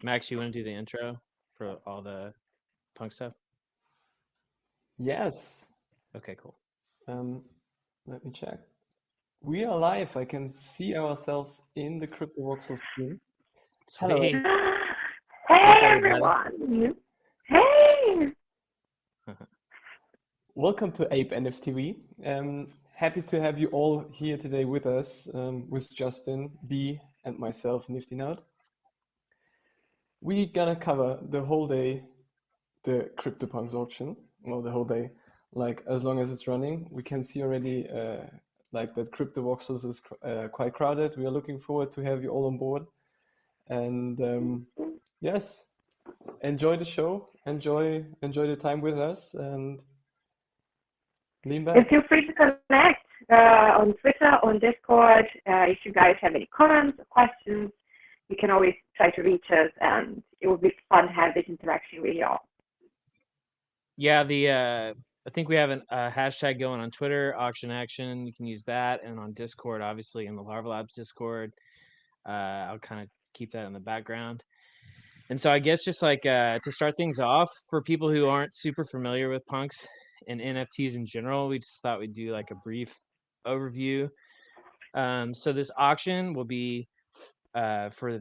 Max, you want to do the intro for all the punk stuff? Yes. Okay, cool. Um, Let me check. We are live. I can see ourselves in the CryptoVoxel screen. Hello. Sweet. Hey Everybody. everyone! Hey! Welcome to ApeNFTv. Happy to have you all here today with us, with Justin, B, and myself, Nifty Nerd. We're gonna cover the whole day the CryptoPunks auction, well, the whole day, like as long as it's running. We can see already like that CryptoVoxels is quite crowded. We are looking forward to have you all on board. And yes, enjoy the show, enjoy the time with us, and lean And back. feel free to connect on Twitter, on Discord. If you guys have any comments or questions, you can always try to reach us, and it will be fun to have this interaction with y'all. Yeah, I think we have a hashtag going on Twitter, auction action. You can use that, and on Discord, obviously in the Larva Labs Discord. I'll kind of keep that in the background. And so I guess just like to start things off, for people who aren't super familiar with punks and NFTs in general, we just thought we'd do like a brief overview. So this auction will be for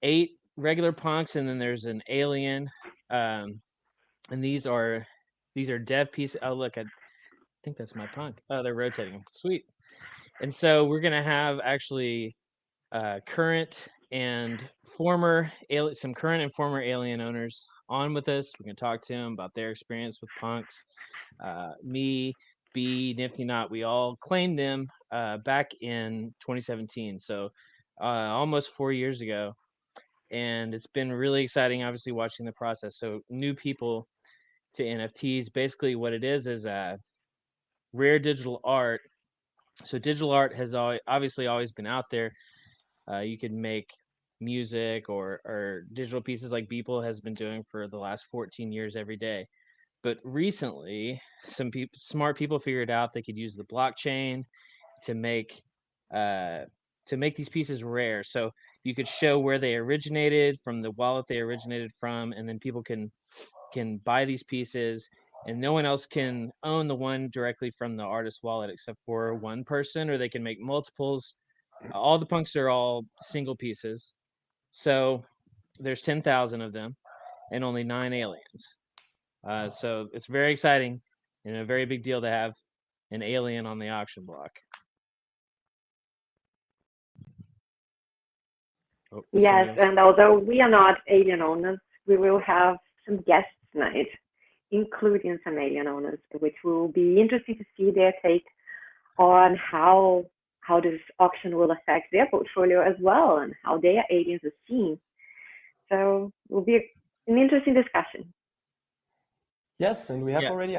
8 regular punks, and then there's an alien. And these are dev pieces. Oh, look, I think that's my punk. Oh, they're rotating. Sweet. And so we're gonna have actually current and former some current and former alien owners on with us. We're gonna talk to them about their experience with punks. Me, B, Nifty Knot, we all claimed them back in 2017, so almost 4 years ago. And it's been really exciting, obviously, watching the process. So new people to NFTs, basically what it is rare digital art. So digital art has obviously always been out there. You can make music or digital pieces like Beeple has been doing for the last 14 years every day. But recently, some smart people figured out they could use the blockchain to make these pieces rare. So you could show where they originated from, the wallet they originated from, and then people can buy these pieces, and no one else can own the one directly from the artist's wallet except for one person, or they can make multiples. All the punks are all single pieces. So there's 10,000 of them and only 9 aliens. So it's very exciting and a very big deal to have an alien on the auction block. Oh, Yes, and although we are not alien owners, we will have some guests tonight, including some alien owners, which will be interesting to see their take on how this auction will affect their portfolio as well, and how their aliens are seen. So it will be an interesting discussion. Yes, and we have already.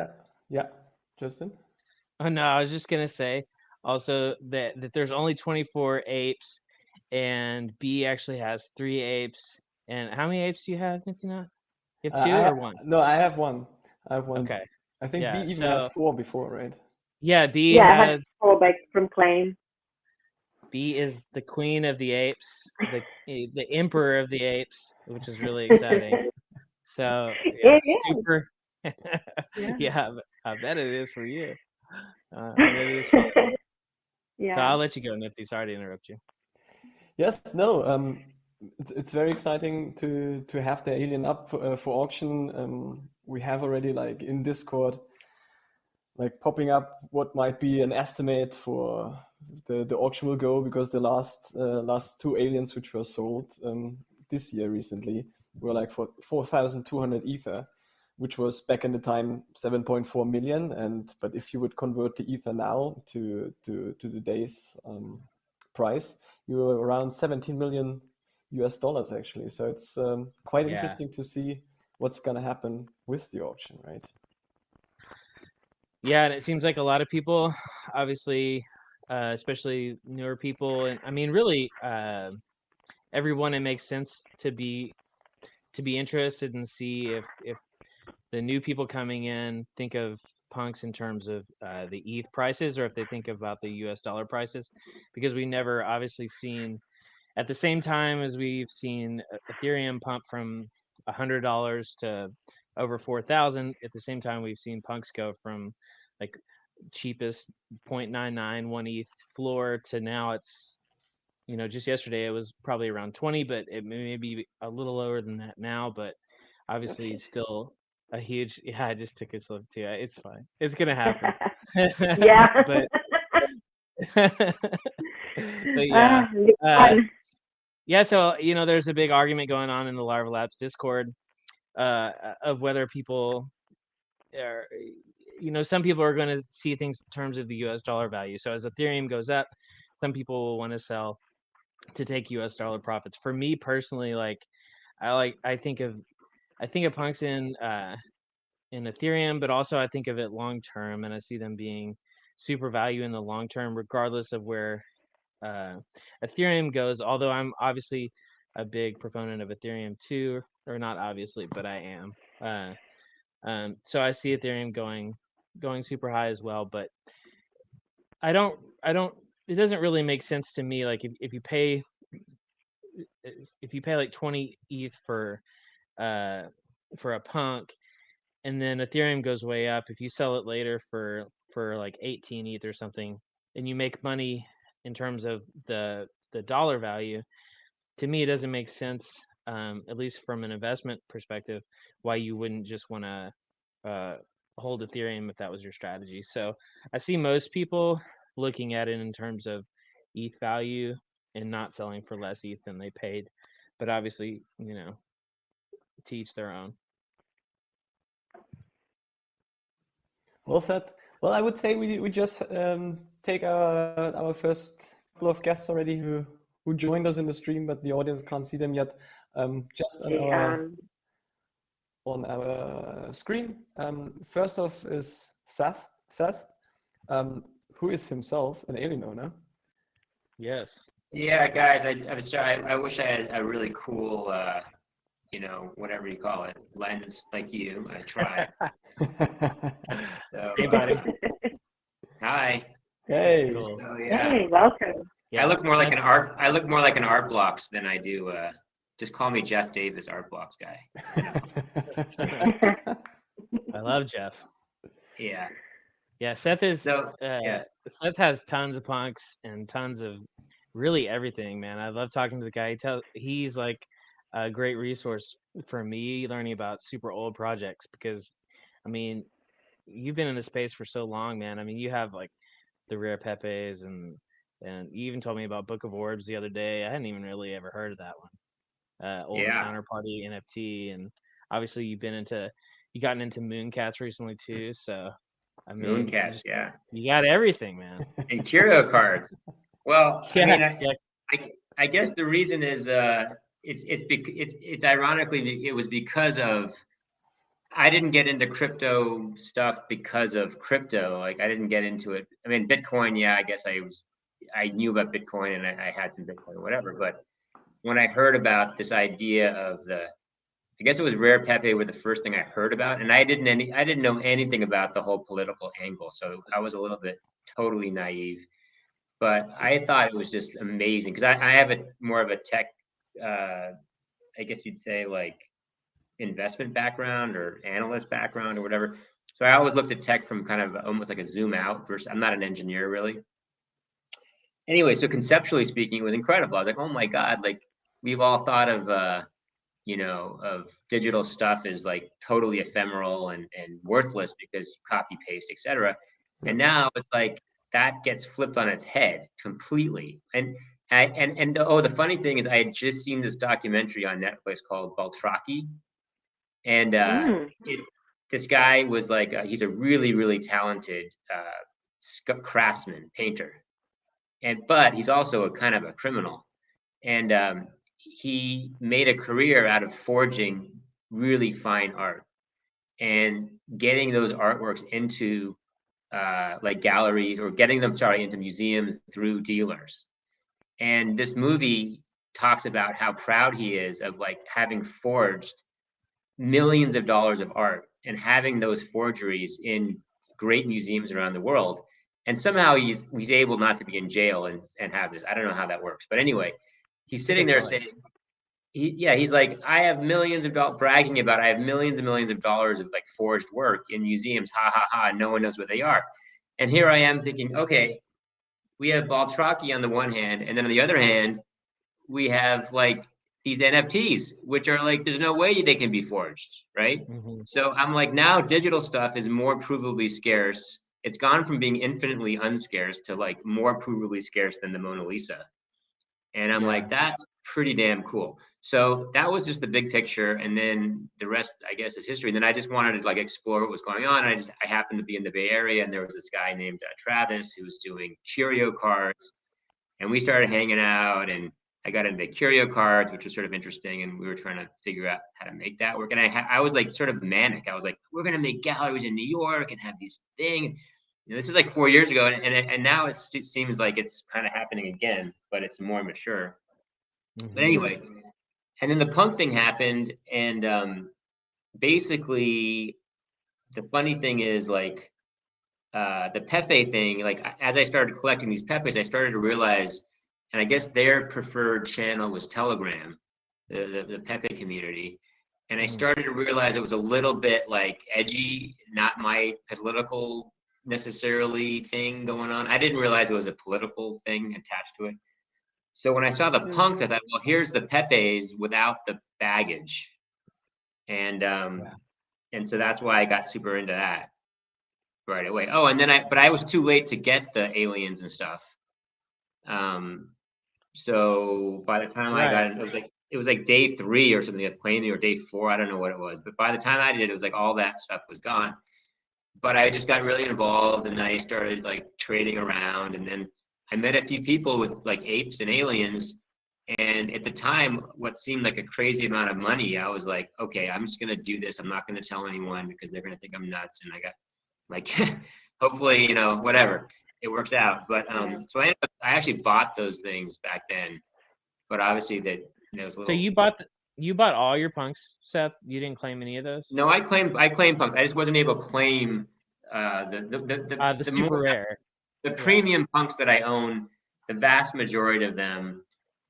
Yeah, Justin. Oh no, I was just gonna say also that there's only 24 apes, and B actually has 3 apes. And how many apes do you have, Nifty-Knot? You have 2 or 1? No, I have 1. I have 1. Okay. I think Yeah, B even had 4 before, right? Yeah, B I had had 4 back from claim. B is the queen of the apes, the emperor of the apes, which is really exciting. So yeah, super. Yeah, I bet it is for you. I bet it is fun. Yeah. So I'll let you go, Nifty. Sorry to interrupt you. Yes, no. It's very exciting to have the alien up for auction. We have already, like, in Discord, like, popping up what might be an estimate for the auction will go, because the last 2 aliens which were sold this year recently were like for 4,200 ether, which was back in the time 7.4 million. But if you would convert the ether now to today's price, you were around 17 million US dollars actually. So it's quite interesting to see what's going to happen with the auction, right? Yeah, and it seems like a lot of people, obviously, especially newer people, and I mean, really, everyone, it makes sense to be interested and see if the new people coming in think of punks in terms of the ETH prices, or if they think about the US dollar prices, because we never obviously seen at the same time as we've seen Ethereum pump from $100 to over 4,000, at the same time we've seen punks go from like cheapest 0.99 ETH floor to now it's, you know, just yesterday it was probably around 20, but it may be a little lower than that now, but obviously still a huge, yeah, I just took a slip too. It's fine. It's gonna happen. Yeah. but but yeah. Fun. Yeah, so you know, there's a big argument going on in the Larva Labs Discord of whether people are, you know, some people are going to see things in terms of the U.S. dollar value. So as Ethereum goes up, some people will want to sell to take U.S. dollar profits. For me personally, I think of punks in Ethereum, but also I think of it long term, and I see them being super value in the long term, regardless of where uh, Ethereum goes. Although I'm obviously a big proponent of Ethereum too, or not obviously, but I am. So I see Ethereum going super high as well, but I don't. It doesn't really make sense to me. Like if you pay like 20 ETH for a punk, and then Ethereum goes way up. If you sell it later for like 18 ETH or something, and you make money in terms of the dollar value, to me it doesn't make sense, at least from an investment perspective, why you wouldn't just want to hold Ethereum if that was your strategy. So I see most people looking at it in terms of ETH value and not selling for less ETH than they paid. But obviously, you know, to each their own. Well said. Well, I would say we just take our first couple of guests already who joined us in the stream, but the audience can't see them yet. Just on our screen. First off is Seth. Who is himself an alien owner. Yes. Yeah, guys, I wish I had a really cool, you know, whatever you call it, lens like you. I tried. So, Hey, buddy. hi. Hey. Cool. So, yeah. Hey, welcome. Yeah, I look more like an art. I look more like an art blocks than I do. Just call me Jeff Davis, art blocks guy. I love Jeff. Yeah. Yeah, Seth is. So yeah. Seth has tons of punks and tons of really everything, man. I love talking to the guy. He's like a great resource for me learning about super old projects because, I mean, you've been in the space for so long, man. I mean, you have like the rare Pepes and you even told me about Book of Orbs the other day. I hadn't even really ever heard of that one. Old Yeah. Counterparty NFT, and obviously you gotten into Mooncats recently too. So I mean, Mooncats, yeah. you got everything, man. And curio cards. Well, Yeah, I mean, yeah. I guess the reason is it's ironically it was because of I didn't get into crypto stuff because of crypto. Like I didn't get into it. I mean, Bitcoin, yeah, I guess I knew about Bitcoin and I had some Bitcoin or whatever. But when I heard about this idea of I guess it was Rare Pepe were the first thing I heard about, and I didn't know anything about the whole political angle, so I was a little bit totally naive. But I thought it was just amazing because I have more of a tech, I guess you'd say like investment background or analyst background or whatever. So I always looked at tech from kind of almost like a zoom out versus I'm not an engineer really. Anyway, so conceptually speaking, it was incredible. I was like, oh my God, like we've all thought of, you know, of digital stuff as like totally ephemeral and worthless because copy paste, etc. And now it's like that gets flipped on its head completely. And the funny thing is I had just seen this documentary on Netflix called Baltraki. And this guy was like, he's a really, really talented craftsman, painter. But he's also a kind of a criminal. And he made a career out of forging really fine art and getting those artworks into like galleries or getting them, into museums through dealers. And this movie talks about how proud he is of like having forged millions of dollars of art and having those forgeries in great museums around the world. And somehow he's able not to be in jail and have this. I don't know how that works, but anyway, he's sitting there saying, he's like, I have millions of dollars, bragging about, I have millions and millions of dollars of like forged work in museums. Ha ha ha. No one knows what they are. And here I am thinking, okay, we have Baltraki on the one hand, and then on the other hand, we have like these NFTs, which are like, there's no way they can be forged, right? So I'm like, now digital stuff is more provably scarce. It's gone from being infinitely unscarce to like more provably scarce than the Mona Lisa. And I'm like, that's pretty damn cool. So that was just the big picture. And then the rest, I guess, is history. And then I just wanted to like explore what was going on. I happened to be in the Bay Area, and there was this guy named Travis who was doing curio cards. And we started hanging out, and I got into curio cards, which was sort of interesting. And we were trying to figure out how to make that work. And I was like sort of manic. I was like, we're going to make galleries in New York and have these things. You know, this is like 4 years ago, and now it seems like it's kind of happening again, but it's more mature. But anyway, and then the punk thing happened, and basically, the funny thing is like the Pepe thing. Like as I started collecting these Pepes, I started to realize, and I guess their preferred channel was Telegram, the Pepe community. And I started to realize it was a little bit like edgy, not my political necessarily thing going on. I didn't realize it was a political thing attached to it. So when I saw the punks, I thought, well, here's the Pepes without the baggage. And so that's why I got super into that right away. Oh, and then but I was too late to get the aliens and stuff. So by the time I got it, it was like day 3 or something of claiming, or day 4, I don't know what it was. But by the time I did it was like all that stuff was gone. But I just got really involved, and then I started like trading around, and then I met a few people with like apes and aliens. And at the time, what seemed like a crazy amount of money, I was like, okay, I'm just gonna do this. I'm not gonna tell anyone because they're gonna think I'm nuts. And I got like, hopefully, you know, whatever, it works out. But so I actually bought those things back then, but obviously that was a little. So you bought all your punks, Seth? You didn't claim any of those? No, I claimed punks. I just wasn't able to claim the super more, rare, the premium punks that I own. The vast majority of them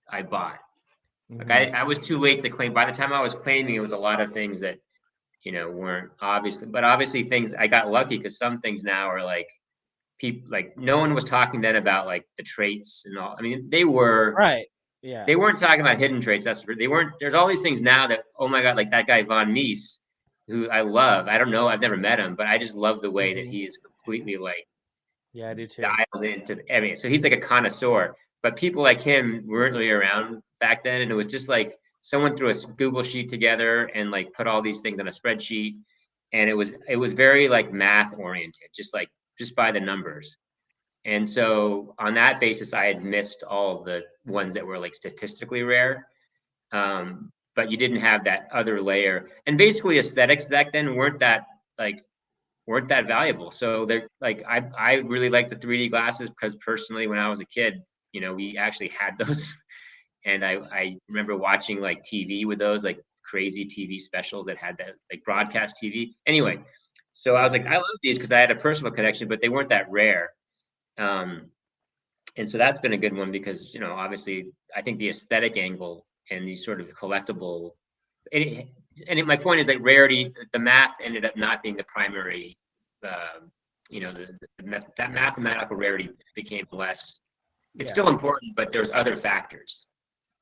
I bought. Like I was too late to claim. By the time I was claiming, it was a lot of things that, you know, weren't obviously things I got lucky, because some things now are like people, like no one was talking then about like the traits and all. I mean, they were they weren't talking about hidden traits. They weren't. There's all these things now that, oh my God, like that guy Von Mies, who I love. I don't know, I've never met him, but I just love the way that he is completely like, I do too, dialed into. I mean, so he's like a connoisseur. But people like him weren't really around back then, and it was just like someone threw a Google sheet together and like put all these things on a spreadsheet, and it was very like math oriented, just by the numbers. And so on that basis, I had missed all of the ones that were like statistically rare, but you didn't have that other layer. And basically, aesthetics back then weren't that valuable. So they're like, I really like the 3D glasses because personally, when I was a kid, you know, we actually had those. And I remember watching like TV with those, like crazy TV specials that had that, like broadcast TV. Anyway, so I was like, I love these because I had a personal connection, but they weren't that rare. And so that's been a good one because, you know, obviously I think the aesthetic angle and these sort of collectible, my point is that rarity, the math ended up not being the primary, you know, that mathematical rarity became less. It's still important, but there's other factors.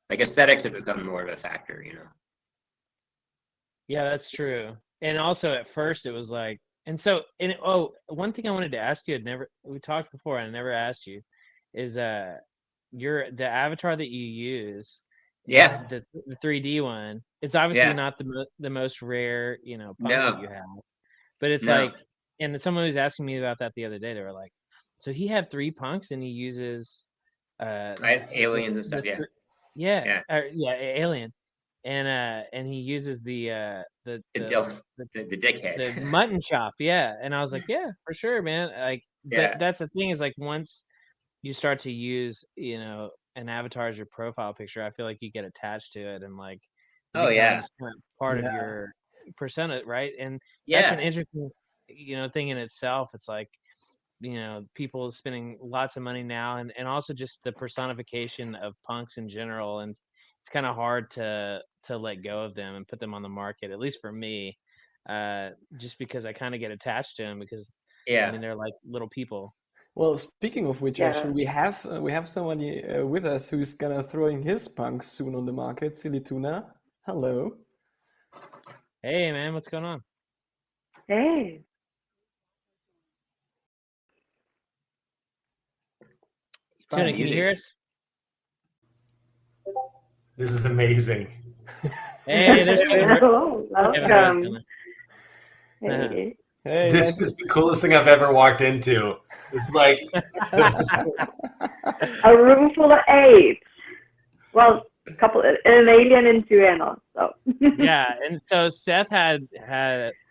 Like aesthetics have become more of a factor, you know. Yeah, that's true. And also at first it was like, one thing I wanted to ask you, we talked before and I never asked you, is the avatar that you use, the 3D one, it's obviously not the most rare, you know, punk that you have, but it's like, and someone was asking me about that the other day. They were like, so he had 3 punks and he uses aliens and stuff, alien, and he uses the dickhead, the mutton chop, and I was like, yeah, for sure, man. Like, but that's the thing, is like once you start to use, you know, an avatar as your profile picture, I feel like you get attached to it and like it becomes part of your persona, right? And that's an interesting, you know, thing in itself. It's like people spending lots of money now, and also just the personification of punks in general, and it's kind of hard to let go of them and put them on the market, at least for me, just because I kind of get attached to them because I mean they're like little people. Well, speaking of which, Yeah. actually, we have somebody with us who's gonna throwing his punks soon on the market. Silly Tuna, hello. Hey man, what's going on? Hey. Tuna, can you hear us? This is amazing. Hey, there's Kevin. Hello, welcome. Hey. Hey, This is the coolest thing I've ever walked into. It's like A room full of apes. Well, an alien and two animals. So. Yeah, and so Seth had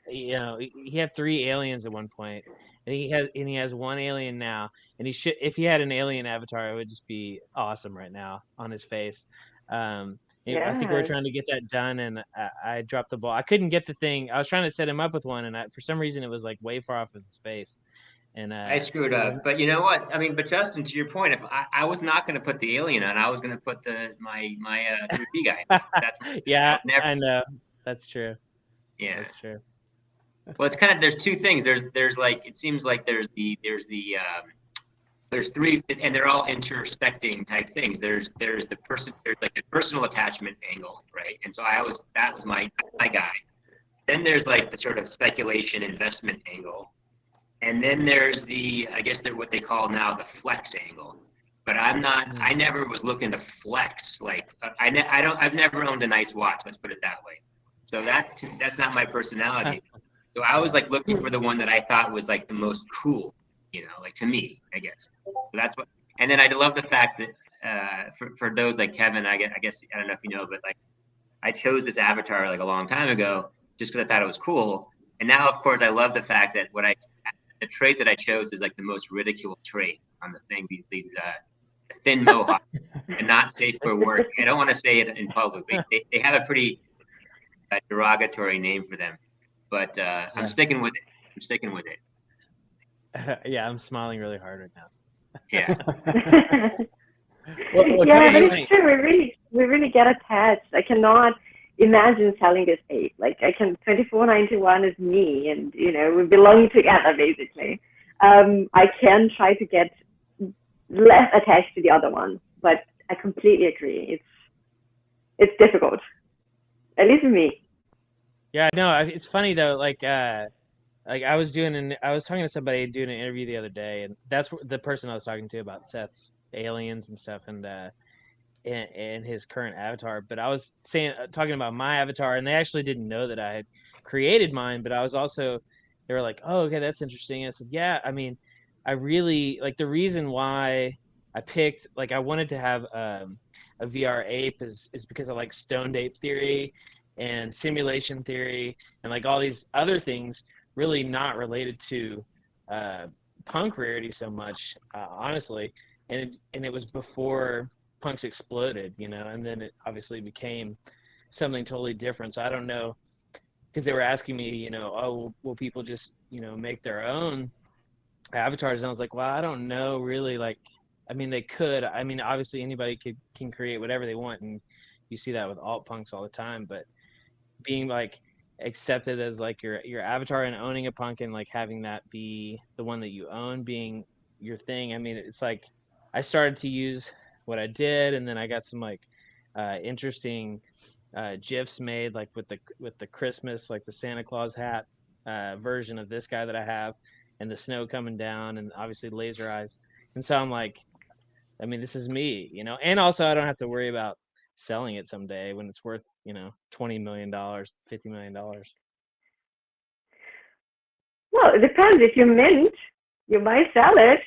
he had 3 aliens at one point, and he has 1 alien now, and if he had an alien avatar, it would just be awesome right now on his face. I think we were trying to get that done, and I dropped the ball. I couldn't get the thing. I was trying to set him up with one, and for some reason it was like way far off of his face. And I screwed up. But you know what? I mean, but Justin, to your point, if I was not going to put the alien on, I was going to put my 3D guy. That's yeah, I know. That's true. Yeah, that's true. Well, it's kind of, there's 2 things. There's like, it seems like there's 3, and they're all intersecting type things. There's like a personal attachment angle, right? And so that was my guy. Then there's like the sort of speculation investment angle. And then there's I guess they're what they call now the flex angle. But I never was looking to flex. Like I've never owned a nice watch. Let's put it that way. So that's not my personality. So I was like looking for the one that I thought was like the most cool, like to me, I guess. So that's what. And then I love the fact that for those like Kevin, I guess I don't know if you know, but like I chose this avatar like a long time ago just because I thought it was cool. And now, of course, I love the fact that the trait that I chose is like the most ridiculed trait on the thing. These thin mohawk and not safe for work. I don't want to say it in public. They have a pretty derogatory name for them, but I'm sticking with it. Yeah, I'm smiling really hard right now. Yeah. Well, yeah, but it's true. We really get attached. I cannot imagine selling this ape. Like 2491 is me, and we belong together basically. I can try to get less attached to the other one, but I completely agree. It's difficult, at least for me. Yeah, no, it's funny though. Like I was talking to somebody doing an interview the other day, and that's the person I was talking to about Seth's aliens and stuff, and his current avatar. But I was talking about my avatar, and they actually didn't know that I had created mine. But they were like, "Oh, okay, that's interesting." And I said, "Yeah, I mean, I really like the reason why I picked I wanted to have a VR ape is because I like stoned ape theory and simulation theory and like all these other things really not related to punk rarity so much, honestly. And it was before punks exploded, and then it obviously became something totally different. So I don't know, because they were asking me, oh, will people just make their own avatars? And I was like, well, I don't know really. Like, I mean, they could. I mean, obviously anybody can create whatever they want, and you see that with alt punks all the time. But being like accepted as like your avatar and owning a punk and like having that be the one that you own being your thing, I mean, it's like I started to use what I did, and then I got some like interesting gifs made like with the Christmas, like the Santa Claus hat version of this guy that I have, and the snow coming down, and obviously laser eyes. And so I'm like, I mean, this is me, and also I don't have to worry about selling it someday when it's worth $20 million, $50 million. Well, it depends. If you mint, you might sell it.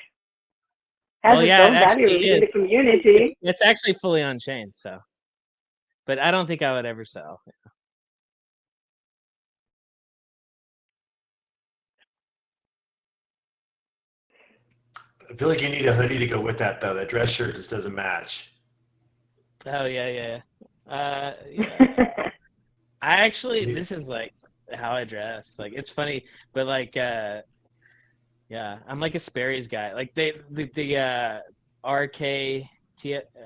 Has its own value in the community. It's actually fully on chain, so, but I don't think I would ever sell. I feel like you need a hoodie to go with that, though. That dress shirt just doesn't match. Oh yeah. I actually, this is like how I dress. Like, it's funny, but like, yeah, Yeah, I'm like a Sperry's guy. Like the RKT.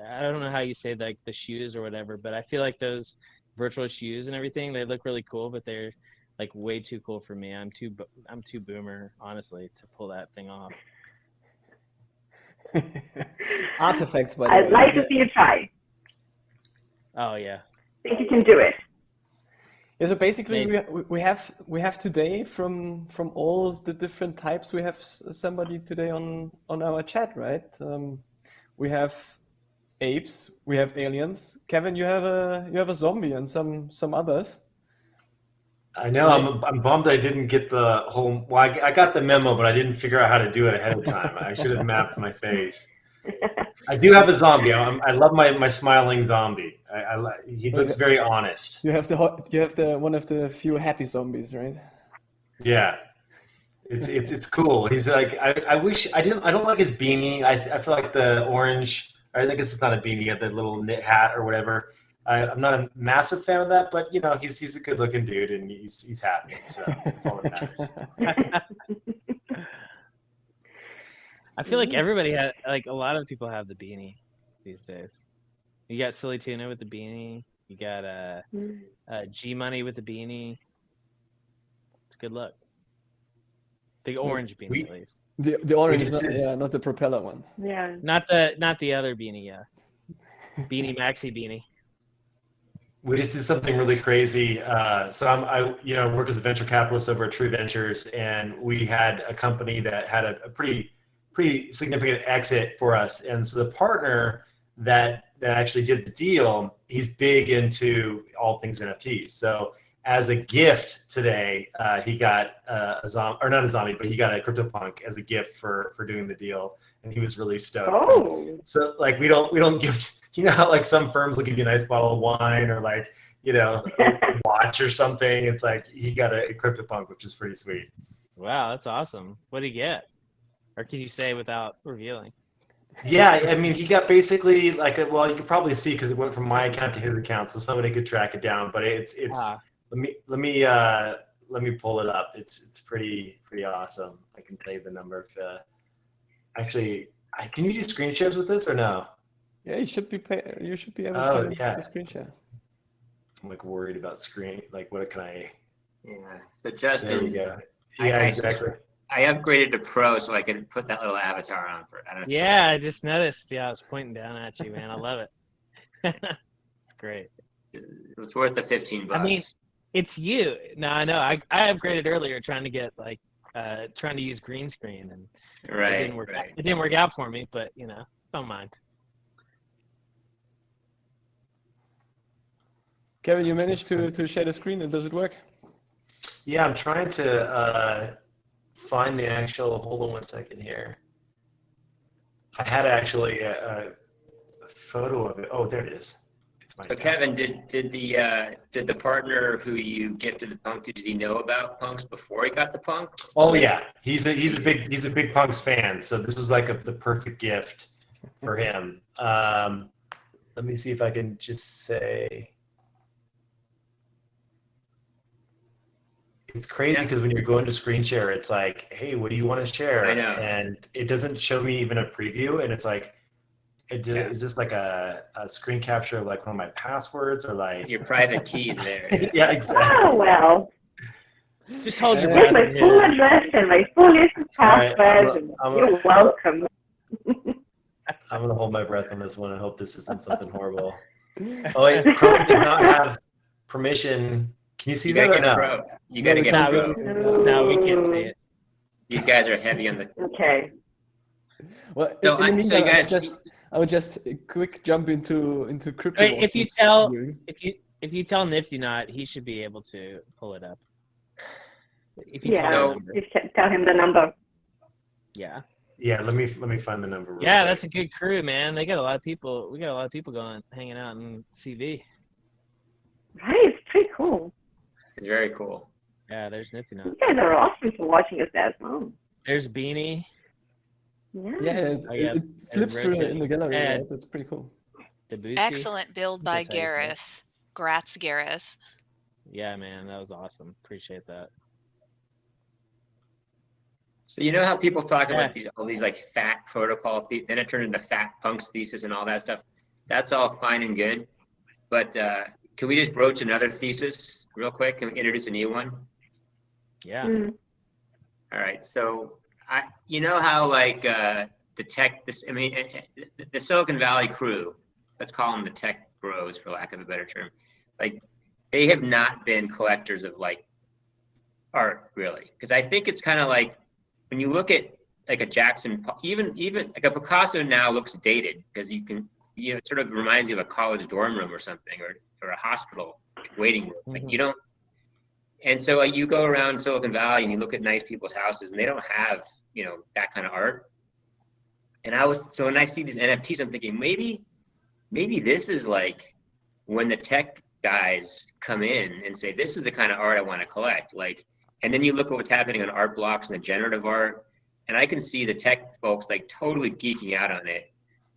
I don't know how you say like the shoes or whatever, but I feel like those virtual shoes and everything, they look really cool, but they're like way too cool for me. I'm too boomer, honestly, to pull that thing off. Artifacts, by the I'd way. like to see you try. Oh yeah. Think you can do it. Yeah, so basically Maybe. we have today from all the different types, we have somebody today on our chat, right? We have apes, we have aliens. Kevin, you have a zombie and some others. I know. I'm bummed I didn't get the whole. Well, I got the memo, but I didn't figure out how to do it ahead of time. I should have mapped my face. I do have a zombie. I love my smiling zombie. He looks very honest. You have the one of the few happy zombies, right? Yeah, it's cool. He's like I wish I don't like his beanie. I feel like the orange. I guess it's not a beanie. He had the little knit hat or whatever. I'm not a massive fan of that, but he's a good looking dude and he's happy. So that's all that matters. I feel like everybody had, like, a lot of people have the beanie these days. You got Silly Tuna with the beanie. You got G Money with the beanie. It's a good look. The orange beanie, at least. The orange, not the propeller one. Yeah. Not the other beanie. Yeah. Beanie Maxi beanie. We just did something really crazy. So I work as a venture capitalist over at True Ventures, and we had a company that had a pretty significant exit for us. And so the partner that actually did the deal, he's big into all things NFTs. So as a gift today, he got a zombie, or not a zombie, but he got a CryptoPunk as a gift for doing the deal, and he was really stoked. Oh. So like we don't give. You know how like some firms will give you a nice bottle of wine or like, a watch or something. It's like he got a CryptoPunk, which is pretty sweet. Wow, that's awesome. What did he get? Or can you say without revealing? Yeah, I mean, he got basically like you could probably see because it went from my account to his account, so somebody could track it down. But it's let me pull it up. It's pretty awesome. I can tell you the number of. Actually, can you do screen shares with this or no? Yeah, you should be able to screen share. I'm like worried about screen. Like, what can I? Yeah. So Justin, There we go. Yeah, exactly. I upgraded to Pro so I could put that little avatar on for. I don't know. Yeah, I just noticed. Yeah, I was pointing down at you, man. I love it. It's great. It's worth the $15. I mean, it's you. No, I know. I upgraded earlier trying to get trying to use green screen, and right, it didn't work out for me, but don't mind. Kevin, you managed to share the screen, and does it work? Yeah, I'm trying to find the actual. Hold on one second here. I had actually a photo of it. Oh, there it is. So Kevin, did the partner who you gifted the punk to, did he know about punks before he got the punk? Oh yeah, he's a big punks fan. So this was like the perfect gift for him. Let me see if I can just say. It's crazy because when you're going to screen share, it's like, hey, what do you want to share? I know. And it doesn't show me even a preview, and it's like, is this like a screen capture of like one of my passwords or like your private keys there? Yeah, exactly. Oh, well. Just hold your Here's breath. my full address and my full list of passwords. You're welcome. I'm going to hold my breath on this one and hope this isn't something horrible. Oh, wait, Chrome did not have permission. Can you see that or no? You got to get Pro. No, we can't see it. These guys are heavy on the. Okay. Well, So, in the meantime, guys, I would just quick jump into crypto. Wait, if you tell Nifty Knot, he should be able to pull it up. If you tell him the number. Yeah. Yeah, let me find the number. Yeah, that's a good crew, man. They got a lot of people. We got a lot of people hanging out in CV. Right, it's pretty cool. It's very cool. Yeah, there's Nifty Knot. You guys are awesome for watching us as well. There's Beanie. Yeah, it flips through in the gallery. Right? That's pretty cool. Excellent build by Gareth. Grats, Gareth. Yeah, man, that was awesome. Appreciate that. So you know how people talk Yeah. about all these like fat protocol, then it turned into fat punks thesis and all that stuff. That's all fine and good, but can we just broach another thesis real quick? Can we introduce a new one? Yeah. All right. So you know how like the Silicon Valley crew, let's call them the tech bros for lack of a better term, like they have not been collectors of like art really, because I think it's kind of like when you look at like a Jackson, even like a Picasso now looks dated because it sort of reminds you of a college dorm room or something, or a hospital waiting room. Like you don't. And so like, you go around Silicon Valley and you look at nice people's houses and they don't have, that kind of art. And so when I see these NFTs, I'm thinking maybe this is like when the tech guys come in and say, this is the kind of art I want to collect. Like, and then you look at what's happening on art blocks and the generative art. And I can see the tech folks like totally geeking out on it.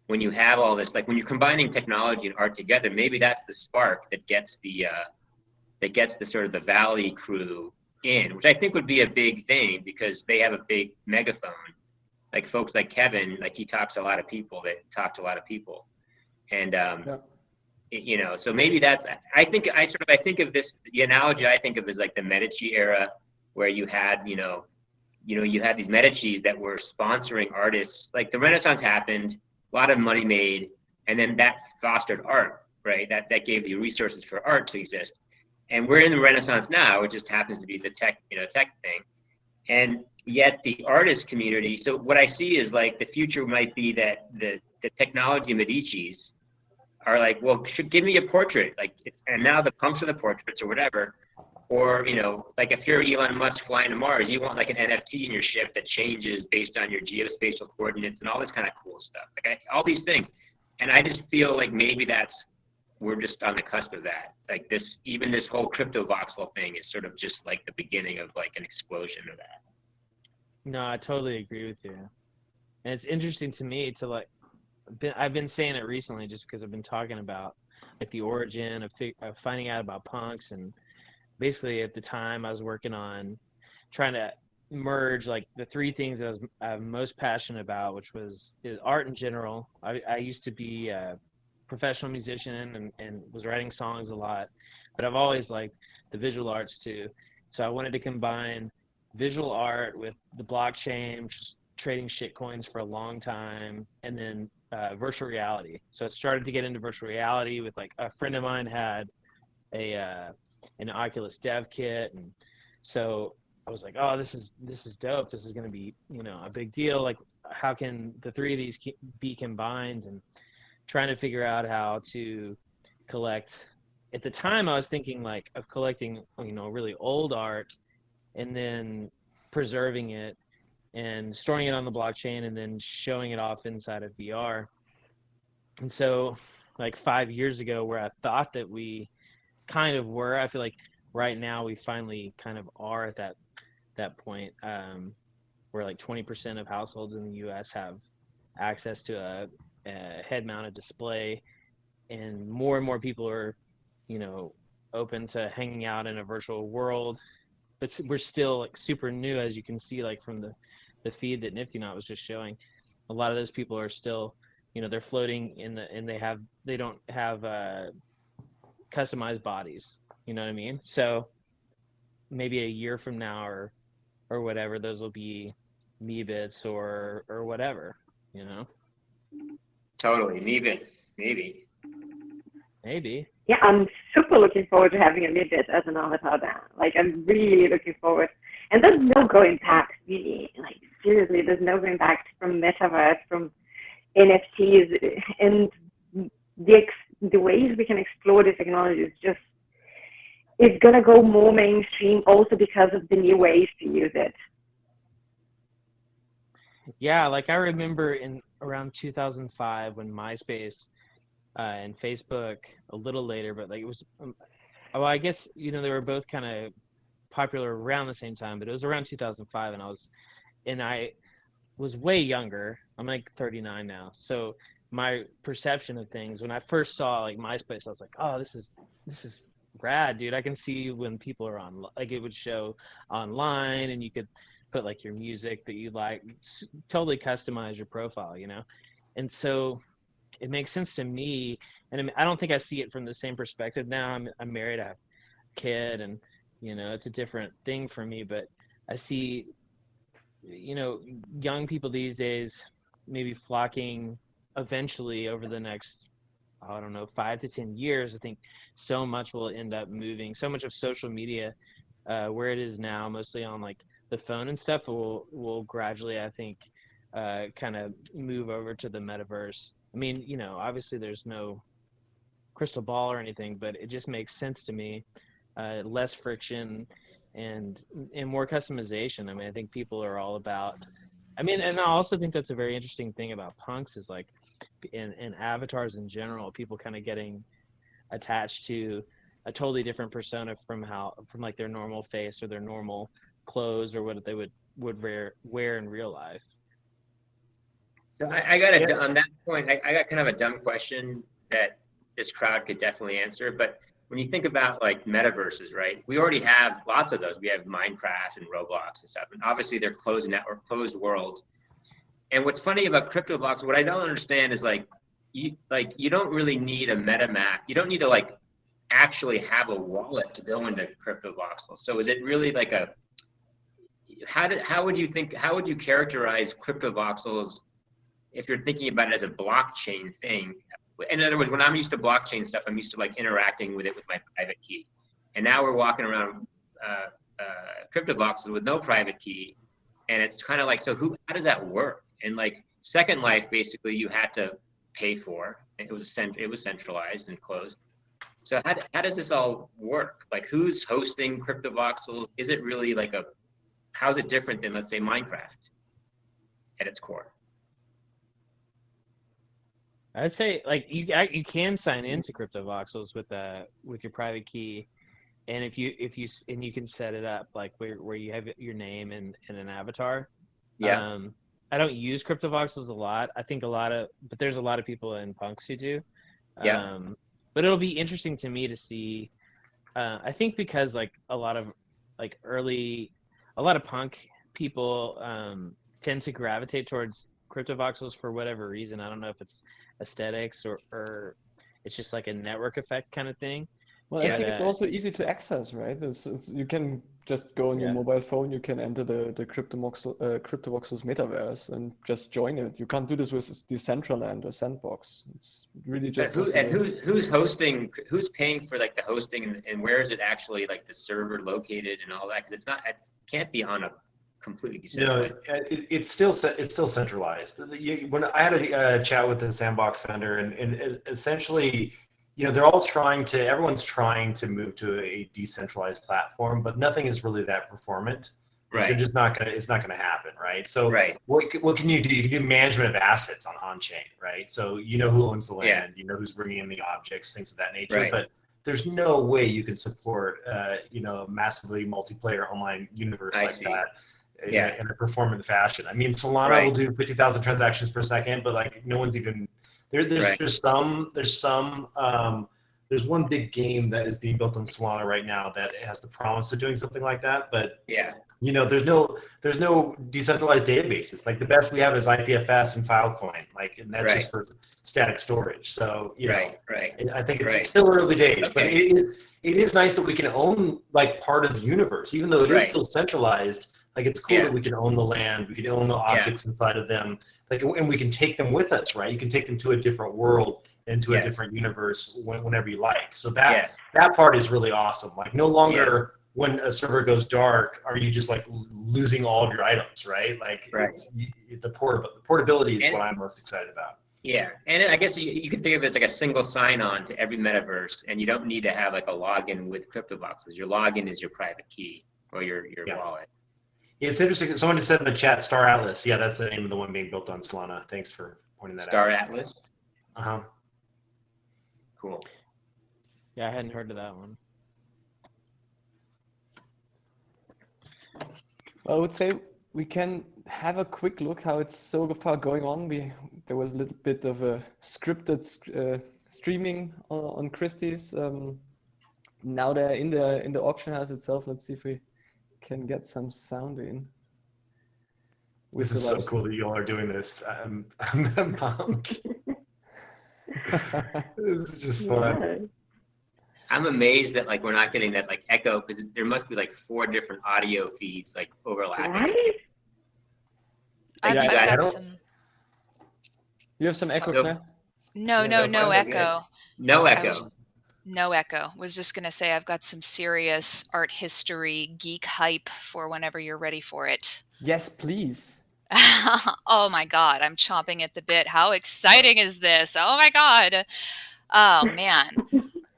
When you have all this, like when you're combining technology and art together, maybe that's the spark that gets the sort of the Valley crew in, which I think would be a big thing because they have a big megaphone. Like folks like Kevin, like he talks to a lot of people that talk to a lot of people. And, so maybe that's, I think of this, the analogy I think of is like the Medici era where you had, you had these Medicis that were sponsoring artists. Like the Renaissance happened, a lot of money made, and then that fostered art, right? That gave you resources for art to exist. And we're in the Renaissance now. It just happens to be the tech thing. And yet the artist community. So what I see is like the future might be that the technology Medicis are like, well, give me a portrait. Like and now the punks are the portraits or whatever. Or, like if you're Elon Musk flying to Mars, you want like an NFT in your ship that changes based on your geospatial coordinates and all this kind of cool stuff. Like all these things. And I just feel like maybe we're just on the cusp of that. Like even this whole crypto voxel thing is sort of just like the beginning of like an explosion of that. No, I totally agree with you. And it's interesting to me to like, I've been saying it recently just because I've been talking about like the origin of finding out about punks. And basically at the time I was working on trying to merge like the three things that I'm most passionate about, which is art in general. I used to be professional musician and was writing songs a lot, but I've always liked the visual arts too. So I wanted to combine visual art with the blockchain, just trading shit coins for a long time, and then virtual reality. So I started to get into virtual reality with like a friend of mine had an Oculus dev kit, and so I was like, oh, this is dope. This is going to be a big deal. Like, how can the three of these be combined? And trying to figure out how to collect. At the time, I was thinking like of collecting, really old art and then preserving it and storing it on the blockchain and then showing it off inside of VR. And so like 5 years ago, where I thought that we kind of were, I feel like right now we finally kind of are at that point where like 20% of households in the US have access to a head-mounted display, and more people are, open to hanging out in a virtual world. But we're still like super new, as you can see, like from the feed that NiftyNot was just showing. A lot of those people are still, they're floating and they don't have customized bodies. You know what I mean? So maybe a year from now or whatever, those will be Meebits or whatever. Totally, maybe. Yeah, I'm super looking forward to having a Meebit as an avatar now. Like, I'm really looking forward. And there's no going back, really. Like, seriously, there's no going back from metaverse, from NFTs, and the ways we can explore the technology is just, it's going to go more mainstream also because of the new ways to use it. Yeah, like I remember in around 2005 when MySpace and Facebook a little later, but like it was, well, I guess, they were both kind of popular around the same time, but it was around 2005 and I was way younger. I'm like 39 now. So my perception of things when I first saw like MySpace, I was like, oh, this is rad, dude. I can see when people are on, like it would show online and you could put like your music that you like, totally customize your profile, you know? And so it makes sense to me. And I mean, I don't think I see it from the same perspective now. I'm married, I have a kid, and, you know, it's a different thing for me, but I see, you know, young people these days maybe flocking eventually over the next, I don't know, 5 to 10 years. I think so much will end up moving, so much of social media, where it is now, mostly on like the phone and stuff, will gradually, I think, kind of move over to the metaverse. I mean, you know, obviously there's no crystal ball or anything, but it just makes sense to me. Less friction and more customization. I mean, I think people are all about. I mean, and I also think that's a very interesting thing about punks is like, in avatars in general, people kind of getting attached to a totally different persona from like their normal face or their normal clothes or what they would wear in real life. So I got on that point, I got kind of a dumb question that this crowd could definitely answer. But when you think about like metaverses, right? We already have lots of those. We have Minecraft and Roblox and stuff. And obviously they're closed network, closed worlds. And what's funny about CryptoBlox, what I don't understand is like you don't really need a MetaMask. You don't need to like actually have a wallet to go into CryptoVoxels. So is it really like how would you characterize CryptoVoxels if you're thinking about it as a blockchain thing? In other words, when I'm used to blockchain stuff, I'm used to like interacting with it with my private key. And now we're walking around CryptoVoxels with no private key. And it's kind of like, so how does that work? And like Second Life, basically you had to pay for. It was centralized and closed. So how does this all work? Like who's hosting CryptoVoxels? Is it really like how's it different than, let's say, Minecraft at its core? I'd say like you can sign into CryptoVoxels with your private key, and if you can set it up like where you have your name and an avatar. Yeah. I don't use CryptoVoxels a lot. I think but there's a lot of people in punks who do. Yeah. But it'll be interesting to me to see. I think because like a lot of punk people tend to gravitate towards CryptoVoxels for whatever reason. I don't know if it's aesthetics or it's just like a network effect kind of thing. Well, I think it's also easy to access, right? You can just go on your mobile phone, you can enter the CryptoVoxels metaverse and just join it. You can't do this with Decentraland or Sandbox. It's really just. Who's hosting? Who's paying for like the hosting, and where is it actually like the server located and all that? Because it can't be on a completely decentralized. No, it's still centralized. When I had a chat with the Sandbox founder, and essentially, you know, everyone's trying to move to a decentralized platform, but nothing is really that performant. Right. You're just it's not gonna happen, right? So what can you do? You can do management of assets on chain, right? So you know who owns the land, you know who's bringing in the objects, things of that nature. Right. But there's no way you can support you know, massively multiplayer online universe that. In a performant fashion. I mean, Solana will do 50,000 transactions per second, but like no one's even there. There's one big game that is being built on Solana right now that has the promise of doing something like that. But you know, there's no decentralized databases. Like the best we have is IPFS and Filecoin, and that's just for static storage. So you know, I think it's still early days, but it is nice that we can own like part of the universe, even though it is still centralized. Like it's cool that we can own the land, we can own the objects inside of them, and we can take them with us, right? You can take them to a different world, into a different universe whenever you like. So that part is really awesome. Like no longer when a server goes dark, are you just like losing all of your items, right? Like the portability is what I'm most excited about. Yeah, and I guess you can think of it as like a single sign-on to every metaverse, and you don't need to have like a login with CryptoVoxels. Your login is your private key or your wallet. It's interesting. Someone just said in the chat, Star Atlas. Yeah, that's the name of the one being built on Solana. Thanks for pointing that out. Star Atlas? Uh-huh. Cool. Yeah, I hadn't heard of that one. I would say we can have a quick look how it's so far going on. There was a little bit of a scripted streaming on Christie's. Now they're in the auction house itself. Let's see if we can get some sound in. This is so cool that you all are doing this. I'm pumped. This is just fun. Yeah. I'm amazed that like we're not getting that like echo, because there must be like 4 different audio feeds like overlapping. Right? I've Yeah, got don't- some. You have some echo, So- Claire? No, Yeah, no, so no far, so good. echo. No I echo. was- No echo. Was just going to say I've got some serious art history geek hype for whenever you're ready for it. Yes, please. Oh my God, I'm chomping at the bit. How exciting is this? Oh my God. Oh man.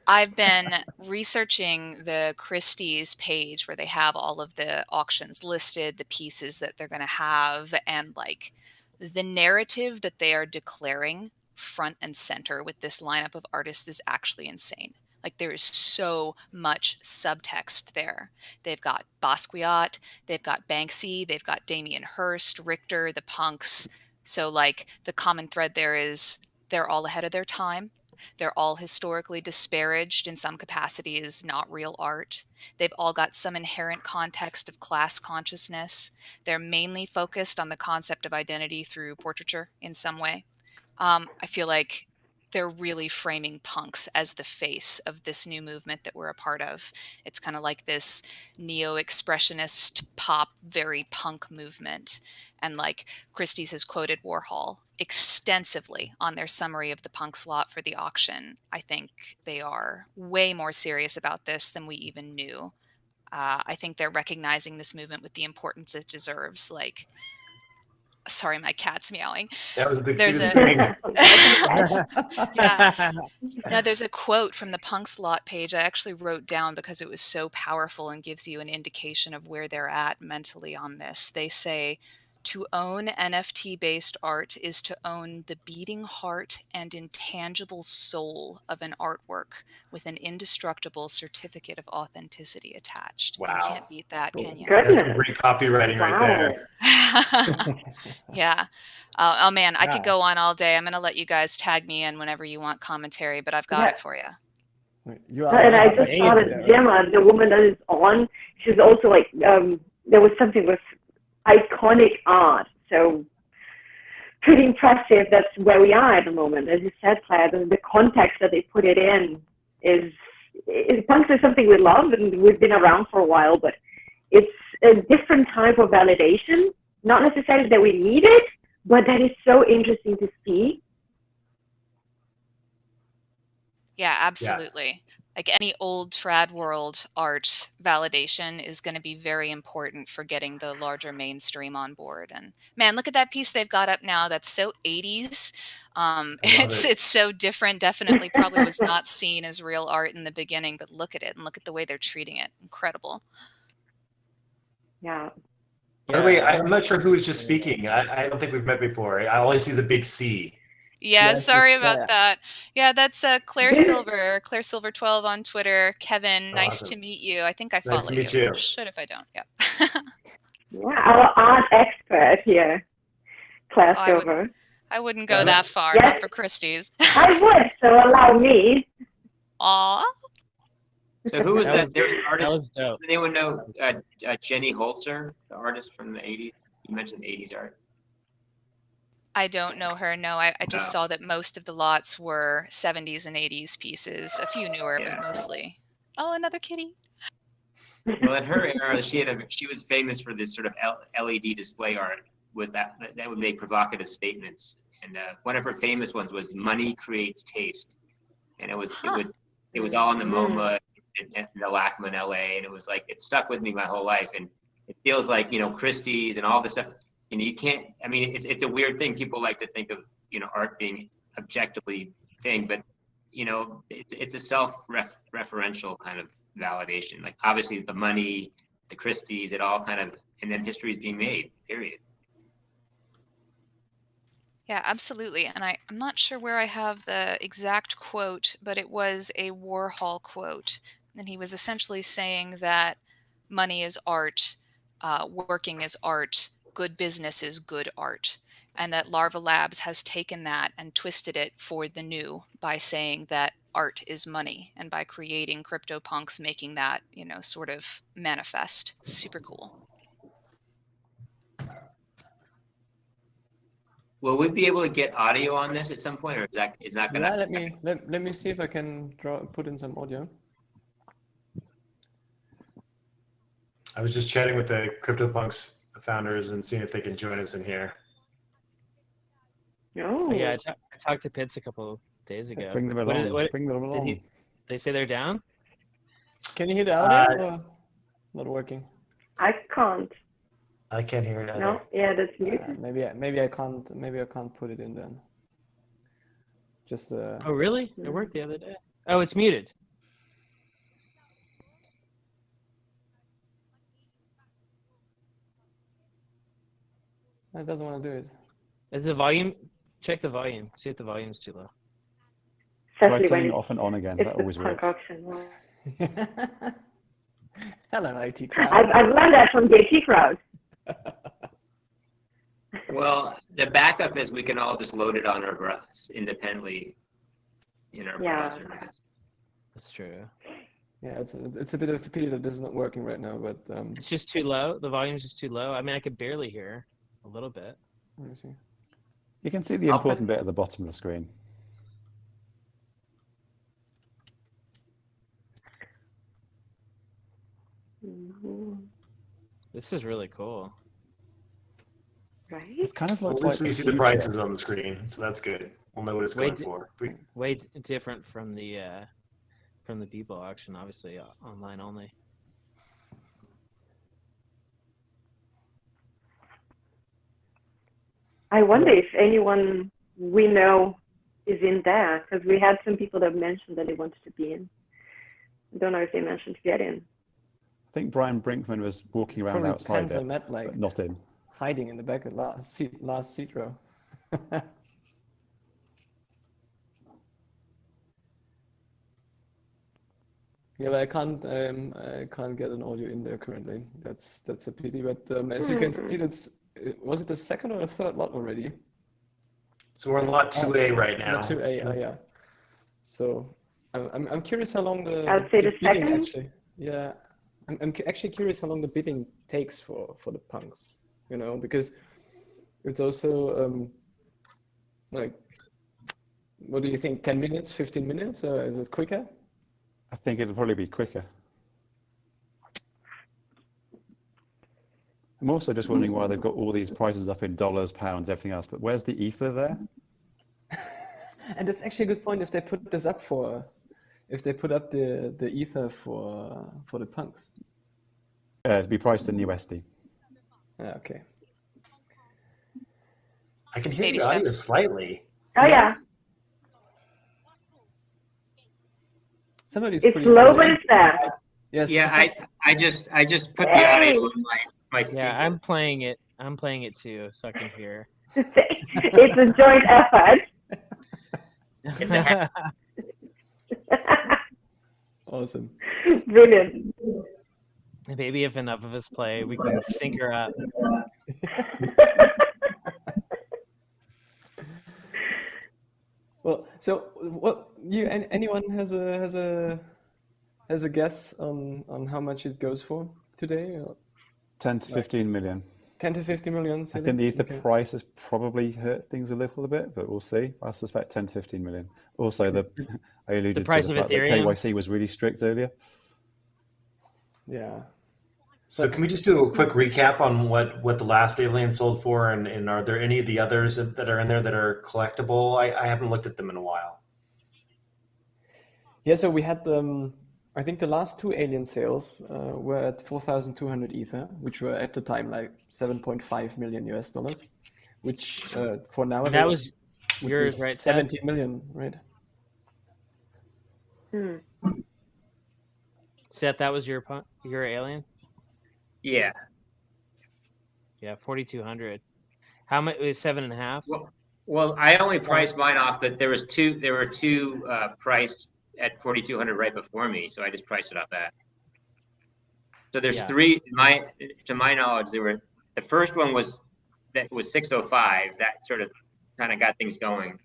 I've been researching the Christie's page where they have all of the auctions listed, the pieces that they're going to have, and like the narrative that they are declaring front and center with this lineup of artists is actually insane. Like there is so much subtext there. They've got Basquiat, they've got Banksy, they've got Damien Hirst, Richter, the punks. So like the common thread there is they're all ahead of their time. They're all historically disparaged in some capacity as not real art. They've all got some inherent context of class consciousness. They're mainly focused on the concept of identity through portraiture in some way. I feel like they're really framing punks as the face of this new movement that we're a part of. It's kind of like this neo-expressionist pop, very punk movement. And like Christie's has quoted Warhol extensively on their summary of the punk slot for the auction. I think they are way more serious about this than we even knew. I think they're recognizing this movement with the importance it deserves. Like, sorry, my cat's meowing. That was the There's cutest a- thing. Yeah. Now, there's a quote from the punk slot page I actually wrote down because it was so powerful and gives you an indication of where they're at mentally on this. They say, to own NFT-based art is to own the beating heart and intangible soul of an artwork with an indestructible certificate of authenticity attached. You Wow. can't beat that, can you? Goodness. That's some great copywriting right there. Yeah. Oh man, I could Yeah. go on all day. I'm going to let you guys tag me in whenever you want commentary, but I've got Yeah. it for you. You are And I amazing. just thought of There. Gemma, the woman that is on. She's also like, there was something with iconic art. So pretty impressive. That's where we are at the moment. As you said, Claire, the context that they put it in is punks is something we love and we've been around for a while, but it's a different type of validation. Not necessarily that we need it, but that is so interesting to see. Yeah, absolutely. Like any old trad world art validation is going to be very important for getting the larger mainstream on board. And man, look at that piece they've got up now. That's so 80s. It's so different. Definitely probably was not seen as real art in the beginning, but look at it and look at the way they're treating it. Incredible. Yeah. By the way, I'm not sure who was just speaking. I don't think we've met before. I always see the big C. Yeah, Yes, sorry it's about Claire. that. Yeah, that's Claire Silver, Claire Silver 12 on Twitter. Kevin, nice Awesome. to meet you. I think I Nice follow to meet you. Should if I don't. Yeah. Yeah, our art expert here, Claire Oh, Silver. I wouldn't go that far, Yes. not for Christie's. I would, so allow me. Aw. So who was That that? was- There's an That artist. was dope. Does anyone know Jenny Holzer, the artist from the 80s? You mentioned 80s art. I don't know her. No, I just No. saw that most of the lots were 70s and 80s pieces. A few newer, Yeah. but mostly. Oh, another kitty. Well, in her era, she was famous for this sort of LED display art with that would make provocative statements. And one of her famous ones was "Money creates taste," and it was all in the MoMA and the LACMA in LA, and it was like it stuck with me my whole life. And it feels like Christie's and all this stuff. You can't. I mean, it's a weird thing. People like to think of art being objectively thing, but it's a self-referential kind of validation. Like obviously the money, the Christie's, it all kind of, and then history is being made, period. Yeah, absolutely. And I'm not sure where I have the exact quote, but it was a Warhol quote. And he was essentially saying that money is art, working is art, good business is good art. And that Larva Labs has taken that and twisted it for the new by saying that art is money, and by creating CryptoPunks, making that, sort of manifest. Super cool. Will we be able to get audio on this at some point, or is not going Yeah, to? let me see if I can put in some audio. I was just chatting with the CryptoPunks founders and seeing if they can join us in here. Oh, Yeah, I talked to Pitts a couple days ago. Bring them along. Bring them Did along. they say they're down? Can you hear the audio or not working? I can't. I can't hear it either. No, yeah, that's muted. Maybe I can't put it in then. Just Oh, really? It worked the other day. Oh, it's muted. it doesn't want to do it. Is the volume? Check the volume. See if the volume's too low. Try Especially when turning it it's, off and on again. it's That the always punk works. auction. Hello, IT crowd. I've learned that from JT crowd. Well, the backup is we can all just load it on our browser independently in our browser. That's true. Yeah, it's a bit of a pity that this is not working right now, but It's just too low. The volume's just too low. I mean, I could barely hear a little bit. let me see. You can see the important bit at the bottom of the screen. This is really cool. Right? It's kind of Well, looks at least like we see the prices on the screen, so that's good. We'll know what it's going for. Way different from the people auction, obviously online only. I wonder if anyone we know is in there, because we had some people that mentioned that they wanted to be in. I don't know if they mentioned to get in. I think Brian Brinkman was walking around Probably outside depends it, on that, like but not in. hiding in the back of last seat row. Yeah, but I can't get an audio in there currently. That's a pity. But as you can see, was it the second or the third lot already? So we're in lot 2A right now. Lot 2A, oh yeah. So I'm curious how long I would say the bidding second. actually. Yeah, I'm actually curious how long the bidding takes for the punks. You know, because it's also like, what do you think? 10 minutes, 15 minutes, or is it quicker? I think it'll probably be quicker. I'm also just wondering why they've got all these prices up in dollars, pounds, everything else, but where's the ether there? And that's actually a good point. If they put this up if they put up the ether for the punks. To be priced in USD. Okay. I can hear Baby the audio steps. slightly. Oh yeah, Somebody's it's pretty low, good. but it's there. Yes. Yeah, I just put the audio on my speaker. Yeah, I'm playing it too, so I can hear. It's a joint effort. Awesome. Brilliant. Maybe if enough of us play, we can sync her up. Well, so what anyone has a guess on how much it goes for today? Or 10 to 15 million. 10 to 50 million. I think the ether Okay. price has probably hurt things a little bit, but we'll see. I suspect 10 to 15 million. Also, I alluded price to of the fact that Ethereum? KYC was really strict earlier. Yeah. So can we just do a quick recap on what the last alien sold for, and are there any of the others that are in there that are collectible? I haven't looked at them in a while. Yeah. So we had I think the last two alien sales were at 4,200 ether, which were at the time like 7.5 million US dollars, which for nowadays That was would be yours, right, Ted? 70 million, right? Seth, that was your alien? Yeah. Yeah, 4,200. How much? It was 7.5. Well, I only priced mine off that there were two priced at 4,200 right before me, so I just priced it off that. So there's Yeah. three. To my knowledge, the first one was 605. That sort of kind of got things going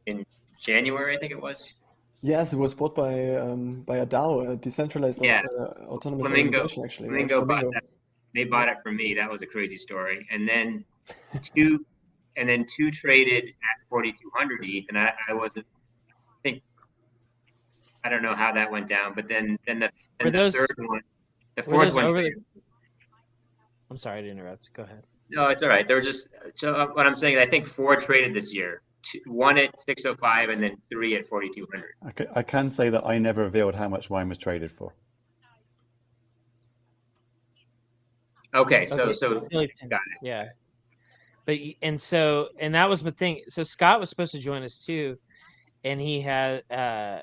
in January, I think it was. Yes, it was bought by a DAO, a decentralized autonomous Flamingo. organization, actually. Flamingo bought that. They bought it from me. That was a crazy story. And then and then 2 traded at 4,200 ETH, and I wasn't. I think I don't know how that went down, but then the third one, the fourth one. I'm sorry to interrupt. Go ahead. No, it's all right. There was just what I'm saying is I think 4 traded this year. 1 at 605 and then 3 at 4,200. I can say that I never revealed how much mine was traded for. Okay, so got it. Yeah, but and that was the thing. So Scott was supposed to join us too, and he had I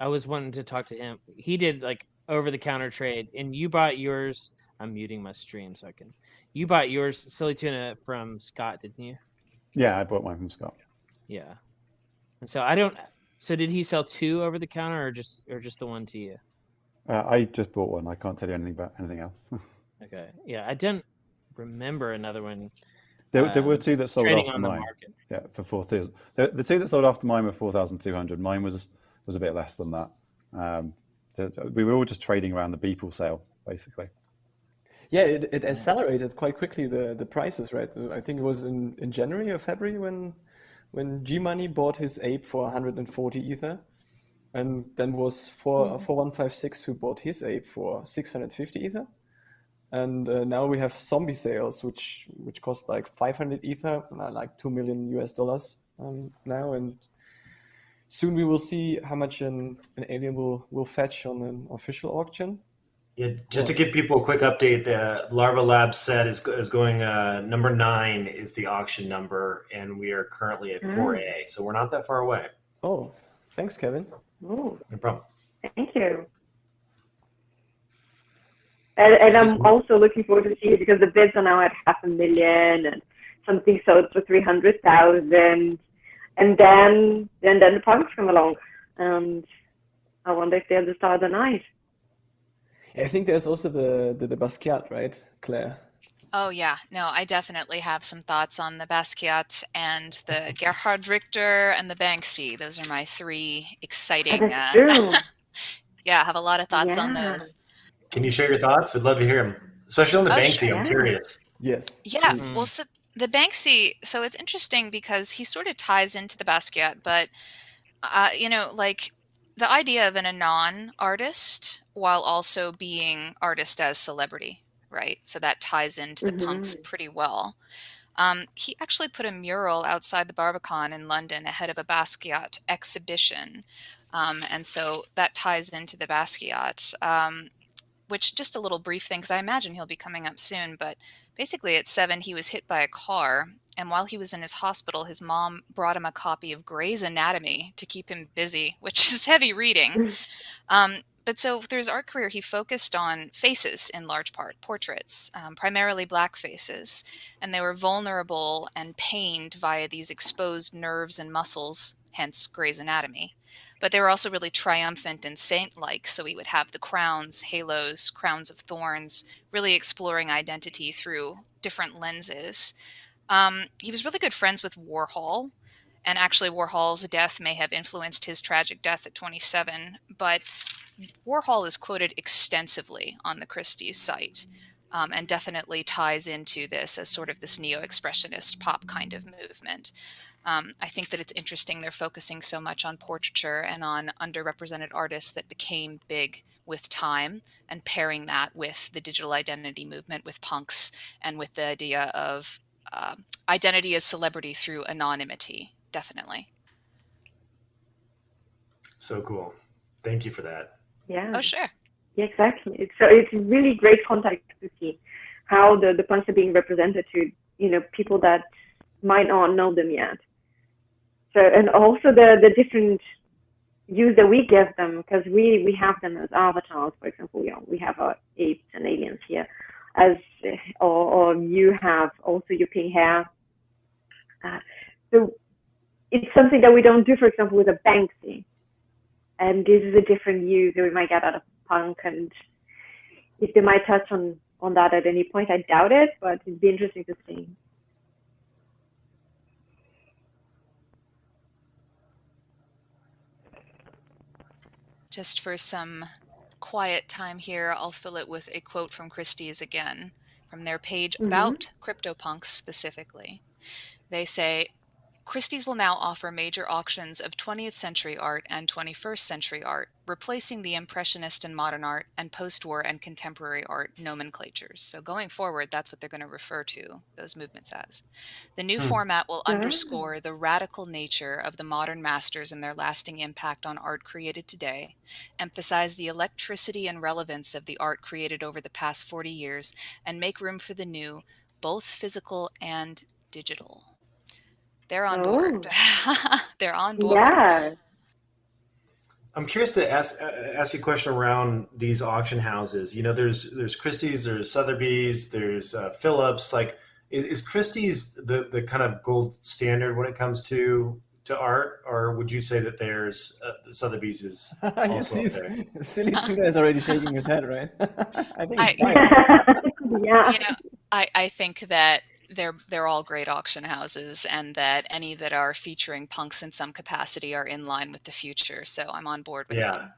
was wanting to talk to him. He did like over the counter trade, and you bought yours. I'm muting my stream so I can. You bought yours, Silly Tuna, from Scott, didn't you? Yeah, I bought mine from Scott. Yeah, and so I don't. So did he sell 2 over the counter, or just the one to you? I just bought one. I can't tell you anything about anything else. Okay. Yeah, I didn't remember another one. There were 2 that sold trading after on the mine. market. Yeah, for 4,000. The 2 that sold after mine were 4,200. Mine was a bit less than that. We were all just trading around the Beeple sale, basically. Yeah, it accelerated quite quickly, the prices, right? I think it was in January or February when G-Money bought his ape for 140 Ether, and then was 4156 who bought his ape for 650 Ether. And now we have zombie sales, which cost like 500 Ether, like $2 million US now, and soon we will see how much an alien will fetch on an official auction. Yeah, just to give people a quick update, the Larva Labs set is going number 9 is the auction number, and we are currently at 4A, so we're not that far away. Oh, thanks, Kevin. Oh, No problem. thank you. And I'm also looking forward to see it because the bids are now at 500,000 and something sold for 300,000, and then the punks come along, and I wonder if they're the star of the night. I think there's also the Basquiat, right, Claire? Oh yeah, no, I definitely have some thoughts on the Basquiat and the Gerhard Richter and the Banksy. Those are my 3 exciting. That's true. Yeah, I have a lot of thoughts on those. Can you share your thoughts? We'd love to hear them, especially on the Banksy. Sure. I'm curious. Yes. Yeah, well, so the Banksy, so it's interesting because he sort of ties into the Basquiat, but like the idea of an anon artist while also being artist as celebrity, right? So that ties into the punks pretty well. He actually put a mural outside the Barbican in London ahead of a Basquiat exhibition, and so that ties into the Basquiat. Which, just a little brief thing, because I imagine he'll be coming up soon, but basically at 7, he was hit by a car, and while he was in his hospital, his mom brought him a copy of Grey's Anatomy to keep him busy, which is heavy reading. But so through his art career, he focused on faces in large part, portraits, primarily black faces, and they were vulnerable and pained via these exposed nerves and muscles, hence Grey's Anatomy. But they were also really triumphant and saint-like, so he would have the crowns, halos, crowns of thorns, really exploring identity through different lenses. He was really good friends with Warhol, and actually Warhol's death may have influenced his tragic death at 27, but Warhol is quoted extensively on the Christie's site, and definitely ties into this as sort of this neo-expressionist pop kind of movement. I think that it's interesting they're focusing so much on portraiture and on underrepresented artists that became big with time, and pairing that with the digital identity movement, with punks, and with the idea of identity as celebrity through anonymity, definitely. So cool. Thank you for that. Yeah. Oh, sure. Yeah, exactly. So it's really great context to see how the punks are being represented to, people that might not know them yet. So, and also the different use that we give them, because we have them as avatars. For example, we have our apes and aliens here, or you have also your pink hair. So it's something that we don't do, for example, with a Banksy. And this is a different use that we might get out of punk, and if they might touch on that at any point, I doubt it, but it'd be interesting to see. Just for some quiet time here, I'll fill it with a quote from Christie's again, from their page about CryptoPunks specifically. They say, Christie's will now offer major auctions of 20th century art and 21st century art, replacing the Impressionist and modern art and post-war and contemporary art nomenclatures. So going forward, that's what they're going to refer to those movements as. The new format will underscore the radical nature of the modern masters and their lasting impact on art created today, emphasize the electricity and relevance of the art created over the past 40 years, and make room for the new, both physical and digital. They're on board. They're on board. Yeah. I'm curious to ask you a question around these auction houses. You know, there's Christie's, there's Sotheby's, there's Phillips. Like, is Christie's the kind of gold standard when it comes to art, or would you say that there's Sotheby's is also up there? Silly Tuna is already shaking his head, right? I think it's Yeah. You know, I think that they're all great auction houses, and that any that are featuring punks in some capacity are in line with the future. So I'm on board with them.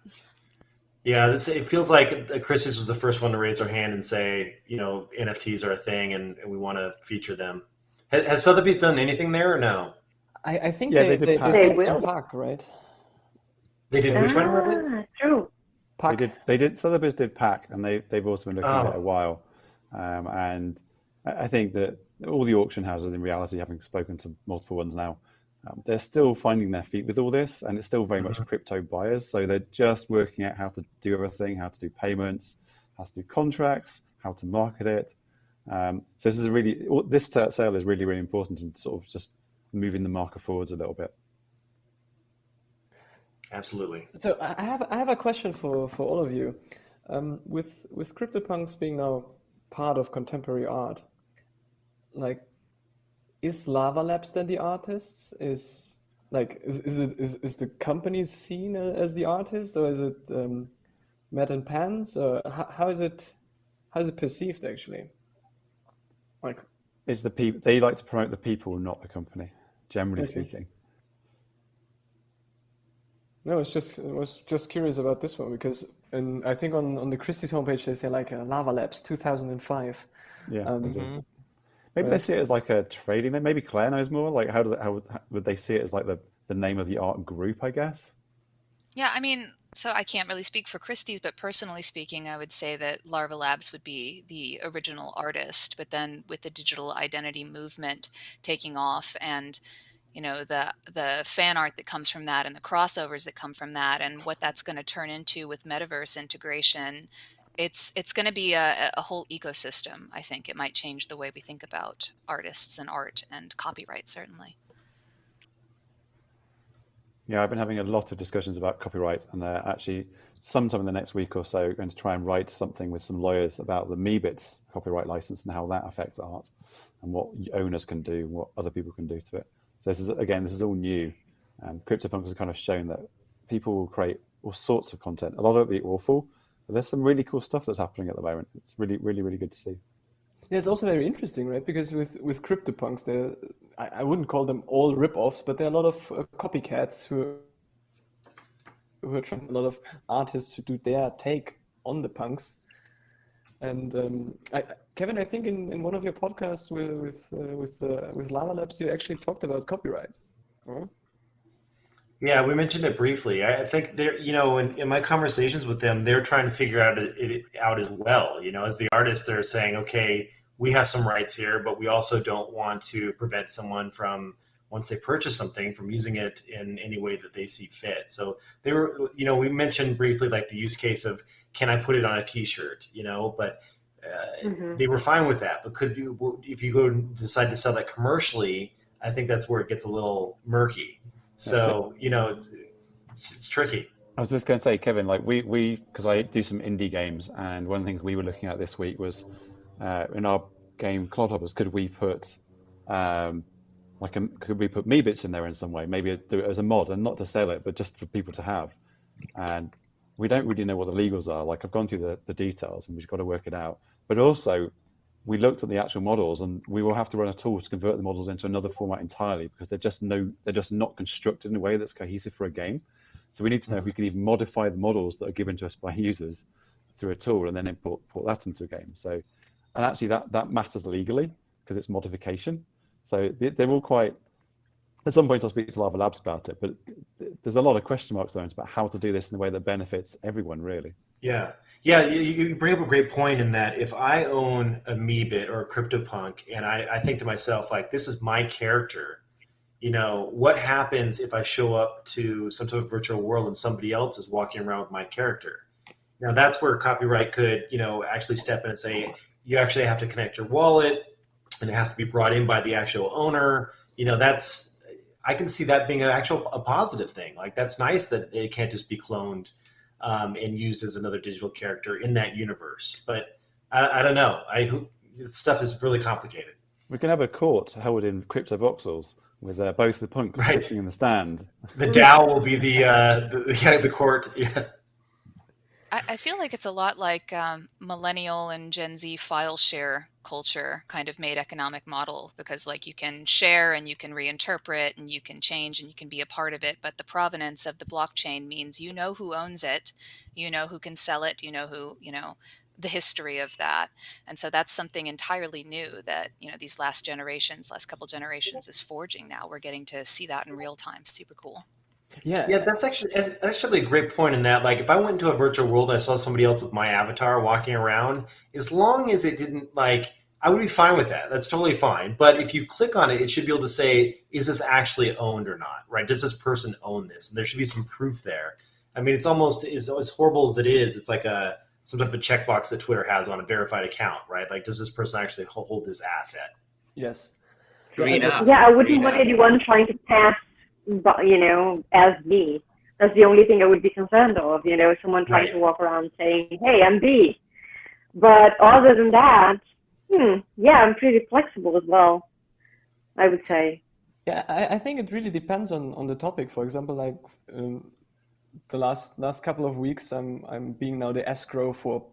Yeah, it feels like Christie's was the first one to raise their hand and say, you know, NFTs are a thing and we want to feature them. Has Sotheby's done anything there or no? I think Yeah, they they did Pack. did They some will. Pack, right? They did which one, Reverend? True. Pack. They did. Sotheby's did Pack, and they've also been looking at it a while. And I think that all the auction houses, in reality, having spoken to multiple ones now, they're still finding their feet with all this, and it's still very much crypto buyers. So they're just working out how to do everything, how to do payments, how to do contracts, how to market it. So this sale is really, really important in sort of just moving the market forwards a little bit. Absolutely. So I have a question for all of you. With CryptoPunks being now part of contemporary art, like, is Lava Labs then the artists? Is the company seen as the artist, or is it Matt and Pans, or how is it perceived actually? Like, It's the people. They like to promote the people, not the company, generally speaking. No, I was just curious about this one, because I think on the Christie's homepage they say like Lava Labs 2005. Yeah. Maybe they see it as like a trading name. Maybe Claire knows more. Like, how would they see it as like the name of the art group, I guess? Yeah, I mean, so I can't really speak for Christie's, but personally speaking, I would say that Larva Labs would be the original artist, but then with the digital identity movement taking off, and the fan art that comes from that, and the crossovers that come from that, and what that's going to turn into with metaverse integration, it's going to be a whole ecosystem. I think it might change the way we think about artists and art and copyright, certainly. Yeah, I've been having a lot of discussions about copyright, and actually sometime in the next week or so going to try and write something with some lawyers about the Meebits copyright license and how that affects art and what owners can do, what other people can do to it. So this is all new. CryptoPunks has kind of shown that people will create all sorts of content. A lot of it will be awful, but there's some really cool stuff that's happening at the moment. It's really, really, really good to see. Yeah, it's also very interesting, right? Because with CryptoPunks, I wouldn't call them all rip-offs, but there are a lot of copycats who are trying, a lot of artists who do their take on the punks. And Kevin, I think in one of your podcasts with Lava Labs, you actually talked about copyright. Huh? Yeah, we mentioned it briefly. I think they're, in my conversations with them, they're trying to figure it out as well. As the artists, they're saying, okay, we have some rights here, but we also don't want to prevent someone from, once they purchase something, from using it in any way that they see fit. So they were, we mentioned briefly like the use case of, can I put it on a T-shirt? But they were fine with that. But if you go decide to sell that commercially, I think that's where it gets a little murky. So it's tricky. I was just going to say, Kevin, like we because I do some indie games, and one of the things we were looking at this week was in our game Clodhoppers, could we put Meebits in there in some way? Maybe do it as a mod, and not to sell it, but just for people to have. And we don't really know what the legals are. Like, I've gone through the details, and we've got to work it out. But also, we looked at the actual models, and we will have to run a tool to convert the models into another format entirely, because they're just not constructed in a way that's cohesive for a game. So we need to know if we can even modify the models that are given to us by users through a tool, and then import that into a game. So, and actually that matters legally because it's modification. So they're all quite. At some point, I'll speak to Lava Labs about it, but there's a lot of question marks there about how to do this in a way that benefits everyone, really. Yeah. Yeah, you bring up a great point in that if I own a Meebit or a CryptoPunk and I think to myself, like, this is my character, what happens if I show up to some type of virtual world and somebody else is walking around with my character? Now, that's where copyright could, actually step in and say, you actually have to connect your wallet and it has to be brought in by the actual owner. I can see that being a positive thing. Like, that's nice that it can't just be cloned and used as another digital character in that universe. But I don't know. This stuff is really complicated. We can have a court held in crypto voxels with both the punks Right. sitting in the stand. The DAO will be the court. Yeah. I feel like it's a lot like millennial and Gen Z file share culture kind of made economic model, because like you can share and you can reinterpret and you can change and you can be a part of it. But the provenance of the blockchain means you know who owns it, you know who can sell it, you know who, the history of that. And so that's something entirely new that, these last couple generations is forging now. We're getting to see that in real time. Super cool. Yeah, That's actually a great point in that, like, if I went into a virtual world and I saw somebody else with my avatar walking around, as long as it didn't, I would be fine with that. That's totally fine. But if you click on it, it should be able to say, is this actually owned or not, right? Does this person own this? And there should be some proof there. I mean, it's almost as horrible as it is. It's like some type of checkbox that Twitter has on a verified account, right? Like, does this person actually hold this asset? yes. Green up. Yeah, I wouldn't Green want up. anyone trying to pass, as me. That's the only thing I would be concerned of, someone trying Right. to walk around saying, hey, I'm B. But other than that, yeah, I'm pretty flexible as well, I would say. Yeah, I think it really depends on the topic. For example, like the last couple of weeks, I'm being now the escrow for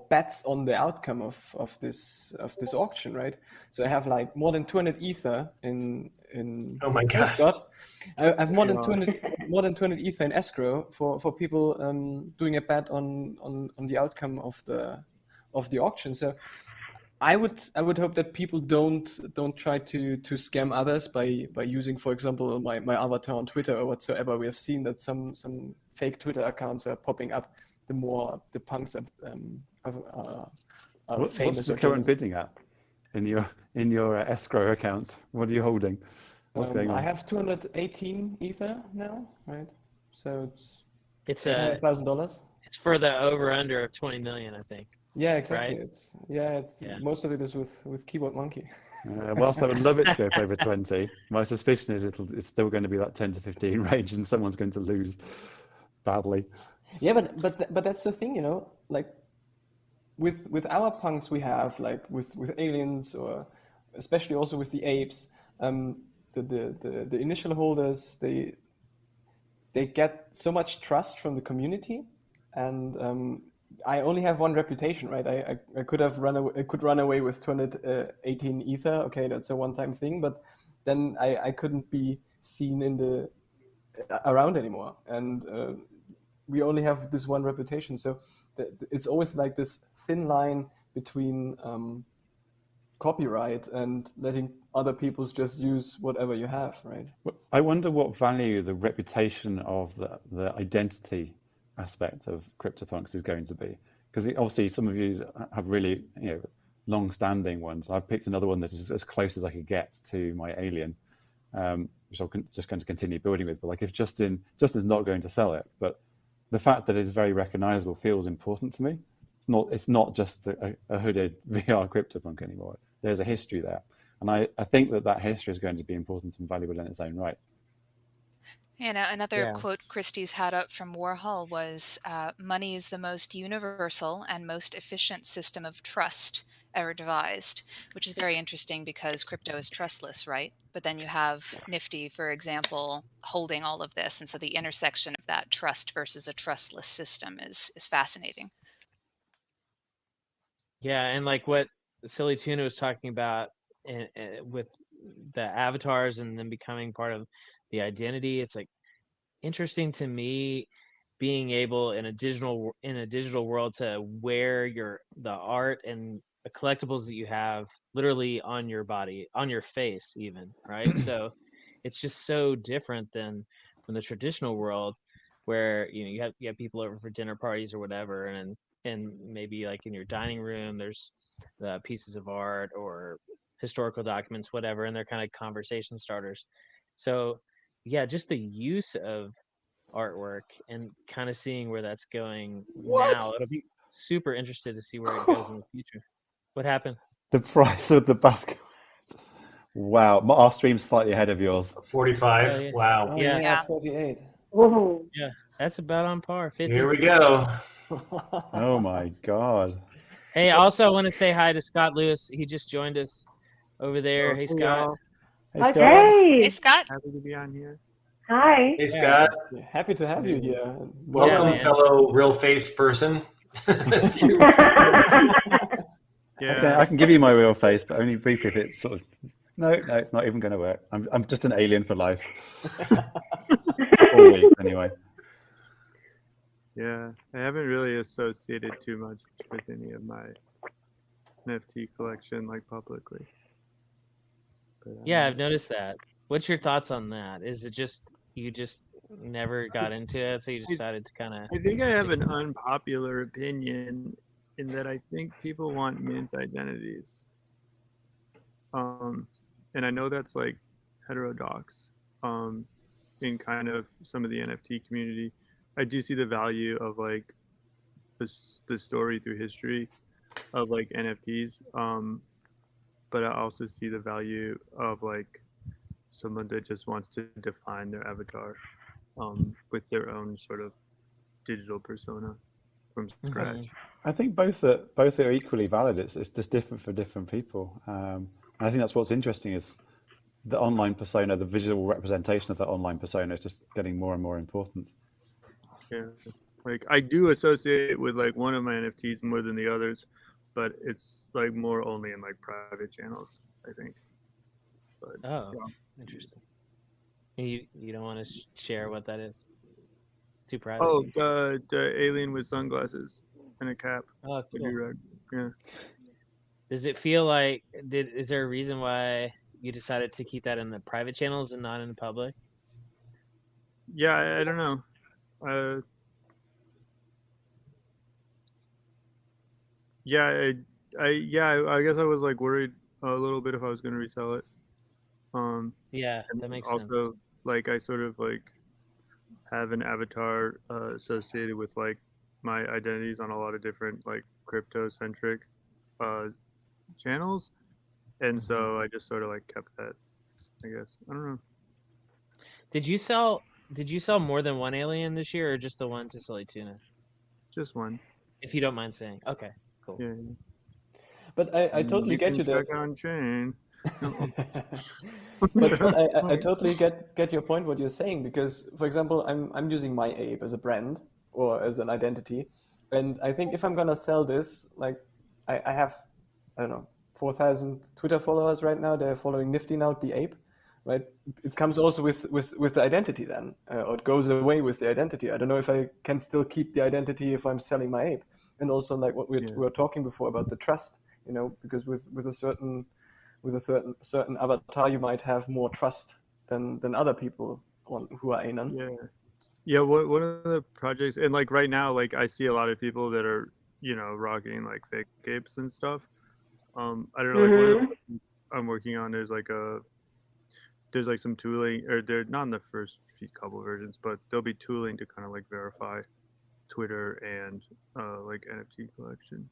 bets on the outcome of this auction, right? So I have like more than 200 ether in Oh my God. Discord. I have more than Wow. 200 ether in escrow for people doing a bet on the outcome of the auction. So I would hope that people don't try to scam others by using, for example, my avatar on Twitter or whatsoever. We have seen that some fake Twitter accounts are popping up the more the punks are What's famous. the current bidding at in your escrow accounts? What are you holding? What's going on? I have 218 ether now, right? So it's It's $100,000. it's for the over under of 20 million, I think. Yeah, exactly. Right? It's Yeah. most of it is with Keyboard Monkey. Whilst I would love it to go for over 20, my suspicion is it's still going to be that 10 to 15 range, and someone's going to lose badly. Yeah, but that's the thing, like with our punks we have, like with aliens, or especially also with the apes, the initial holders, they get so much trust from the community, and I only have one reputation, right? I could run away with 218 ether. Okay, that's a one-time thing, but then I couldn't be seen around anymore, and we only have this one reputation. So it's always like this thin line between copyright and letting other people just use whatever you have, right? I wonder what value the reputation of the identity aspect of CryptoPunks is going to be, because obviously some of you have really long-standing ones. I've picked another one that is as close as I could get to my alien, which I'm just going to continue building with. But like, if Justin's not going to sell it, but the fact that it's very recognizable feels important to me. It's not just a hooded VR CryptoPunk anymore. There's a history there, and I think that history is going to be important and valuable in its own right. Another quote Christie's had up from Warhol was, money is the most universal and most efficient system of trust ever devised, which is very interesting because crypto is trustless, right? But then you have Nifty, for example, holding all of this. And so the intersection of that trust versus a trustless system is fascinating. Yeah, and like what Silly Tuna was talking about with the avatars and then becoming part of the identity, it's like interesting to me being able in a digital world to wear the art and collectibles that you have literally on your body, on your face even, right? So it's just so different than from the traditional world where you have people over for dinner parties or whatever, and maybe like in your dining room there's pieces of art or historical documents, whatever, and they're kind of conversation starters. So yeah, just the use of artwork and kind of seeing where that's going now. It'll be super interested to see where it goes in the future. What happened? The price of the basket. Wow, our stream's slightly ahead of yours. 45. Oh, yeah. Wow. Oh, Yeah. Yeah. 48. Oh, Yeah, that's about on par. 50. Here we go. Oh my god. Hey, also I want to say hi to Scott Lewis. He just joined us over there. Hey, Hey, Scott. y'all. Hey, Hi, Scott. Hey, hey, Scott. Happy to be on here. hi. Hey, Yeah. Scott. Happy to have you here. Welcome, man. fellow real face person. Yeah. I can give you my real face, but only briefly if it's sort of. No, it's not even going to work. I'm just an alien for life. Always, anyway. Yeah. I haven't really associated too much with any of my NFT collection, like publicly. But, Yeah, I've noticed that. What's your thoughts on that? Is it just you just never got into it, so you decided to kind of? I think I have an unpopular opinion in that I think people want mint identities. And I know that's like heterodox in kind of some of the NFT community. I do see the value of like the story through history of like NFTs. But I also see the value of like someone that just wants to define their avatar with their own sort of digital persona from scratch. I think both are equally valid. It's just different for different people. And I think that's what's interesting is the online persona, the visual representation of that online persona is just getting more and more important. Yeah, like I do associate it with like one of my NFTs more than the others, but it's like more only in like private channels, I think. But Oh, yeah. interesting. You don't want to share what that is? Too private? Oh, the alien with sunglasses and a cap. Oh, The cool. do-rag. Yeah. Does it feel like is there a reason why you decided to keep that in the private channels and not in the public? Yeah, I don't know. Yeah, I guess I was like worried a little bit if I was going to resell it. Yeah, And that makes also, sense. like I sort of like have an avatar associated with like my identities on a lot of different like crypto centric channels, and so I just sort of like kept that. I guess I don't know. Did you sell more than one alien this year, or just the one to Silly Tuna? Just one. If you don't mind saying. Okay, cool. Yeah. But I totally get you there. Check on chain. But Scott, I totally get your point, what you're saying, because, for example, I'm using my ape as a brand or as an identity. And I think if I'm going to sell this, like I have, I don't know, 4,000 Twitter followers right now. They're following Nifty now, the ape, right? It comes also with the identity then, or it goes away with the identity. I don't know if I can still keep the identity if I'm selling my ape. And also like what we were talking before about the trust, because with a certain avatar, you might have more trust than other people who are Anon. Yeah. One of the projects, and like right now, like I see a lot of people that are rocking like fake apes and stuff. I don't know, like one of the things I'm working on is like there's like some tooling, or they're not in the first couple versions, but there'll be tooling to kind of like verify Twitter and like NFT collection,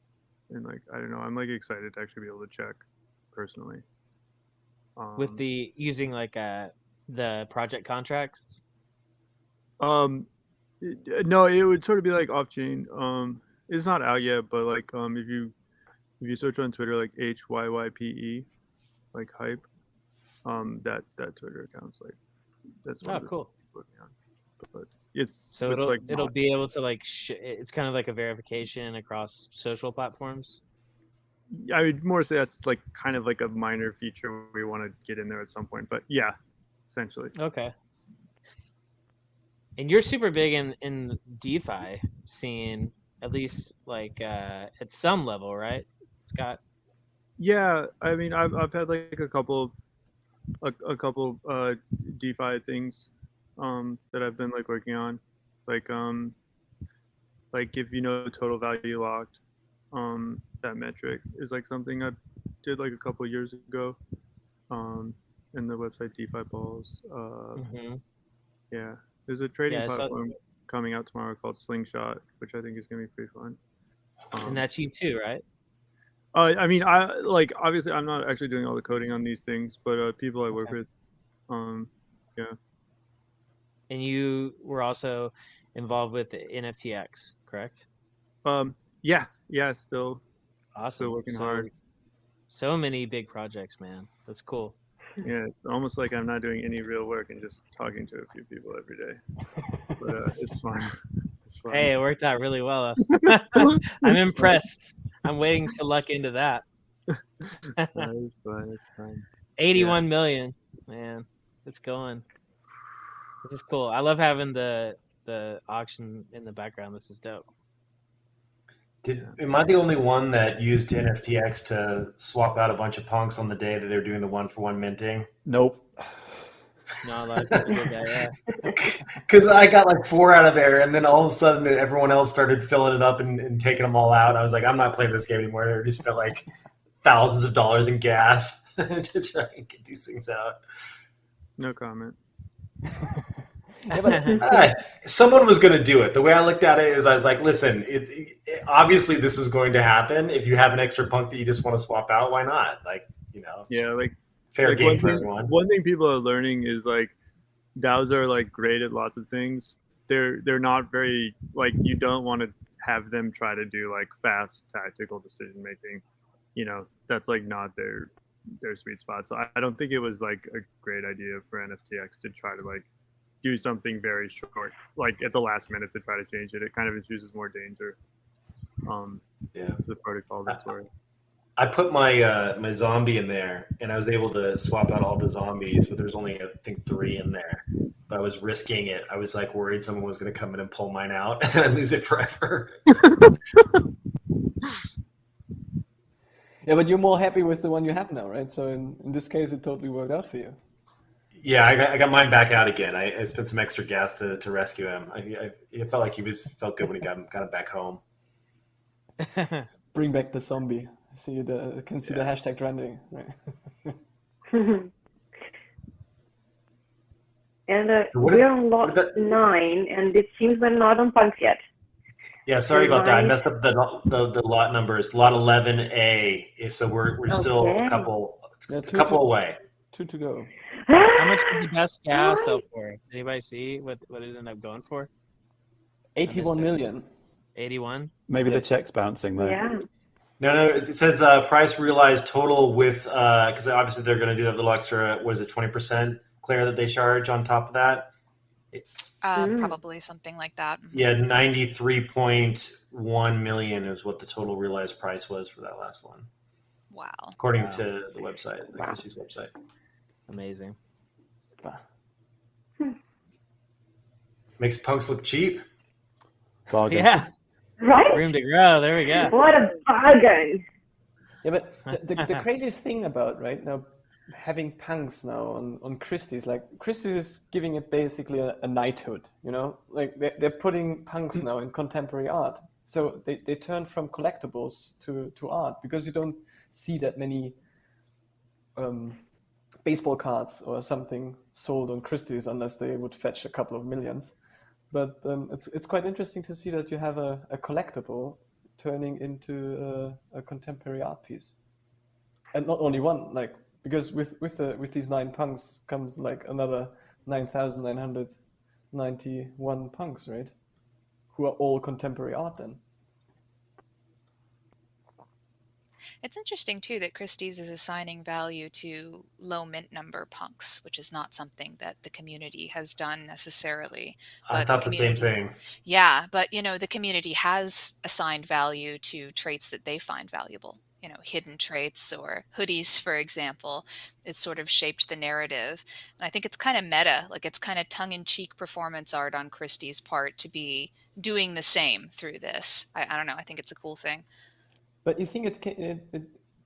and like I don't know, I'm like excited to actually be able to check personally. With the using like the project contracts. No, it would sort of be like off chain. It's not out yet, but like if you search on Twitter like HYYPE, like hype, that Twitter account's like that's one of the cool. working on. But it's so it's it'll be able to like it's kind of like a verification across social platforms. I would more say that's like kind of like a minor feature we want to get in there at some point, but yeah, essentially. Okay. And you're super big in DeFi scene, at least like at some level, right, Scott? Yeah, I mean, I've had like a couple DeFi things that I've been like working on, like if you know total value locked, that metric is like something I did like a couple years ago, um, in the website DeFi Balls. Hmm. Yeah, there's a trading Yeah, so platform coming out tomorrow called Slingshot, which I think is gonna be pretty fun. and that's you too, right? I mean, I like obviously I'm not actually doing all the coding on these things, but people I work Okay. with, yeah. And you were also involved with the NFTX, correct? Yeah, still Awesome. working hard. So many big projects, man. That's cool. Yeah, it's almost like I'm not doing any real work and just talking to a few people every day. But it's fun. It's fun. Hey, it worked out really well. It's I'm fun. impressed. I'm waiting to luck into that. It's fun. It's fun. 81 million, man. It's going. This is cool. I love having the auction in the background. This is dope. Am I the only one that used NFTX to swap out a bunch of punks on the day that they were doing the 1-for-1 minting? Nope. No, a lot of people did that, yeah. Because I got like 4 out of there, and then all of a sudden everyone else started filling it up and taking them all out. I was like, I'm not playing this game anymore. I just spent like thousands of dollars in gas to try and get these things out. No comment. Yeah, but Someone was going to do it. The way I looked at it is I was like, listen, obviously this is going to happen. If you have an extra punk that you just want to swap out, why not? Like, Yeah, like fair game for thing, everyone. One thing people are learning is like DAOs are like great at lots of things. They're not very like you don't want to have them try to do like fast tactical decision making. That's like not their sweet spot. So I don't think it was like a great idea for NFTX to try to like do something very short, like at the last minute to try to change it. It kind of introduces more danger to the protocol. That's where I put my my zombie in there, and I was able to swap out all the zombies, but there's only I think 3 in there. But I was risking it. I was like worried someone was going to come in and pull mine out, and I'd lose it forever. yeah, but you're more happy with the one you have now, right? So in this case, it totally worked out for you. Yeah, I got mine back out again. I spent some extra gas to rescue him. I felt like felt good when he got him back home. Bring back the zombie. Can see the hashtag trending, right? And we're on lot 9, and it seems we're not on punks yet. Yeah, sorry about that. I messed up the lot numbers. Lot 11A. So we're still a couple away. 2 to go. How much did the best gas sell for? Did anybody see what it ended up going for? 81 million. 81? Maybe the check's bouncing though. Yeah. No, it says price realized total with because obviously they're going to do that little extra. Was it 20%, Claire, that they charge on top of that? Probably something like that. Yeah, 93.1 million is what the total realized price was for that last one. Wow. According to the website, the Christie's website. Amazing. Makes punks look cheap. Bargain. Yeah. Right? Room to grow. There we go. What a bargain. Yeah, but the craziest thing about right now having punks now on Christie's, like Christie's is giving it basically a knighthood, like they're putting punks now in contemporary art. So they turn from collectibles to art because you don't see that many baseball cards or something sold on Christie's unless they would fetch a couple of millions. But it's quite interesting to see that you have a collectible turning into a contemporary art piece, and not only one. Like because with these 9 punks comes like another 9,991 punks, right? Who are all contemporary art then. It's interesting too that Christie's is assigning value to low mint number punks, which is not something that the community has done necessarily. I thought the same thing. Yeah, but the community has assigned value to traits that they find valuable. Hidden traits or hoodies, for example. It's sort of shaped the narrative. And I think it's kind of meta, like it's kind of tongue-in-cheek performance art on Christie's part to be doing the same through this. I don't know. I think it's a cool thing. But you think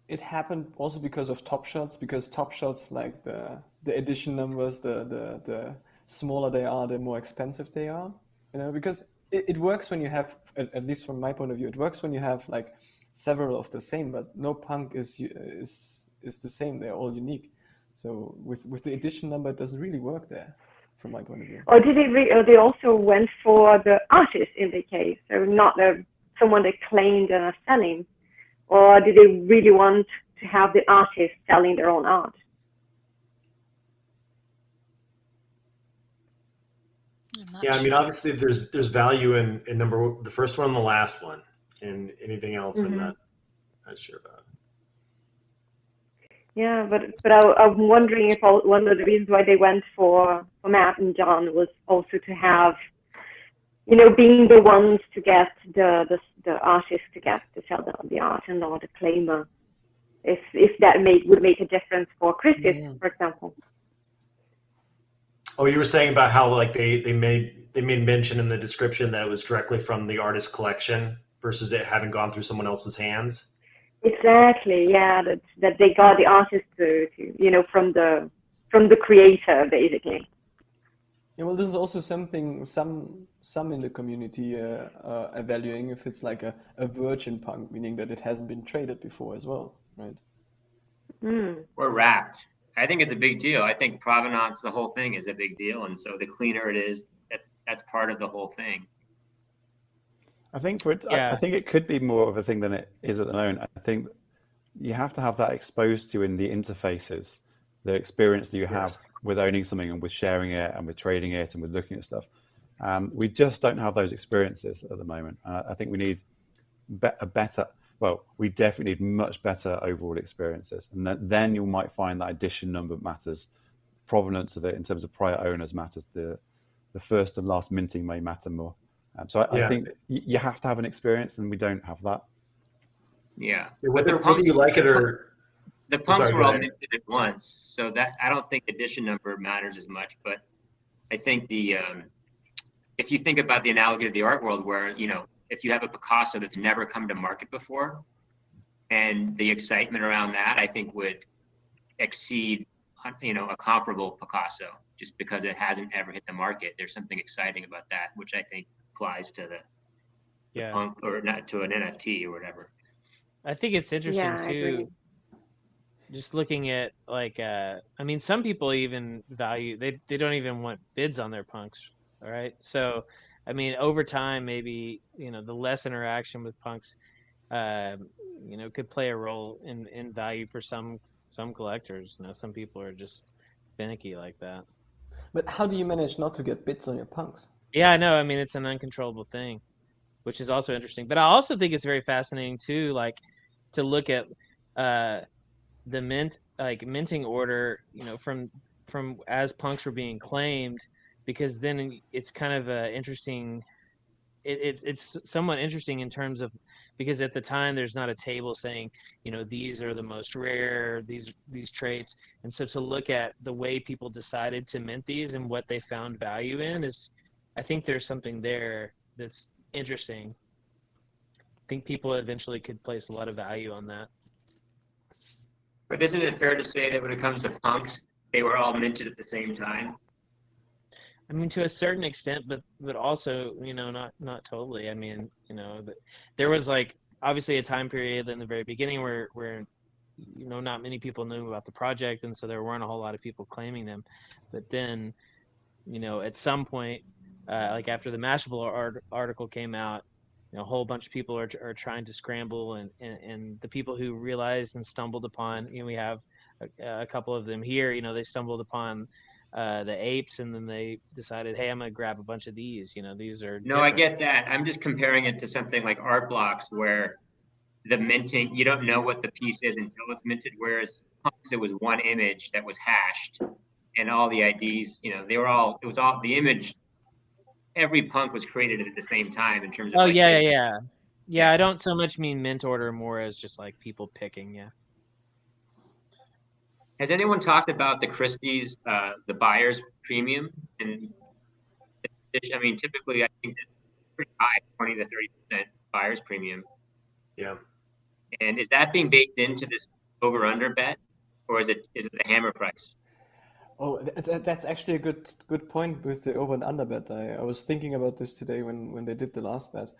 it happened also because of Top Shots, because Top Shots, like the edition numbers, the smaller they are, the more expensive they are. You know, because it works when you have, at least from my point of view, it works when you have like several of the same, but no punk is the same. They're all unique. So with the edition number, it doesn't really work there, from my point of view. Or did they also went for the artist in the case, so not someone they claimed and are selling, or did they really want to have the artist selling their own art? Yeah, I mean, obviously there's value in the first one and the last one, and anything else I'm not sure about. Yeah, but I'm wondering if one of the reasons why they went for Matt and John was also to have, you know, being the ones to get the artist to sell the art and not the claimer. If that would make a difference for Christie's, for example. Oh, you were saying about how like they made mention in the description that it was directly from the artist's collection versus it having gone through someone else's hands. Exactly. Yeah, that they got the artist to you know, from the creator, basically. Yeah, well, this is also something some in the community are valuing, if it's like a virgin punk, meaning that it hasn't been traded before as well, right? Or wrapped. I think it's a big deal. I think provenance, the whole thing, is a big deal, and so the cleaner it is, that's part of the whole thing. I think I think it could be more of a thing than it is at the moment. I think you have to have that exposed to you in the interfaces, the experience that you have with owning something and with sharing it and with trading it and with looking at stuff. We just don't have those experiences at the moment. I think we need we definitely need much better overall experiences. And then you might find that edition number matters, provenance of it in terms of prior owners matters, the first and last minting may matter more. So I think you have to have an experience, and we don't have that. Yeah. Whether you like it or... The punks were all minted at once, so that I don't think edition number matters as much. But I think if you think about the analogy of the art world, where, you know, if you have a Picasso that's never come to market before, and the excitement around that, I think would exceed, you know, a comparable Picasso, just because it hasn't ever hit the market. There's something exciting about that, which I think applies to the punk, or not to an NFT or whatever. I think it's interesting too. Just looking at like, I mean, some people even value, they don't even want bids on their punks. All right. So, I mean, over time, maybe, you know, the less interaction with punks, you know, could play a role in value for some collectors. You know, some people are just finicky like that. But how do you manage not to get bids on your punks? Yeah, I know. I mean, it's an uncontrollable thing, which is also interesting. But I also think it's very fascinating too, like to look at the minting order, you know, from as punks were being claimed, because then it's kind of interesting. It's somewhat interesting in terms of, because at the time there's not a table saying, you know, these are the most rare, these traits, and so to look at the way people decided to mint these and what they found value in is, I think there's something there that's interesting. I think people eventually could place a lot of value on that. But isn't it fair to say that when it comes to punks, they were all minted at the same time? I mean, to a certain extent, but also, you know, not totally. I mean, you know, there was like obviously a time period in the very beginning where you know, not many people knew about the project, and so there weren't a whole lot of people claiming them. But then, you know, at some point, like after the Mashable article came out, you know, a whole bunch of people are trying to scramble, and the people who realized and stumbled upon, you know, we have a couple of them here. You know, they stumbled upon the apes, and then they decided, hey, I'm gonna grab a bunch of these. You know, these are no, I get that. I'm just comparing it to something like art blocks, where the minting, you don't know what the piece is until it's minted, whereas punks, it was one image that was hashed, and all the IDs, you know, it was all the image. Every punk was created at the same time in terms of yeah. I don't so much mean mint order, more as just like people picking. Yeah. Has anyone talked about the Christie's, the buyer's premium? And I mean, typically, I think it's pretty high, 20 to 30% buyer's premium. Yeah. And is that being baked into this over under bet, or is it the hammer price? Oh, that's actually a good point with the over and under bet. I was thinking about this today when they did the last bet,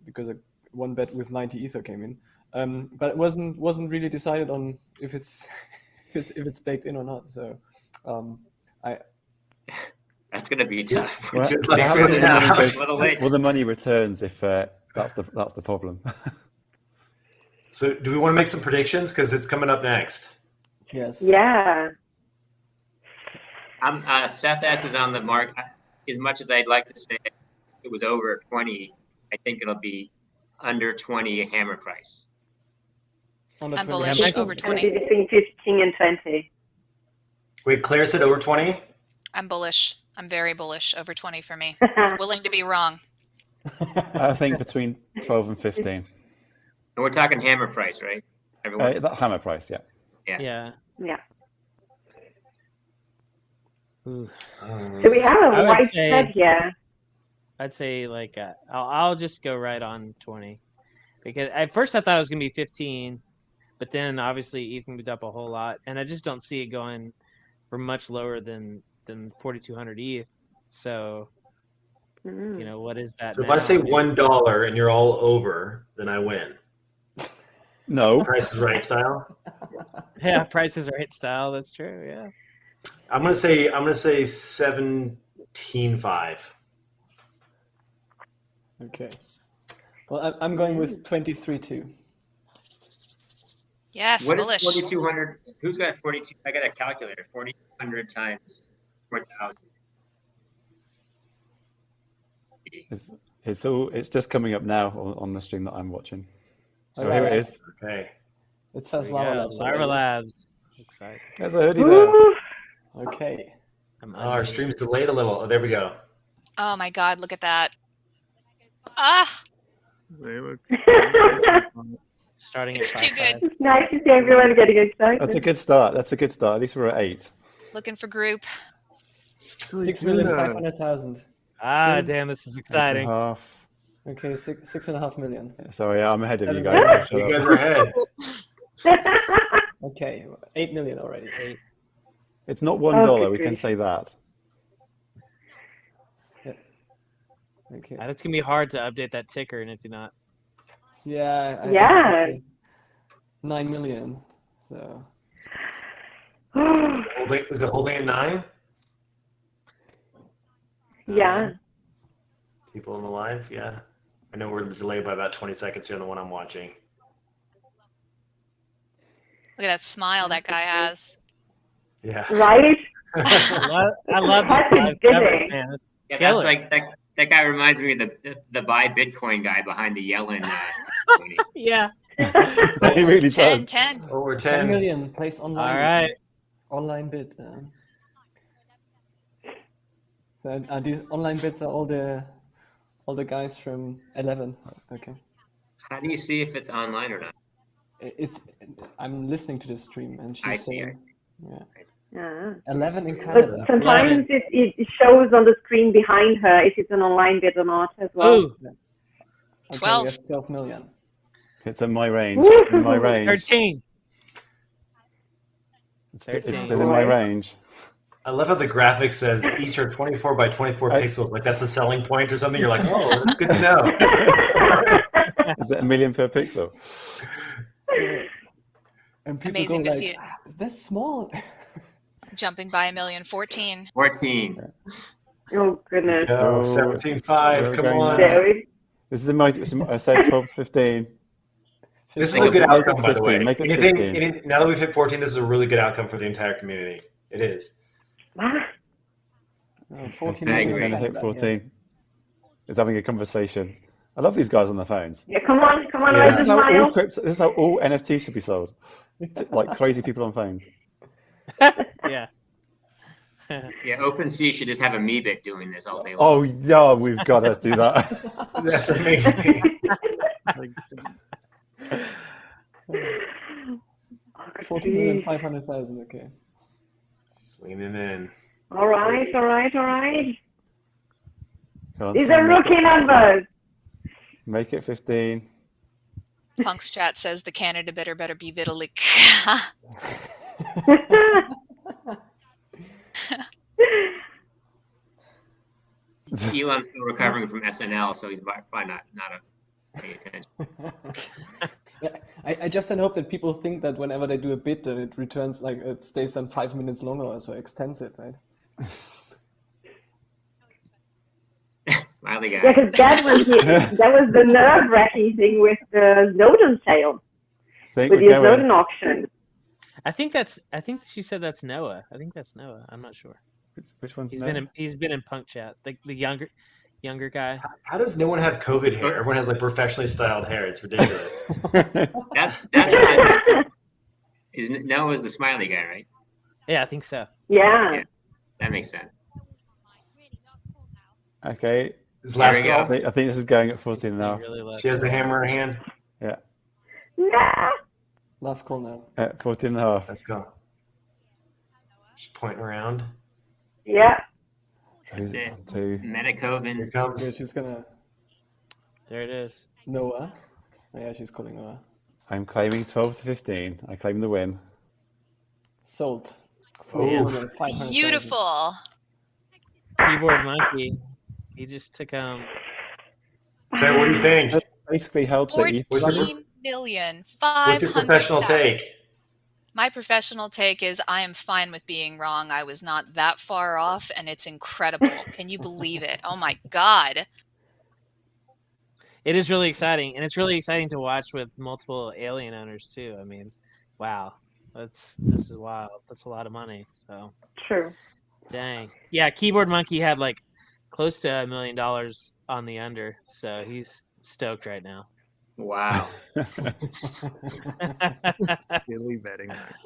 because one bet with 90 ether came in, but it wasn't really decided on if it's if it's baked in or not. So I That's gonna be tough. Well, Good how luck does sorting the it money out. go- It's a little late. well, the money returns if that's the problem. So do we want to make some predictions? Because it's coming up next. yes. Yeah. Seth S is on the mark. As much as I'd like to say it was over 20, I think it'll be under 20 hammer price. Under I'm 20. bullish Michael- over It's gonna be 20. between 15 and 20. Wait, Claire said over 20? I'm bullish. I'm very bullish over 20 for me. Willing to be wrong. I think between 12 and 15. And we're talking hammer price, right? Everyone? That hammer price, yeah. Yeah. Yeah. Ooh. So we have I a would white say- set here. I'd say like I'll just go right on 20, because at first I thought it was gonna be 15, but then obviously ETH moved up a whole lot, and I just don't see it going for much lower than 4,200 ETH. So you know, what is that? So if now? I say $1 and you're all over, then I win. No. Price is Right style. Yeah, Price is Right style. That's true. Yeah. I'm gonna say 17.5. Okay. Well, I'm going with 23.2. Yes, What is bullish. 4,200? Who's got 42? I got a calculator. 4,200 times 4,000. It's just coming up now on the stream that I'm watching. So Okay. here it is. Okay. It says There we Lava go. Labs. Lava already. Labs. Exciting. There's a hoodie there. Woo! Okay. I'm Oh, our unmuted. stream's delayed a little. Oh, there we go. Oh my God, look at that. Ah, They look Starting at it's too 5.5. good. It's nice to see everyone getting excited. That's a good start. That's a good start. At least we're at 8. Looking for group. 6,500,000. Ah, Sim- damn, this is 8.5. exciting. Okay, 6.5 million. Sorry, I'm ahead of you 7 guys. You Shut guys up. are ahead. Okay, 8 million already. It's not $1. We good can grief. say that. Okay. It's gonna be hard to update that ticker, and it's not. Yeah. I was Yeah. gonna say 9 million. So Is it holding at 9? Yeah. People in the live? Yeah. I know we're delayed by about 20 seconds here on the one I'm watching. Look at that smile that guy has. Yeah. Right? I love this Happy live coverage, bidding. man. It's Yeah, killer. that's like that guy reminds me of the buy Bitcoin guy behind the Yellen. Company. Yeah. It really 10, does. 10. Over 10 10. million placed online. All right. Online bid. So these online bids are all the guys from 11. Okay. How do you see if it's online or not? I'm listening to the stream and she's I see saying, yeah, Yeah. 11 in But Canada. sometimes it shows on the screen behind her if it's an online bid or not as well. Ooh, Okay, 12. we have 12 million. It's in my range. It's in my range. 13. It's 13. still in my range. I love how the graphic says each are 24 by 24 pixels. Like that's a selling point or something. You're like, oh, that's good to know. Is it a million per pixel? And people Amazing go to like, see it. that's small. Jumping by a million. 14. 14. Oh, goodness. Go, Oh, 17.5. we're Come going on. now. Very This is in my. I said 12 to 15. This is Make a good it outcome, by the 15, way. make it Anything, 15. now that we've hit 14, this is a really good outcome for the entire community. It is. Ah, 14 I million. agree. Gonna hit 14. It's having a conversation. I love these guys on their phones. yeah, come on, Yeah. raise This a is how all smile. this is how all NFTs should be sold. Like crazy people on phones. Yeah. Yeah, OpenSea should just have a Meebit doing this all day long. Oh yeah, we've got to do that. That's amazing. like 14,500,000. Okay. Just leaning in. All right. Come on, These Sam, are rookie numbers. Make it 15. Punk's chat says the Canada better be Vitalik. Elon's still recovering from SNL, so he's probably not paying attention. I just hope that people think that whenever they do a bit, that it returns, like it stays then 5 minutes longer, so extends it, right? Smiley guy. Yeah, because that was the nerve-wracking thing with the Snowden sale, with the Snowden auction. I think she said that's Noah. I think that's Noah. I'm not sure. Which one's He's been in Punk Chat. The younger guy. How does no one have COVID hair? Everyone has like professionally styled hair. It's ridiculous. That's not, Noah's the smiley guy, right? Yeah, I think so. Yeah. That makes sense. Okay. This last There call. I think this is going at 14 now. She has the hammer in her hand. Yeah. Nah. Last call now. At 14 and a half. Let's go. She's pointing around. Yeah. Who's it on to? Metacoven. Here it comes. Okay, she's gonna. There it is. Noah. Yeah, she's calling Noah. I'm claiming 12 to 15. I claim the win. Sold. Oh. 500,000. Beautiful. Keyboard Monkey. He just took So what do you think? Basically held the ETH value. 14,500,000. What's your professional take? My professional take is I am fine with being wrong. I was not that far off, and it's incredible. Can you believe it? Oh my God. It is really exciting, and it's really exciting to watch with multiple alien owners too. I mean, wow, this is wild. That's a lot of money. So True. dang, yeah. Keyboard Monkey had like close to $1 million on the under, so he's stoked right now. Wow. Silly betting market.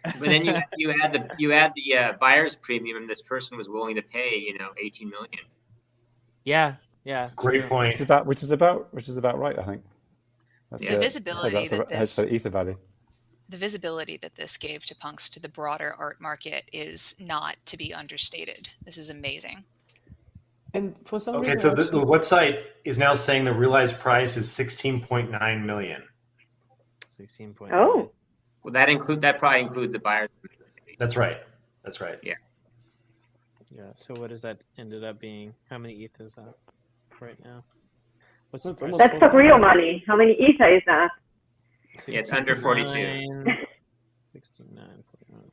But then you had the buyer's premium, and this person was willing to pay 18 million. Yeah. Great point. Which is about right, I think. That's The visibility that that's the ether value. The visibility that this gave to punks to the broader art market is not to be understated. This is amazing. And for some Okay, reason, so the website is now saying the realized price is 16.9 million. 16. Oh. Well, that probably includes the buyer's premium. That's right. Yeah. Yeah. So what does that ended up being? How many ETH is that right now? What's the price? That's the real money. How many ether is that? Yeah, it's under 42. 69, 49.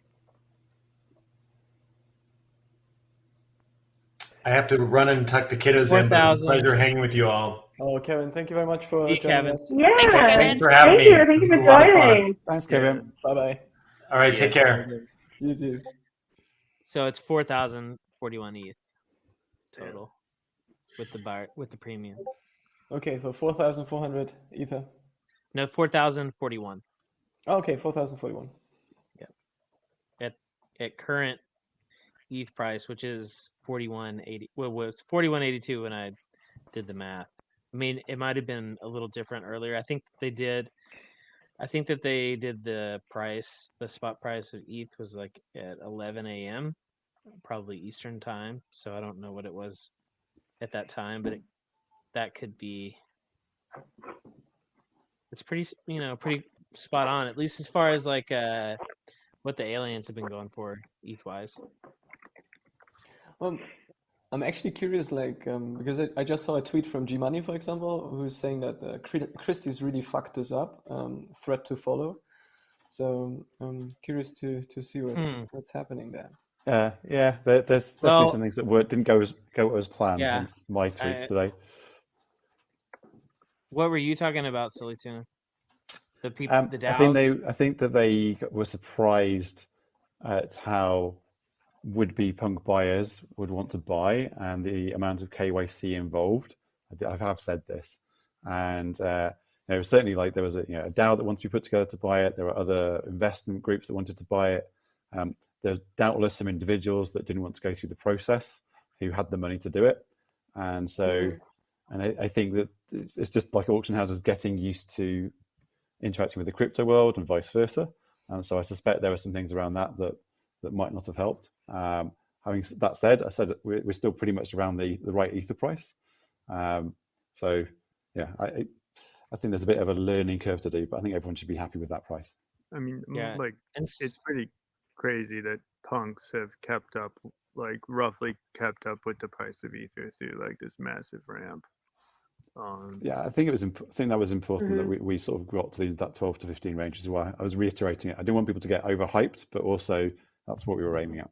I have to run and tuck the kiddos in, but it was a 4,000. pleasure hanging with you all. Oh, Kevin, thank you very much for Hey, joining Kevin. us. Yeah. Thanks, Kevin. Thanks for having me. Thank you for This was a lot of fun. joining. Thanks, Kevin. Bye-bye. All right, take care. You too. So it's 4,041 ETH total with the premium. Okay, so 4,400 ether. No, 4,041. Oh, okay, 4,041. At current ETH price, which is 41.80. Well, it was 41.82 when I did the math. I mean, it might have been a little different earlier. I think that they did the price. The spot price of ETH was like at 11 a.m. probably Eastern time. So I don't know what it was at that time, but that could be. It's pretty spot on, at least as far as like what the aliens have been going for ETH wise. I'm actually curious, because I just saw a tweet from G Money, for example, who's saying that Christie's really fucked this up. Threat to follow. So I'm curious to see what's happening there. Yeah, there's definitely some things that didn't go as planned. Yeah, hence my tweets today. What were you talking about, Silly Tuna? The people, the DAOs? I think that they were surprised at how would-be punk buyers would want to buy and the amount of KYC involved. I have said this, and certainly like there was a DAO that wanted to be put together to buy it. There were other investment groups that wanted to buy it. There's doubtless some individuals that didn't want to go through the process who had the money to do it, and so and I think that it's just like auction houses getting used to interacting with the crypto world and vice versa, and so I suspect there were some things around that might not have helped. Having that said, I said we're still pretty much around the right ether price. So yeah, I think there's a bit of a learning curve to do, but I think everyone should be happy with that price. I mean, Yeah, like and it's pretty crazy that punks have kept up, like roughly kept up with the price of Ether through like this massive ramp. Yeah, I think I think that was important that Mhm. we sort of got to that 12 to 15 range, is why I was reiterating it. I didn't want people to get overhyped, but also that's what we were aiming at.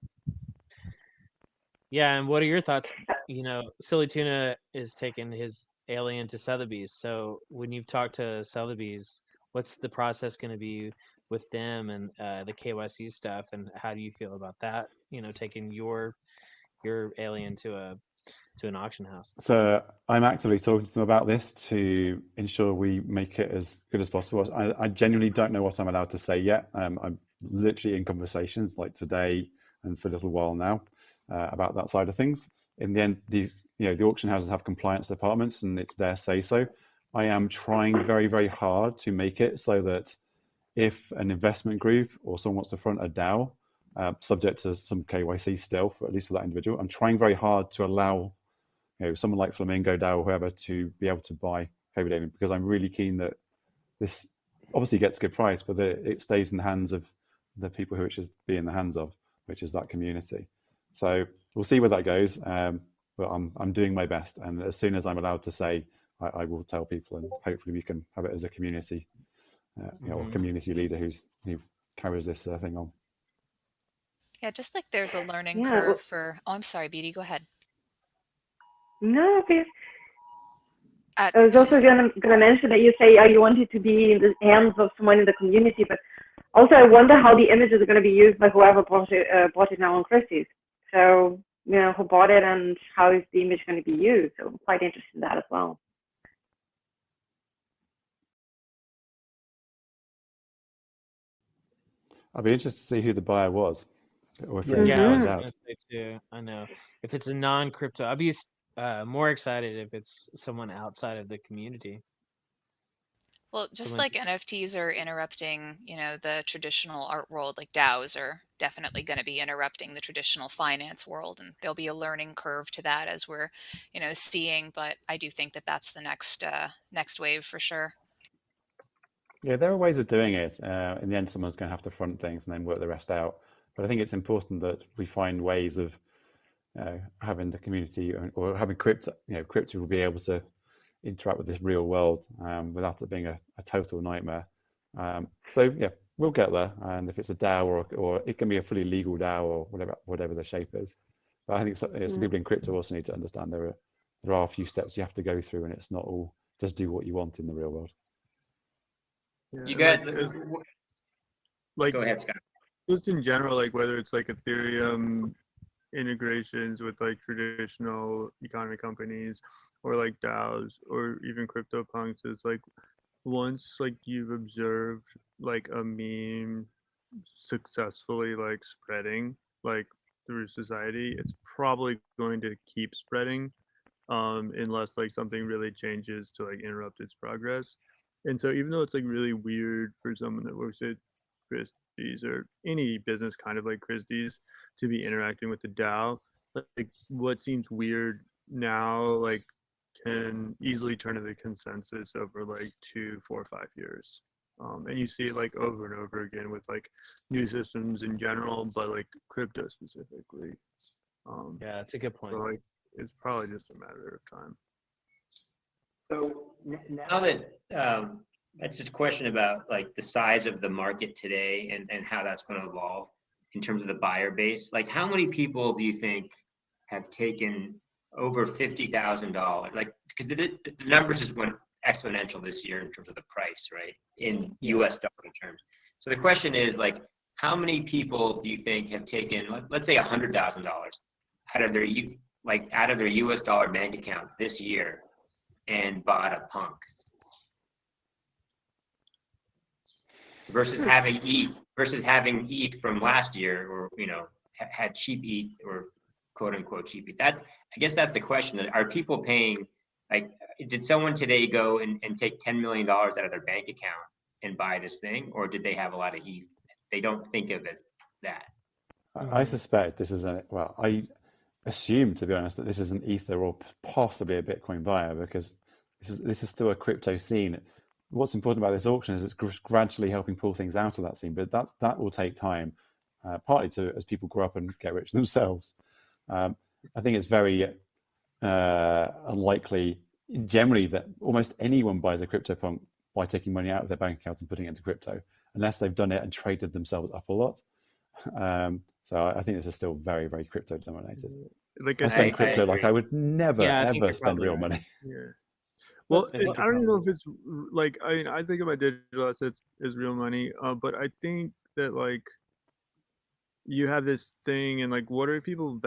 yeah, and what are your thoughts? You know, Silly Tuna is taking his alien to Sotheby's. So when you've talked to Sotheby's, what's the process going to be with them and the KYC stuff, and how do you feel about that? You know, taking your alien to an auction house. So I'm actively talking to them about this to ensure we make it as good as possible. I genuinely don't know what I'm allowed to say yet. I'm literally in conversations like today and for a little while now about that side of things. In the end, the auction houses have compliance departments and it's their say so. I am trying very, very hard to make it so that if an investment group or someone wants to front a DAO, subject to some KYC still, for at least for that individual, I'm trying very hard to allow someone like Flamingo DAO or whoever to be able to buy Favorite Alien, because I'm really keen that this obviously gets a good price, but that it stays in the hands of the people who it should be in the hands of, which is that community. So we'll see where that goes, but I'm doing my best, and as soon as I'm allowed to say, I will tell people, and hopefully we can have it as a community, or community leader who carries this thing on. Yeah, just like there's a learning Yeah. curve for. Oh, I'm sorry, Beatty. Go ahead. No, please. Uh, I was it's also just- gonna mention that you say you want it to be in the hands of someone in the community, but also I wonder how the images are going to be used by whoever bought it now on Christie's. So who bought it and how is the image going to be used? So I'm quite interested in that as well. I'd be interested to see who the buyer was, or if we Yeah. need to Yeah, I find was out. going to say too. I know if it's a non-crypto, I'd be more excited if it's someone outside of the community. Well, just Someone- like NFTs are interrupting, the traditional art world, like DAOs are definitely going to be interrupting the traditional finance world, and there'll be a learning curve to that as we're, seeing. But I do think that that's the next wave for sure. Yeah, there are ways of doing it. In the end, someone's going to have to front things and then work the rest out. But I think it's important that we find ways of having the community or having crypto. Crypto will be able to interact with this real world without it being a total nightmare. So yeah, we'll get there. And if it's a DAO or it can be a fully legal DAO or whatever the shape is. But I think it's people in crypto also need to understand there are a few steps you have to go through, and it's not all just do what you want in the real world. Yeah, You got like go ahead, Scott. just in general, like whether it's like Ethereum integrations with like traditional economy companies or like DAOs or even CryptoPunks, is like once like you've observed like a meme successfully like spreading like through society, it's probably going to keep spreading unless like something really changes to like interrupt its progress. And so even though it's like really weird for someone that works at Christie's or any business kind of like Christie's to be interacting with the DAO, like what seems weird now like can easily turn into consensus over like 2, 4, 5 years. And you see it like over and over again with like new systems in general, but like crypto specifically. yeah, that's a good point. So like it's probably just a matter of time. So now that that's just a question about like the size of the market today and how that's going to evolve in terms of the buyer base. Like, how many people do you think have taken over $50,000? Like, because the numbers just went exponential this year in terms of the price, right? In US dollar terms. So the question is like, how many people do you think have taken, let's say $100,000 out of their US dollar bank account this year and bought a punk versus having ETH from last year, or had cheap ETH or quote unquote cheap ETH? I guess that's the question. Are people paying, like, did someone today go and take $10 million out of their bank account and buy this thing, or did they have a lot of ETH? They don't think of it as that. I suspect this is I assume, to be honest, that this is an Ether or possibly a Bitcoin buyer, because this is still a crypto scene. what's important about this auction is it's gradually helping pull things out of that scene, but that will take time, partly as people grow up and get rich themselves. I think it's very unlikely generally that almost anyone buys a CryptoPunk by taking money out of their bank account and putting it into crypto, unless they've done it and traded themselves up a lot. So I think this is still very, very crypto dominated. Like I spend crypto like I would never ever spend real money. Yeah. Well, I I think don't even know if it's like, I mean, I think about digital assets as real money, but I think that like you have this thing, and like, what are people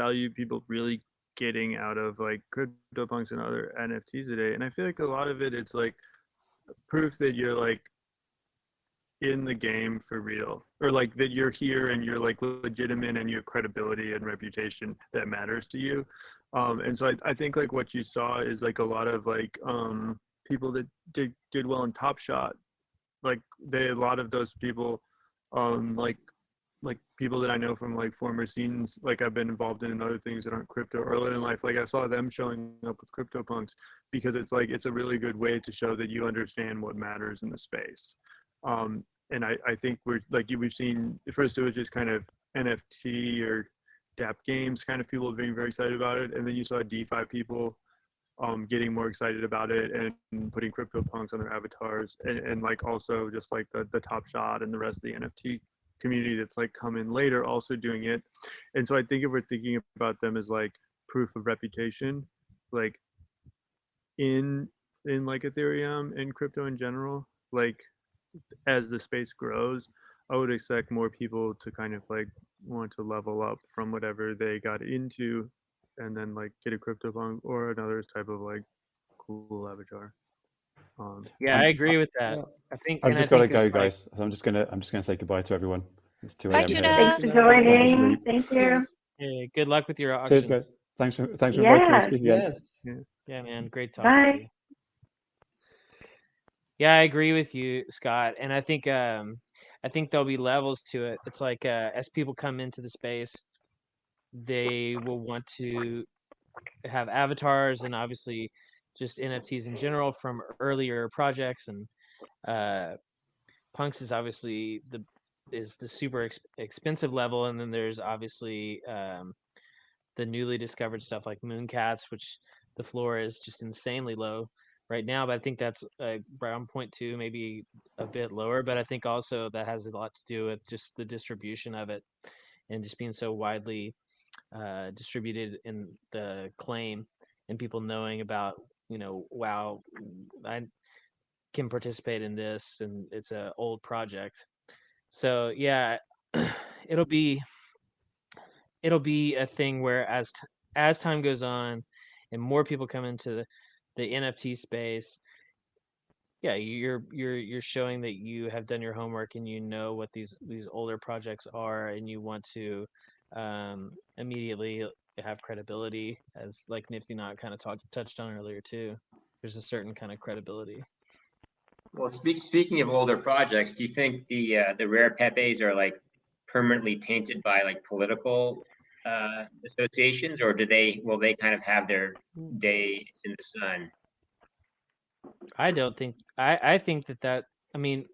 really getting out of like CryptoPunks and other NFTs today? And I feel like a lot of it's like proof that you're like in the game for real, or like that you're here and you're like legitimate and you have credibility and reputation that matters to you. And so I think like what you saw is like a lot of like people that did well in Top Shot, like a lot of those people, like people that I know from like former scenes, like I've been involved in other things that aren't crypto earlier in life. Like I saw them showing up with CryptoPunks because it's like, it's a really good way to show that you understand what matters in the space. And I think we've seen, first it was just kind of NFT or DApp games, kind of people being very excited about it. And then you saw DeFi people getting more excited about it and putting CryptoPunks on their avatars. And like also just like the Top Shot and the rest of the NFT community that's like come in later also doing it. And so I think if we're thinking about them as like proof of reputation, like in like Ethereum and crypto in general, like as the space grows, I would expect more people to kind of like want to level up from whatever they got into and then like get a CryptoPunk or another type of like cool avatar. Yeah, I agree with that. Yeah. I think I've and just I got to think go, it's like, guys. So I'm just gonna say goodbye to everyone. It's 2 Bye, a.m. here. Judah. Thanks for joining. Sleep. Thank you. Cheers. hey, good luck with your Cheers, auction. guys. Thanks for inviting me to Yeah. speak again. Yes. Yeah, man, great talking Bye. to you. Yeah, I agree with you, Scott. And I think there'll be levels to it. It's like as people come into the space, they will want to have avatars and obviously just NFTs in general from earlier projects. And Punks is obviously the super expensive level, and then there's obviously the newly discovered stuff like Mooncats, which the floor is just insanely low right now. But I think that's around 0.2, maybe a bit lower. But I think also that has a lot to do with just the distribution of it and just being so widely distributed in the claim and people knowing about, wow, I can participate in this and it's an old project. So yeah, it'll be a thing where as time goes on and more people come into the NFT space, yeah, you're showing that you have done your homework and you know what these older projects are, and you want to immediately have credibility, as like Nifty Knot kind of touched on earlier too. There's a certain kind of credibility. Well, speaking of older projects, do you think the rare Pepes are like permanently tainted by like political associations, or will they kind of have their day in the sun? I don't think I think that I mean,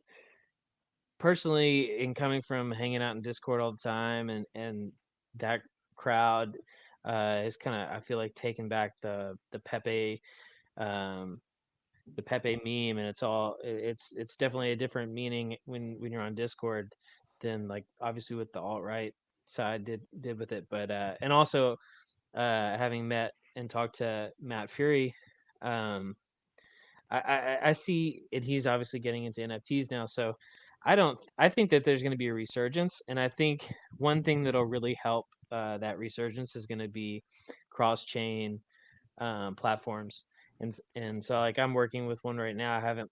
personally, in coming from hanging out in Discord all the time and that crowd is kind of, I feel like, taking back the Pepe um the Pepe meme, and it's definitely a different meaning when you're on Discord than like obviously what the alt-right side did with it. But and also having met and talked to Matt Fury, I see it. He's obviously getting into NFTs now, so I think that there's going to be a resurgence, and I think one thing that'll really help that resurgence is going to be cross-chain platforms. And so like I'm working with one right now. I haven't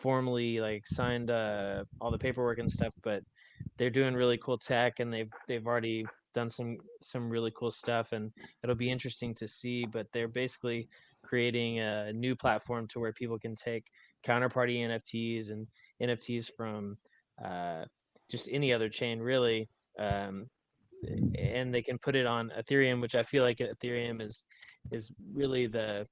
formally like signed all the paperwork and stuff, but they're doing really cool tech, and they've already done some really cool stuff, and it'll be interesting to see. But they're basically creating a new platform to where people can take counterparty NFTs and NFTs from just any other chain really, and they can put it on Ethereum, which I feel like Ethereum is really the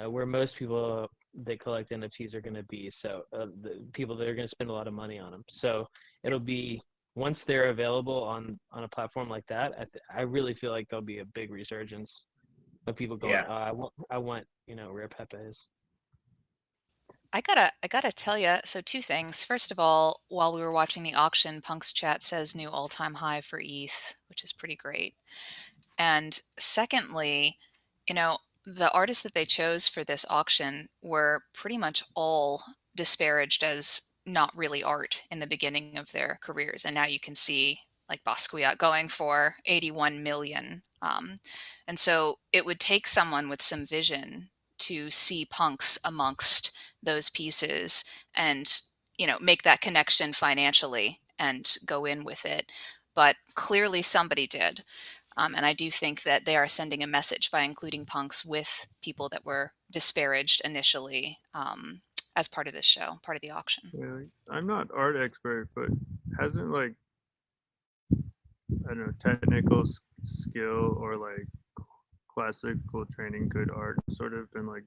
where most people that collect NFTs are going to be. So the people that are going to spend a lot of money on them. So it'll be once they're available on a platform like that. I really feel like there'll be a big resurgence of people going, Yeah. I want rare Pepe's. I gotta tell you, so two things. First of all, while we were watching the auction, Punk's chat says new all-time high for ETH, which is pretty great. And secondly, the artists that they chose for this auction were pretty much all disparaged as not really art in the beginning of their careers. And now you can see like Basquiat going for 81 million. And so it would take someone with some vision to see punks amongst those pieces and, make that connection financially and go in with it. But clearly somebody did. And I do think that they are sending a message by including punks with people that were disparaged initially as part of this show, part of the auction. Yeah, I'm not art expert, but hasn't like, I don't know, technical skill or like classical training good art sort of been like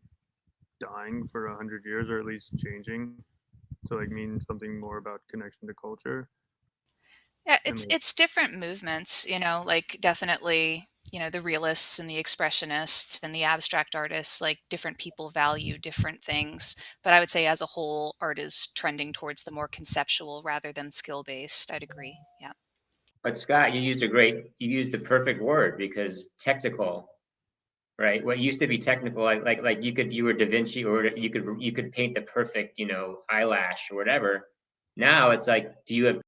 dying for 100 years, or at least changing to like mean something more about connection to culture? Yeah, And it's different movements, like definitely, the realists and the expressionists and the abstract artists, like different people value different things. But I would say as a whole, art is trending towards the more conceptual rather than skill based. I'd agree. Yeah. But Scott, you used the perfect word, because technical, right? What used to be technical, like you were Da Vinci, or you could paint the perfect, eyelash or whatever. Now it's like, do you have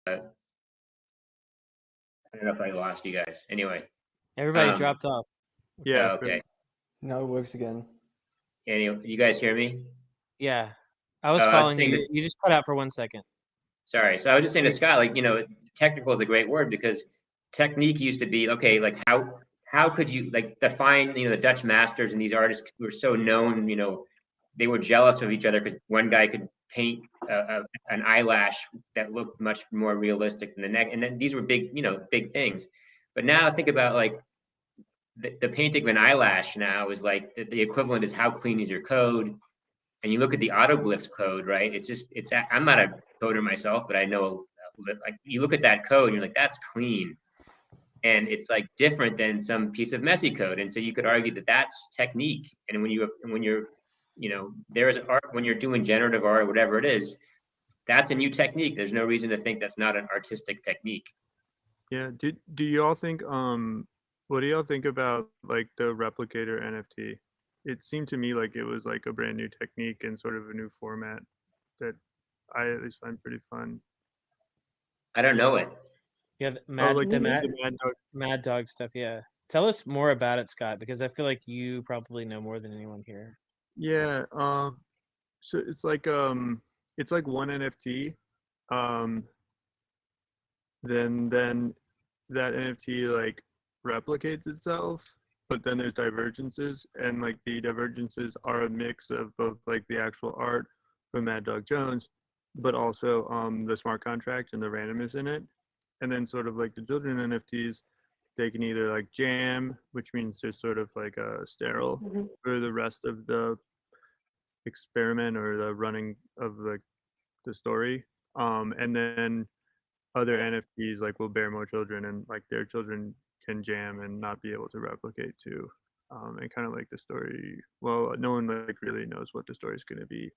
I don't know if I lost you guys. Anyway, Everybody dropped off. yeah, okay. Now it works again. Anyway, you guys hear me? Yeah, I was I was following saying you. this. You just cut out for 1 second. Sorry. So I was just saying to Scott, like, technical is a great word, because technique used to be, okay, like how could you like define, the Dutch masters and these artists were so known, they were jealous of each other because one guy could paint an eyelash that looked much more realistic than the neck. And then these were big, big things. But now think about like the painting of an eyelash now is like the equivalent is how clean is your code. And you look at the autoglyphs code, right? I'm not a coder myself, but I know, like, you look at that code and you're like, that's clean. And it's like different than some piece of messy code. And so you could argue that that's technique. And when you're, there's art, when you're doing generative art or whatever it is, that's a new technique. There's no reason to think that's not an artistic technique. yeah. Do y'all think what do y'all think about like the replicator NFT? It seemed to me like it was like a brand new technique and sort of a new format that I at least find pretty fun. I don't know it. Yeah, Like the the Mad Dog. Mad Dog stuff. Yeah, tell us more about it, Scott, because I feel like you probably know more than anyone here. Yeah. So it's like one NFT. Um, then that NFT like replicates itself, but then there's divergences, and like the divergences are a mix of both like the actual art from Mad Dog Jones, but also the smart contract and the randomness in it. And then sort of like the children NFTs, they can either like jam, which means they're sort of like sterile for the rest of the experiment or the running of the story. And then other NFTs like will bear more children, and like their children can jam and not be able to replicate too. And kind of like the story. Well, no one like really knows what the story is going to be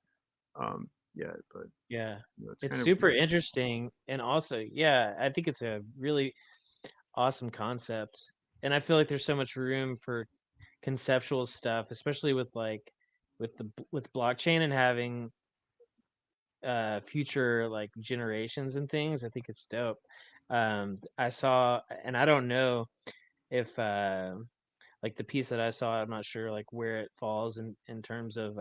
yet, but Yeah, it's it's kind of super interesting, and also, yeah, I think it's a really awesome concept, and I feel like there's so much room for conceptual stuff, especially with like with blockchain and having future like generations and things. I think it's dope. I saw, and I don't know if like the piece that I saw, I'm not sure like where it falls in terms of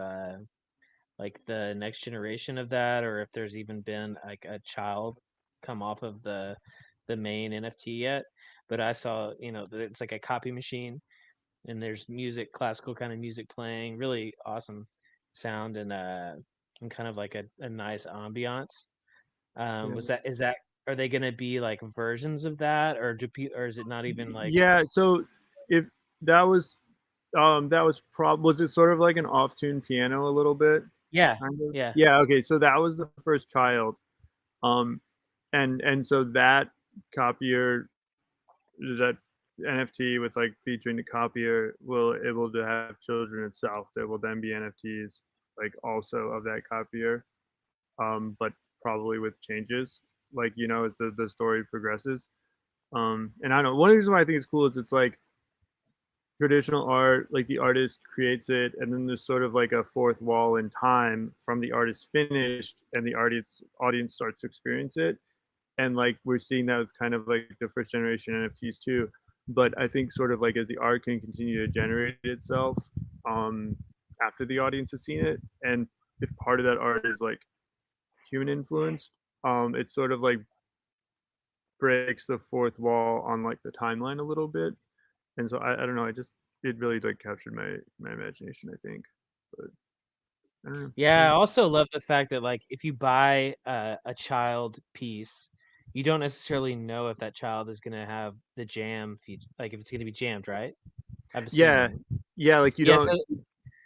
like the next generation of that, or if there's even been like a child come off of the main NFT yet. But I saw, that it's like a copy machine, and there's music, classical kind of music playing, really awesome sound, and kind of like a nice ambiance. yeah. Is that are they going to be like versions of that, or or is it not even like? Yeah. So if that was That was it sort of like an off-tune piano a little bit? Yeah, Kind of? yeah. Yeah, okay, so that was the first child. And so that copier, that NFT with like featuring the copier will able to have children itself that will then be NFTs like also of that copier, but probably with changes, like as the story progresses. And I don't know. One of the reasons why I think it's cool is it's like traditional art, like the artist creates it, and then there's sort of like a fourth wall in time from the artist finished, and the audience starts to experience it. And like we're seeing that with kind of like the first generation NFTs too. But I think sort of like as the art can continue to generate itself um, after the audience has seen it, and if part of that art is like human influenced, it sort of like breaks the fourth wall on like the timeline a little bit. And so I don't know, it really like captured my imagination, I think. But I don't know. Yeah, I also love the fact that like if you buy a child piece, you don't necessarily know if that child is gonna have the jam feature, like if it's gonna be jammed, right? I'm Yeah, assuming. yeah, like Yeah, so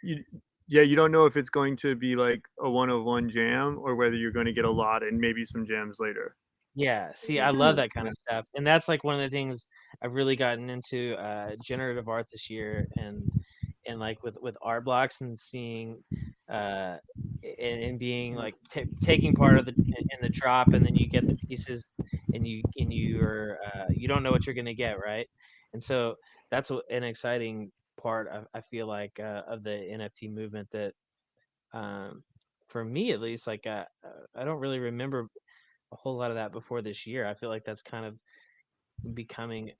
you yeah, you don't know if it's going to be like a one of one jam or whether you're going to get a lot and maybe some jams later. yeah, see, I love that kind Yeah. of stuff, and that's like one of the things I've really gotten into generative art this year, and like with art blocks and seeing uh and being like taking part of the in the drop, and then you get the pieces, and you don't know what you're gonna get, right? And so that's an exciting part I feel like of the NFT movement that for me at least, like I don't really remember a whole lot of that before this year. I feel like that's kind of becoming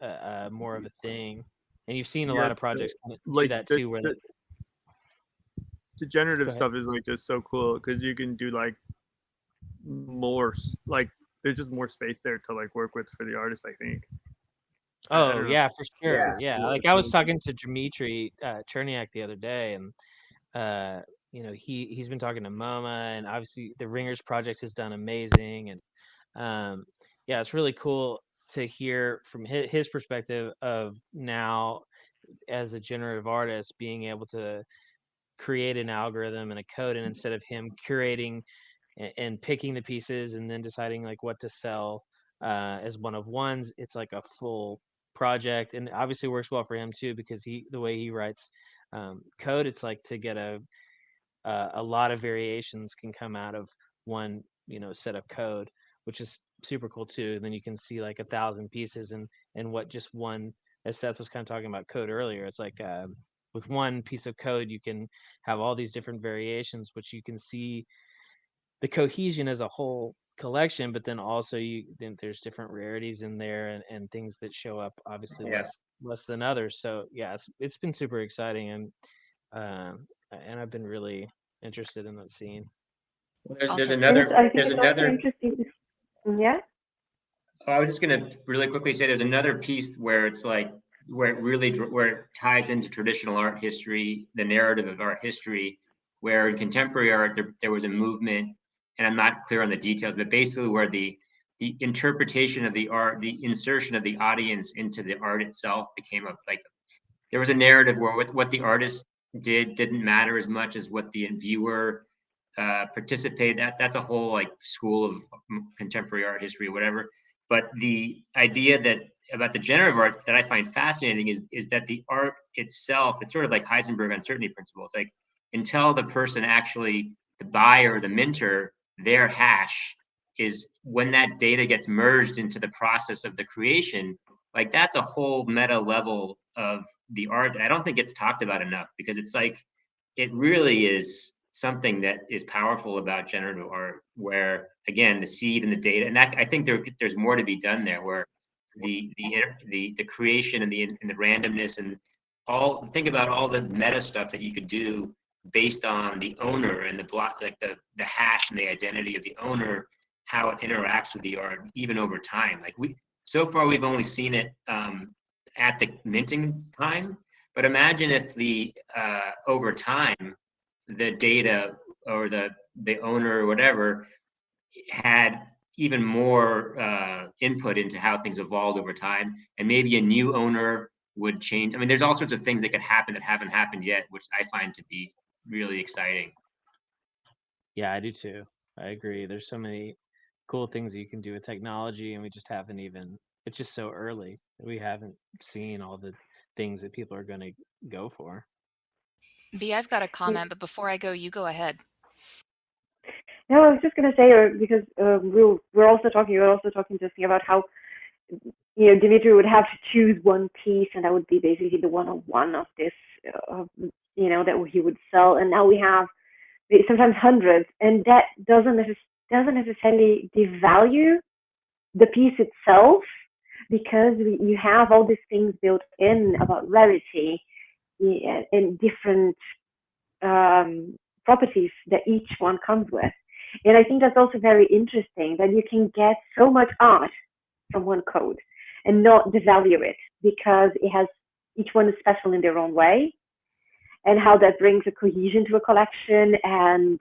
more of a thing, and you've seen a Yeah, lot of projects kinda do like that too, where the they go degenerative ahead. stuff is like just so cool because you can do like like there's just more space there to like work with for the artist, I think. I Oh don't know. yeah, for It's sure. just Yeah, cool. like It's I was really cool. talking to Dmitry Cherniak the other day, and he's been talking to MoMA, and obviously the Ringers project has done amazing, and yeah, it's really cool to hear from his perspective of now as a generative artist being able to create an algorithm and a code, and instead of him curating and picking the pieces and then deciding like what to sell as one of ones, it's like a full project, and obviously works well for him too because the way he writes code, it's like to get a lot of variations can come out of one set of code, which is super cool too. And then you can see like 1,000 pieces and what just one, as Seth was kind of talking about code earlier, it's like with one piece of code you can have all these different variations, which you can see the cohesion as a whole collection, but then also then there's different rarities in there, and things that show up obviously Yeah. less than others. So yeah, it's been super exciting, and I've been really interested in that scene. Well, Awesome. And I think it's also interesting yeah. Oh, I was just gonna really quickly say there's another piece where it's like where it ties into traditional art history, the narrative of art history, where in contemporary art there was a movement, and I'm not clear on the details, but basically where the interpretation of the art, the insertion of the audience into the art itself became there was a narrative where what the artist didn't matter as much as what the viewer participated. That's a whole like school of contemporary art history or whatever. But the idea that about the generative art that I find fascinating is that the art itself, it's sort of like Heisenberg uncertainty principle. It's like until the person actually, the buyer, the minter, their hash is when that data gets merged into the process of the creation, like that's a whole meta level of the art that I don't think gets talked about enough because it's like it really is something that is powerful about generative art where again the seed and the data, and that I think there's more to be done there where the creation and the randomness and all, think about all the meta stuff that you could do based on the owner and the block, like the hash and the identity of the owner, how it interacts with the art even over time. Like so far we've only seen it at the minting time, but imagine if the over time the data or the owner or whatever had even more input into how things evolved over time, and maybe a new owner would change. I mean, there's all sorts of things that could happen that haven't happened yet, which I find to be really exciting. Yeah, I do too. I agree. There's so many cool things you can do with technology, and we just haven't even. It's just so early. We haven't seen all the things that people are going to go for. B, I've got a comment, but before I go, you go ahead. No, I was just going to say, because we're also talking just about how, Dimitri would have to choose one piece, and that would be basically the one-on-one of this, that he would sell. And now we have sometimes hundreds, and that doesn't necessarily devalue the piece itself, because you have all these things built in about rarity and different properties that each one comes with. And I think that's also very interesting, that you can get so much art from one code and not devalue it, because each one is special in their own way, and how that brings a cohesion to a collection and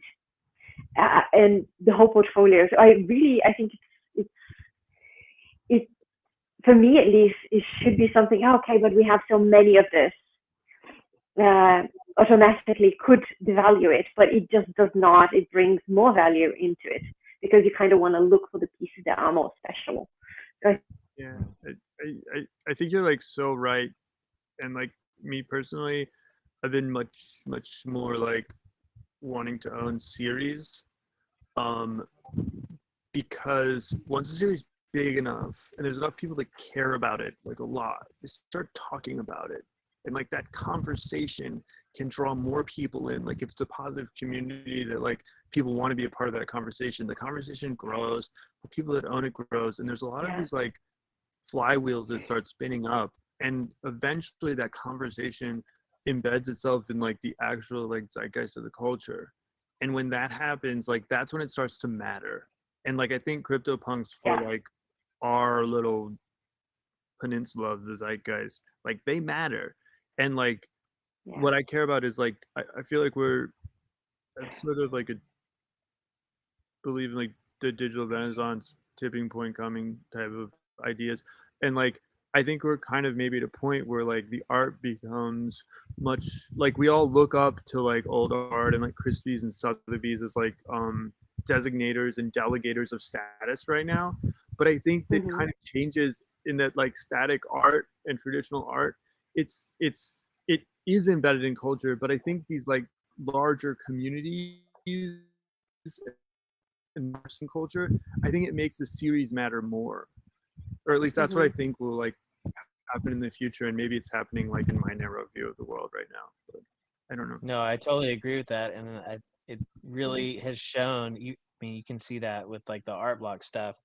the whole portfolio. So I think it's for me at least, it should be something, okay, but we have so many of this, automatically could devalue it, but it just does not. It brings more value into it, because you kind of want to look for the pieces that are more special. So Yeah, I think you're like so right, and like me personally, I've been much more like wanting to own series, because once a series is big enough and there's enough people that care about it like a lot, they start talking about it, and like that conversation can draw more people in. Like if it's a positive community that like people want to be a part of that conversation, the conversation grows, the people that own it grows, and there's a lot of these like flywheels that start spinning up, and eventually that conversation embeds itself in like the actual like zeitgeist of the culture. And when that happens, like that's when it starts to matter. And like I think CryptoPunks for like our little peninsula of the zeitgeist, like they matter. And like what I care about is like I feel like we're sort of like a believe in like the digital renaissance tipping point coming type of ideas. And like I think we're kind of maybe at a point where like the art becomes much like we all look up to like old art and like Christie's and Sotheby's as like designators and delegators of status right now. But I think that kind of changes in that like static art and traditional art, it is embedded in culture, but I think these like larger communities and culture, I think it makes the series matter more, or at least that's what I think will like happen in the future. And maybe it's happening like in my narrow view of the world right now, but I don't know. No, I totally agree with that, and it really has shown. I mean, you can see that with like the art block stuff.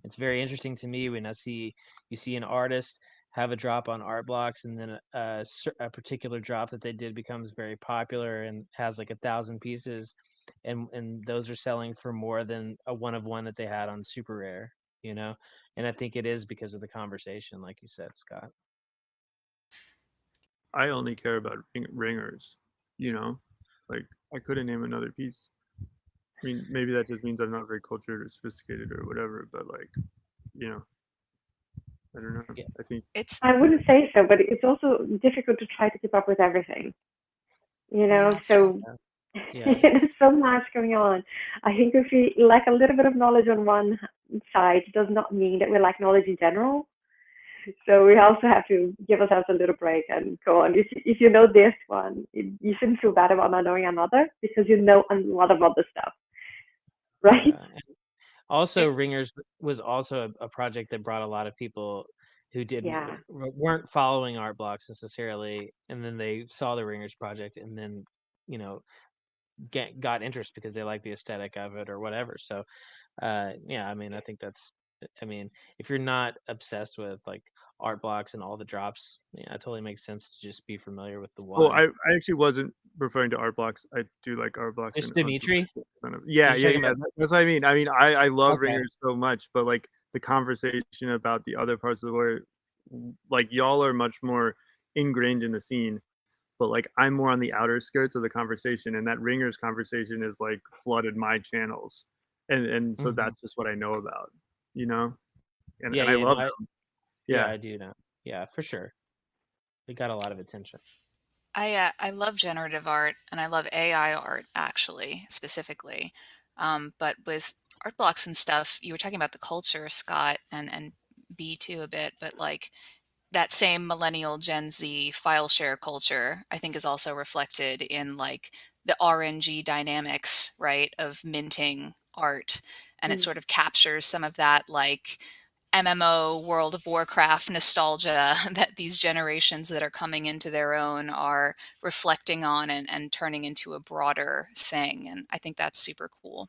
It's very interesting to me when you see an artist have a drop on art blocks, and then a particular drop that they did becomes very popular and has like 1,000 pieces, and those are selling for more than a one of one that they had on super rare. And I think it is because of the conversation, like you said, Scott. I only care about ringers, like I couldn't name another piece. I mean, maybe that just means I'm not very cultured or sophisticated or whatever, but like, I don't know. Yeah. I think I wouldn't say so, but it's also difficult to try to keep up with everything. So there's so much going on. I think if we lack a little bit of knowledge on one side, it does not mean that we lack knowledge in general. So we also have to give ourselves a little break and go on. If you know this one, you shouldn't feel bad about not knowing another, because you know a lot of other stuff, right? Also, Ringers was also a project that brought a lot of people who weren't following art blocks necessarily, and then they saw the Ringers project, and then got interest because they like the aesthetic of it or whatever. So I mean, I think if you're not obsessed with like art blocks and all the drops, it totally makes sense to just be familiar with the one. Well, I actually wasn't referring to art blocks. I do like art blocks. Just Dimitri? Yeah. That's what I mean. I love Ringers so much, but like the conversation about the other parts of the world, like y'all are much more ingrained in the scene, but like I'm more on the outer skirts of the conversation, and that Ringers conversation is like flooded my channels, and so that's just what I know about, and I love them. Yeah, I do know. Yeah, for sure. It got a lot of attention. I love generative art and I love AI art actually specifically, but with art blocks and stuff, you were talking about the culture, Scott, and B too a bit, but like that same millennial Gen Z file share culture, I think is also reflected in like the RNG dynamics, right, of minting art. And it sort of captures some of that like MMO World of Warcraft nostalgia that these generations that are coming into their own are reflecting on and turning into a broader thing. And I think that's super cool.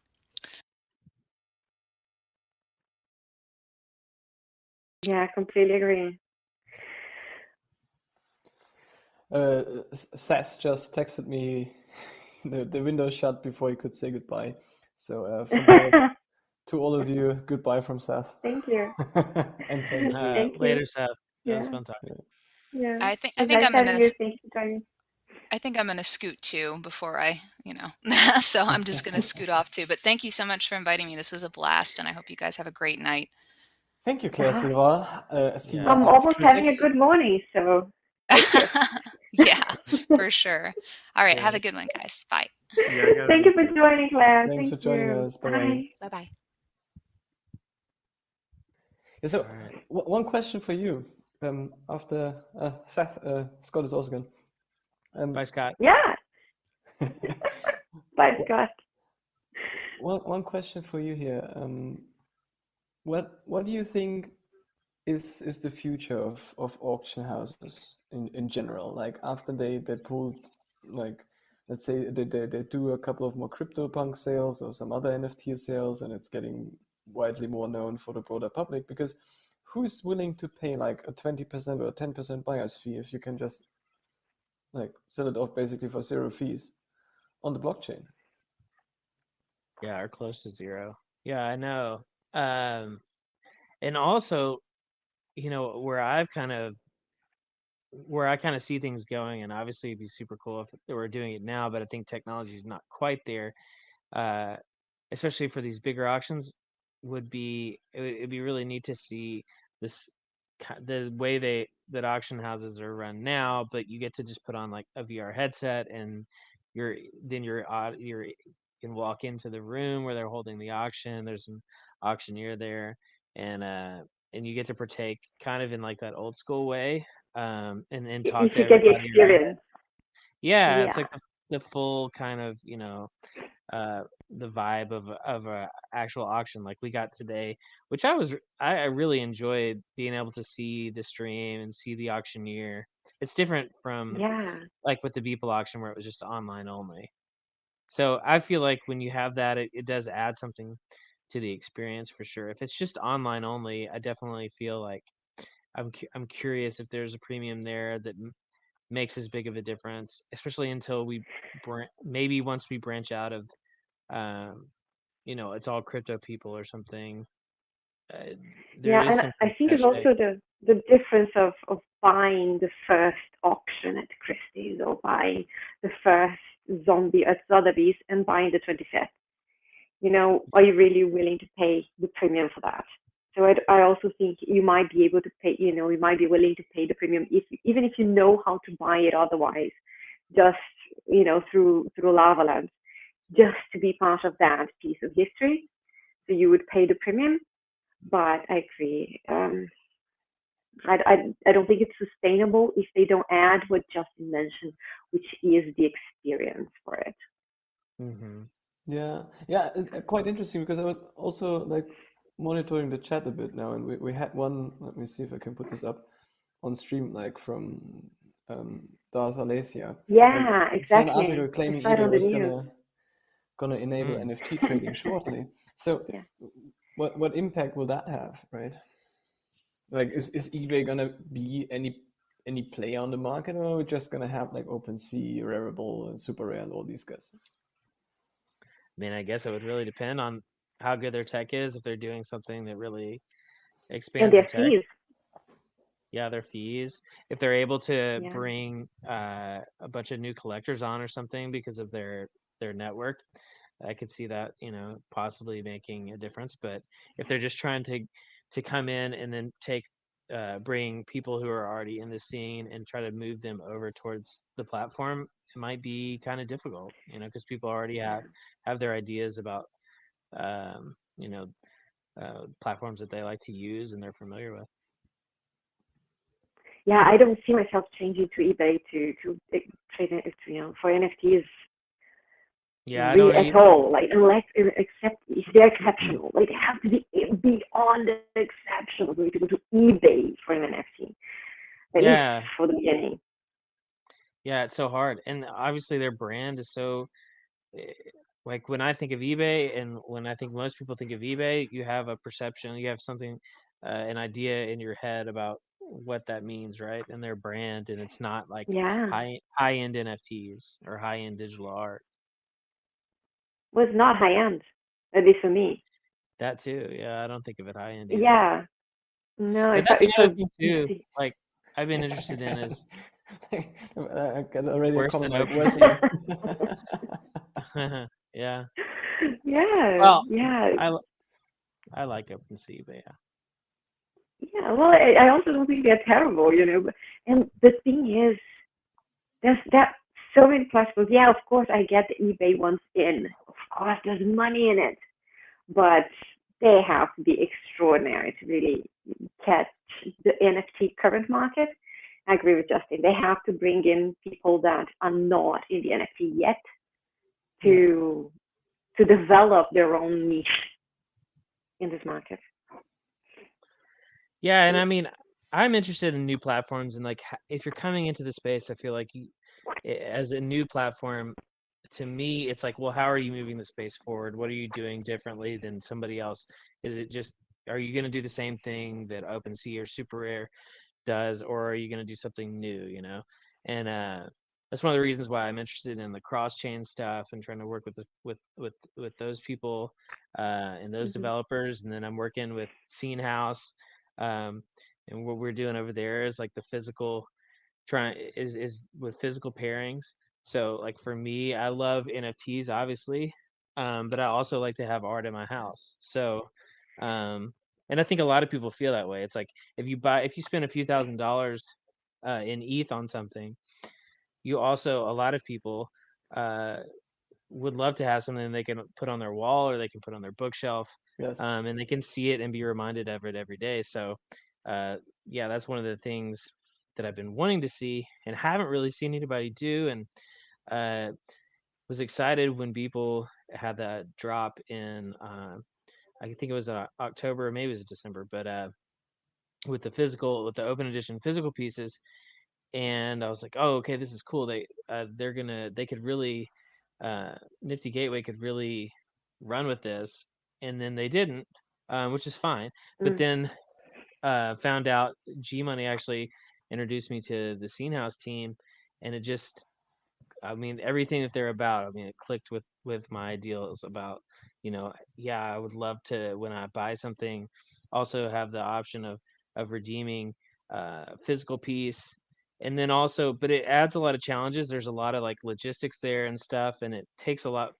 Yeah, I completely agree. Sass just texted me the window shut before he could say goodbye. So from here to all of you, goodbye from Sass. Thank you. And thank you. Thank you. Later, Seth. It was Yeah. fun talking. Yeah. I think It was nice I'm gonna having you. Thanks for joining. I think I'm gonna scoot too before I, so I'm just gonna scoot off too. But thank you so much for inviting me. This was a blast, and I hope you guys have a great night. Thank you, Claire Silva. Yeah. I'm art almost having a critic. good morning, so thank you. Yeah, for sure. All right, have a Yeah. good one, guys. Bye. Yeah, I gotta Thank you be for joining, Claire. Thanks Thank for joining you. us. Bye-bye. Bye bye. Yeah, so All right. one question for you. After Seth, Scott is also gone. Bye, Scott. Yeah. Bye, Scott. One question for you here. What do you think is the future of auction houses in general? Like after they pulled, like, let's say they do a couple of more CryptoPunk sales or some other NFT sales, and it's getting widely more known for the broader public, because who's willing to pay like a 20% or a 10% buyer's fee if you can just like sell it off basically for zero fees on the blockchain? Yeah, or close to zero. Yeah, I know. And also, where I kind of see things going, and obviously it'd be super cool if they were doing it now, but I think technology is not quite there. Especially for these bigger auctions, it'd be really neat to see this the way that auction houses are run now, but you get to just put on like a VR headset, and you're you can walk into the room where they're holding the auction. There's an auctioneer there, and you get to partake kind of in like that old school way, and talk to You get the everybody around. experience. Yeah, it's Yeah. like the full kind of the vibe of a actual auction like we got today, which I really enjoyed being able to see the stream and see the auctioneer. It's different from Yeah. like with the Beeple auction where it was just online only. So I feel like when you have that, it does add something to the experience for sure. If it's just online only, I definitely feel like I'm curious if there's a premium there that makes as big of a difference, especially until maybe once we branch out of um, it's all crypto people or something. There Yeah, is and something I think it's cachet. also the difference of buying the first auction at Christie's or buying the first zombie at Sotheby's and buying the 25th. Are you really willing to pay the premium for that? So I also think you might be able to pay, you might be willing to pay the premium even if you know how to buy it otherwise, just, through Lava Labs, just to be part of that piece of history. So you would pay the premium, but I agree. I don't think it's sustainable if they don't add what Justin mentioned, which is the experience for it. Mm-hmm. Yeah, quite interesting, because I was also like monitoring the chat a bit now, and we had one. Let me see if I can put this up on stream, like from Darth Aletheia. Yeah, I saw an exactly. article I claiming saw it eBay on the was news. gonna enable NFT trading shortly. So, Yeah. what impact will that have, right? Like, is eBay gonna be any player on the market, or are we just gonna have like OpenSea, Rarible, and Super Rare, and all these guys? I mean, I guess it would really depend on how good their tech is. If they're doing something that really And expands their the tech, fees. yeah, their fees. If they're able to Yeah. bring a bunch of new collectors on or something because of their network, I could see that possibly making a difference. But if they're just trying to come in and then take bring people who are already in the scene and try to move them over towards the platform, it might be kind of difficult, because people already have their ideas about, platforms that they like to use and they're familiar with. Yeah, I don't see myself changing to eBay to trade it, for NFTs. Yeah, I don't at all. Like, unless except if they're exceptional, like they have to be beyond exceptional for you to go to eBay for an NFT. At least for the beginning. Yeah, it's so hard, and obviously their brand is so. Like when I think of eBay, and when I think most people think of eBay, you have a perception, you have something, an idea in your head about what that means, right? And their brand, and it's not like high-end NFTs or high-end digital art. Well, it's not high-end, at least for me. That too, yeah. I don't think of it high-end either. Yeah. No, but that's another thing too. Like I've been interested in is. I got already a Worse comment than like worse. Yeah. Yeah. Well, yeah. I like OpenSea, but yeah. Yeah. Well, I also don't think they're terrible, And the thing is, there's so many platforms. Yeah, of course, I get the eBay ones in. Of course, there's money in it, but they have to be extraordinary to really catch the NFT current market. I agree with Justin. They have to bring in people that are not in the NFT yet to develop their own niche in this market. Yeah, and I mean, I'm interested in new platforms, and like if you're coming into the space, I feel like as a new platform, to me, it's like, well, how are you moving the space forward? What are you doing differently than somebody else? Is it just, are you going to do the same thing that OpenSea or Super Rare does, or are you going to do something new? And that's one of the reasons why I'm interested in the cross-chain stuff and trying to work with those people and those developers. And then I'm working with Scene House, and what we're doing over there is like the physical is with physical pairings. So like for me, I love NFTs obviously, but I also like to have art in my house. So and I think a lot of people feel that way. It's like if you spend a few $1,000s in ETH on something, you also, a lot of people would love to have something they can put on their wall or they can put on their bookshelf. Yes. And they can see it and be reminded of it every day. So yeah, that's one of the things that I've been wanting to see and haven't really seen anybody do. And was excited when people had that drop in I think it was October, maybe it was December, but with the open edition physical pieces. And I was like, oh, okay, this is cool. They could really Nifty Gateway could really run with this. And then they didn't, which is fine. But then found out G Money actually introduced me to the Scene House team, and it just, I mean, everything that they're about, I mean, it clicked with my ideals about, yeah, I would love to, when I buy something, also have the option of redeeming physical piece. And then also, but it adds a lot of challenges. There's a lot of like logistics there and stuff, and it takes a lot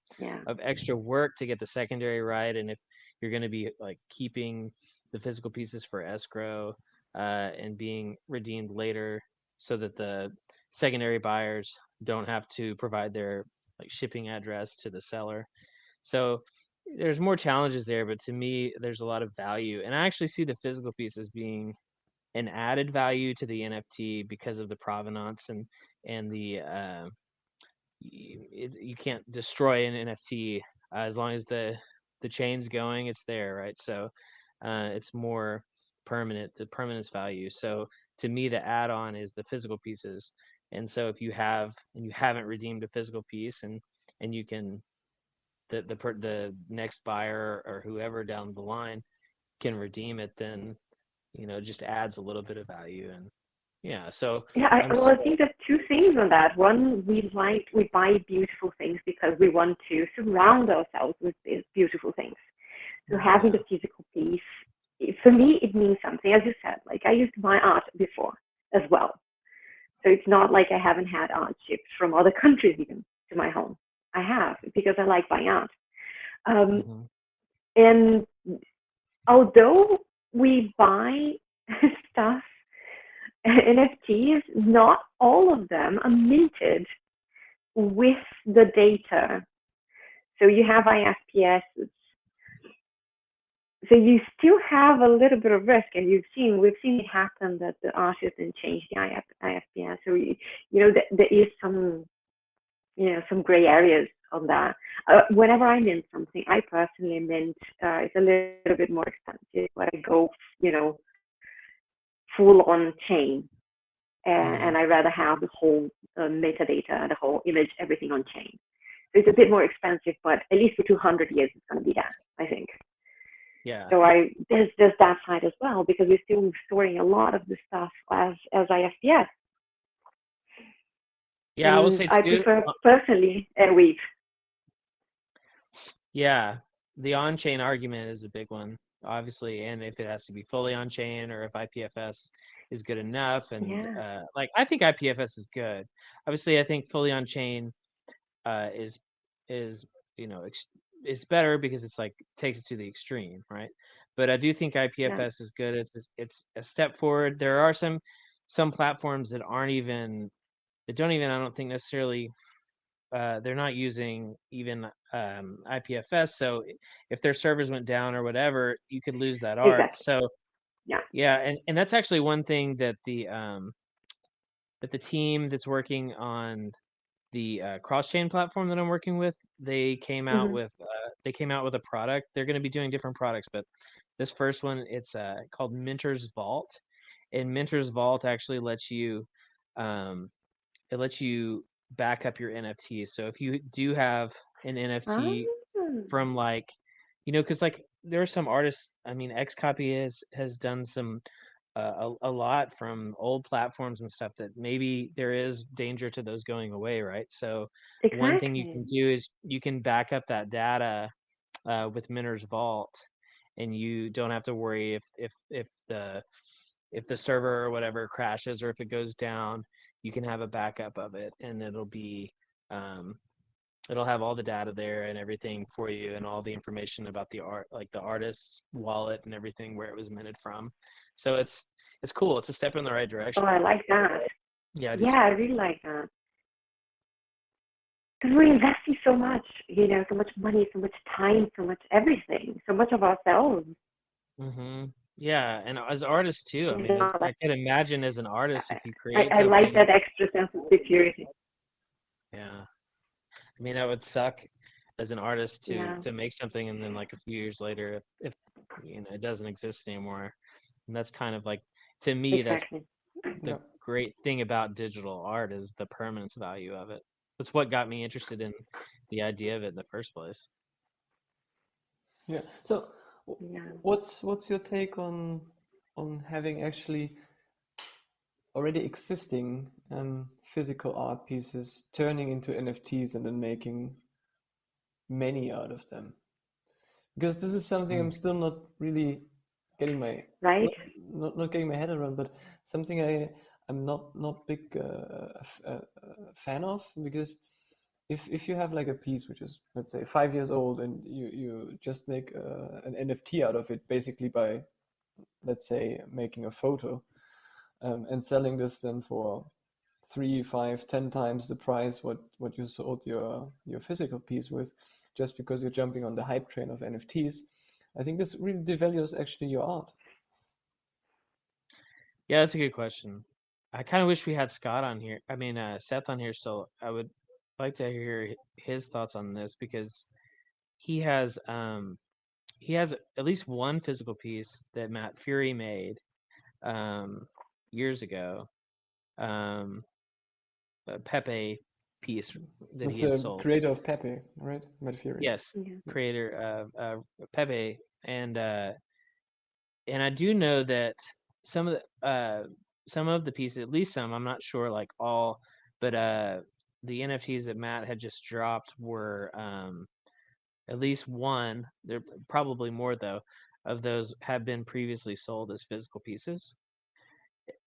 of extra work to get the secondary right. And if you're going to be like keeping the physical pieces for escrow and being redeemed later, so that the secondary buyers don't have to provide their like shipping address to the seller. So there's more challenges there, but to me, there's a lot of value, and I actually see the physical pieces being an added value to the NFT because of the provenance and the you can't destroy an NFT as long as the chain's going, it's there, right? So it's more permanent, the permanence value. So to me, the add-on is the physical pieces. And so if you haven't redeemed a physical piece, and you can, the next buyer or whoever down the line can redeem it, then it just adds a little bit of value. And yeah, so I think there's two things on that. One, we buy beautiful things because we want to surround ourselves with these beautiful things. So having the physical piece, for me, it means something. As you said, like I used to buy art before as well. So it's not like I haven't had art shipped from other countries even to my home. I have, because I like buying art. And although we buy stuff, NFTs, not all of them are minted with the data. So you have IFPS. So you still have a little bit of risk, and we've seen it happen that the artist didn't change the IFPS. So there is some gray areas on that. Whenever I mint something, I personally mint. It's a little bit more expensive, but I go full on chain, and I rather have the whole metadata, the whole image, everything on chain. So it's a bit more expensive, but at least for 200 years it's going to be that, I think. Yeah. So there's that side as well, because we're still storing a lot of the stuff as IFPS. Yeah, I will say too. I prefer personally Weave. Yeah, the on-chain argument is a big one, obviously, and if it has to be fully on-chain or if IPFS is good enough, and I think IPFS is good. Obviously, I think fully on-chain is is better because it's like takes it to the extreme, right? But I do think IPFS is good. It's a step forward. There are some platforms that don't even I don't think necessarily they're not using even IPFS. So if their servers went down or whatever, you could lose that art. Exactly. So yeah, and that's actually one thing that the team that's working on the cross-chain platform that I'm working with, they came out with a product. They're going to be doing different products, but this first one, it's called Minter's Vault, and Minter's Vault actually lets you back up your NFTs. So if you do have an NFT from because there are some artists. I mean, Xcopy has done some a lot from old platforms and stuff that maybe there is danger to those going away, right? So one thing you can do is you can back up that data with Minter's Vault, and you don't have to worry if the server or whatever crashes or if it goes down. You can have a backup of it, and it'll be it'll have all the data there and everything for you, and all the information about the art, like the artist's wallet and everything, where it was minted from. So it's cool. It's a step in the right direction. Oh, I like that. Yeah, I really like that. Because we're investing so much, so much money, so much time, so much everything, so much of ourselves. Yeah, and as artists too. I mean, I can imagine as an artist, if you create I something. like that extra sense of security. Yeah, I mean, that would suck as an artist to make something, and then like a few years later, if it doesn't exist anymore. And that's kind of like, to me, Exactly. that's the great thing about digital art, is the permanence value of it. That's what got me interested in the idea of it in the first place. Yeah. So what's your take on having actually already existing physical art pieces turning into NFTs and then making many out of them? Because this is something I'm still not really getting my not getting my head around, but something I'm not big fan of, because if you have like a piece which is, let's say, 5 years old, and you just make an NFT out of it, basically by, let's say, making a photo and selling this then for 3, 5, 10 times the price what you sold your physical piece with, just because you're jumping on the hype train of NFTs. I think this really devalues actually your art. Yeah, that's a good question. I kind of wish we had Scott on here. I mean, Seth on here still. I would like to hear his thoughts on this, because he has at least one physical piece that Matt Fury made years ago. A Pepe piece that he had sold. Creator of Pepe, right? Matt Fury. Yes, creator of Pepe, and I do know that some of the pieces, at least some, I'm not sure like all, but the NFTs that Matt had just dropped were at least one. There probably more though of those have been previously sold as physical pieces.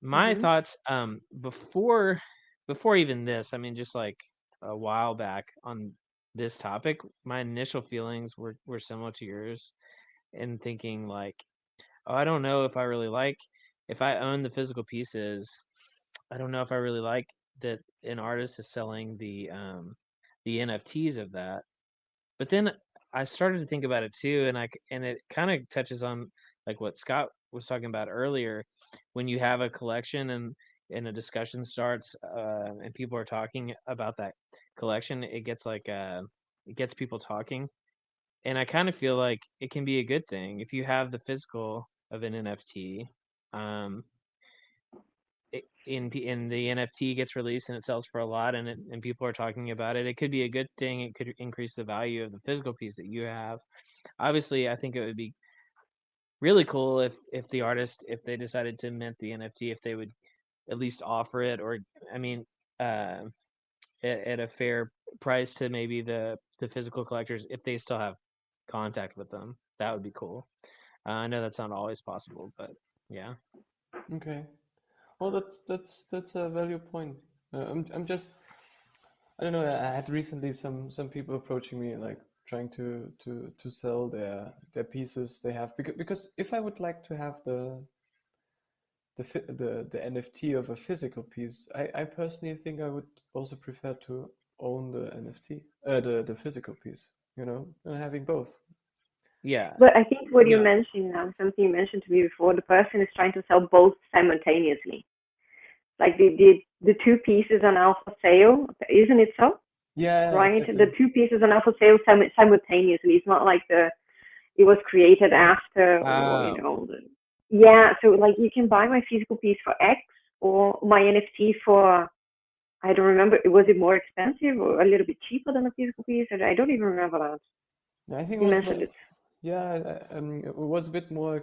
My thoughts before even this, I mean, just like a while back on this topic, my initial feelings were similar to yours, and thinking like, oh, I don't know if I really like if I own the physical pieces, I don't know if I really like that an artist is selling the NFTs of that. But then I started to think about it too, and it kind of touches on like what Scott was talking about earlier. When you have a collection and a discussion starts, and people are talking about that collection, it gets it gets people talking. And I kind of feel like it can be a good thing if you have the physical of an NFT. Um, in the NFT gets released and it sells for a lot, and people are talking about it. It could be a good thing. It could increase the value of the physical piece that you have. Obviously, I think it would be really cool if the artist, if they decided to mint the NFT, if they would at least offer it, or I mean, uh, at a fair price to maybe the physical collectors if they still have contact with them. That would be cool. I know that's not always possible, but yeah. Okay. Well, that's a value point. I'm just, I don't know. I had recently some people approaching me, like trying to sell their pieces they have, because if I would like to have the NFT of a physical piece, I personally think I would also prefer to own the NFT, the physical piece, and having both. Yeah. But I think what you No. mentioned now, something you mentioned to me before, the person is trying to sell both simultaneously. Like the two pieces are now for sale, isn't it so? Yeah, Right? exactly. The two pieces are now for sale simultaneously. It's not like it was created after, or yeah. So like you can buy my physical piece for X or my NFT for, I don't remember. Was it more expensive or a little bit cheaper than a physical piece? I don't even remember that. I think it You was mentioned it. it was a bit more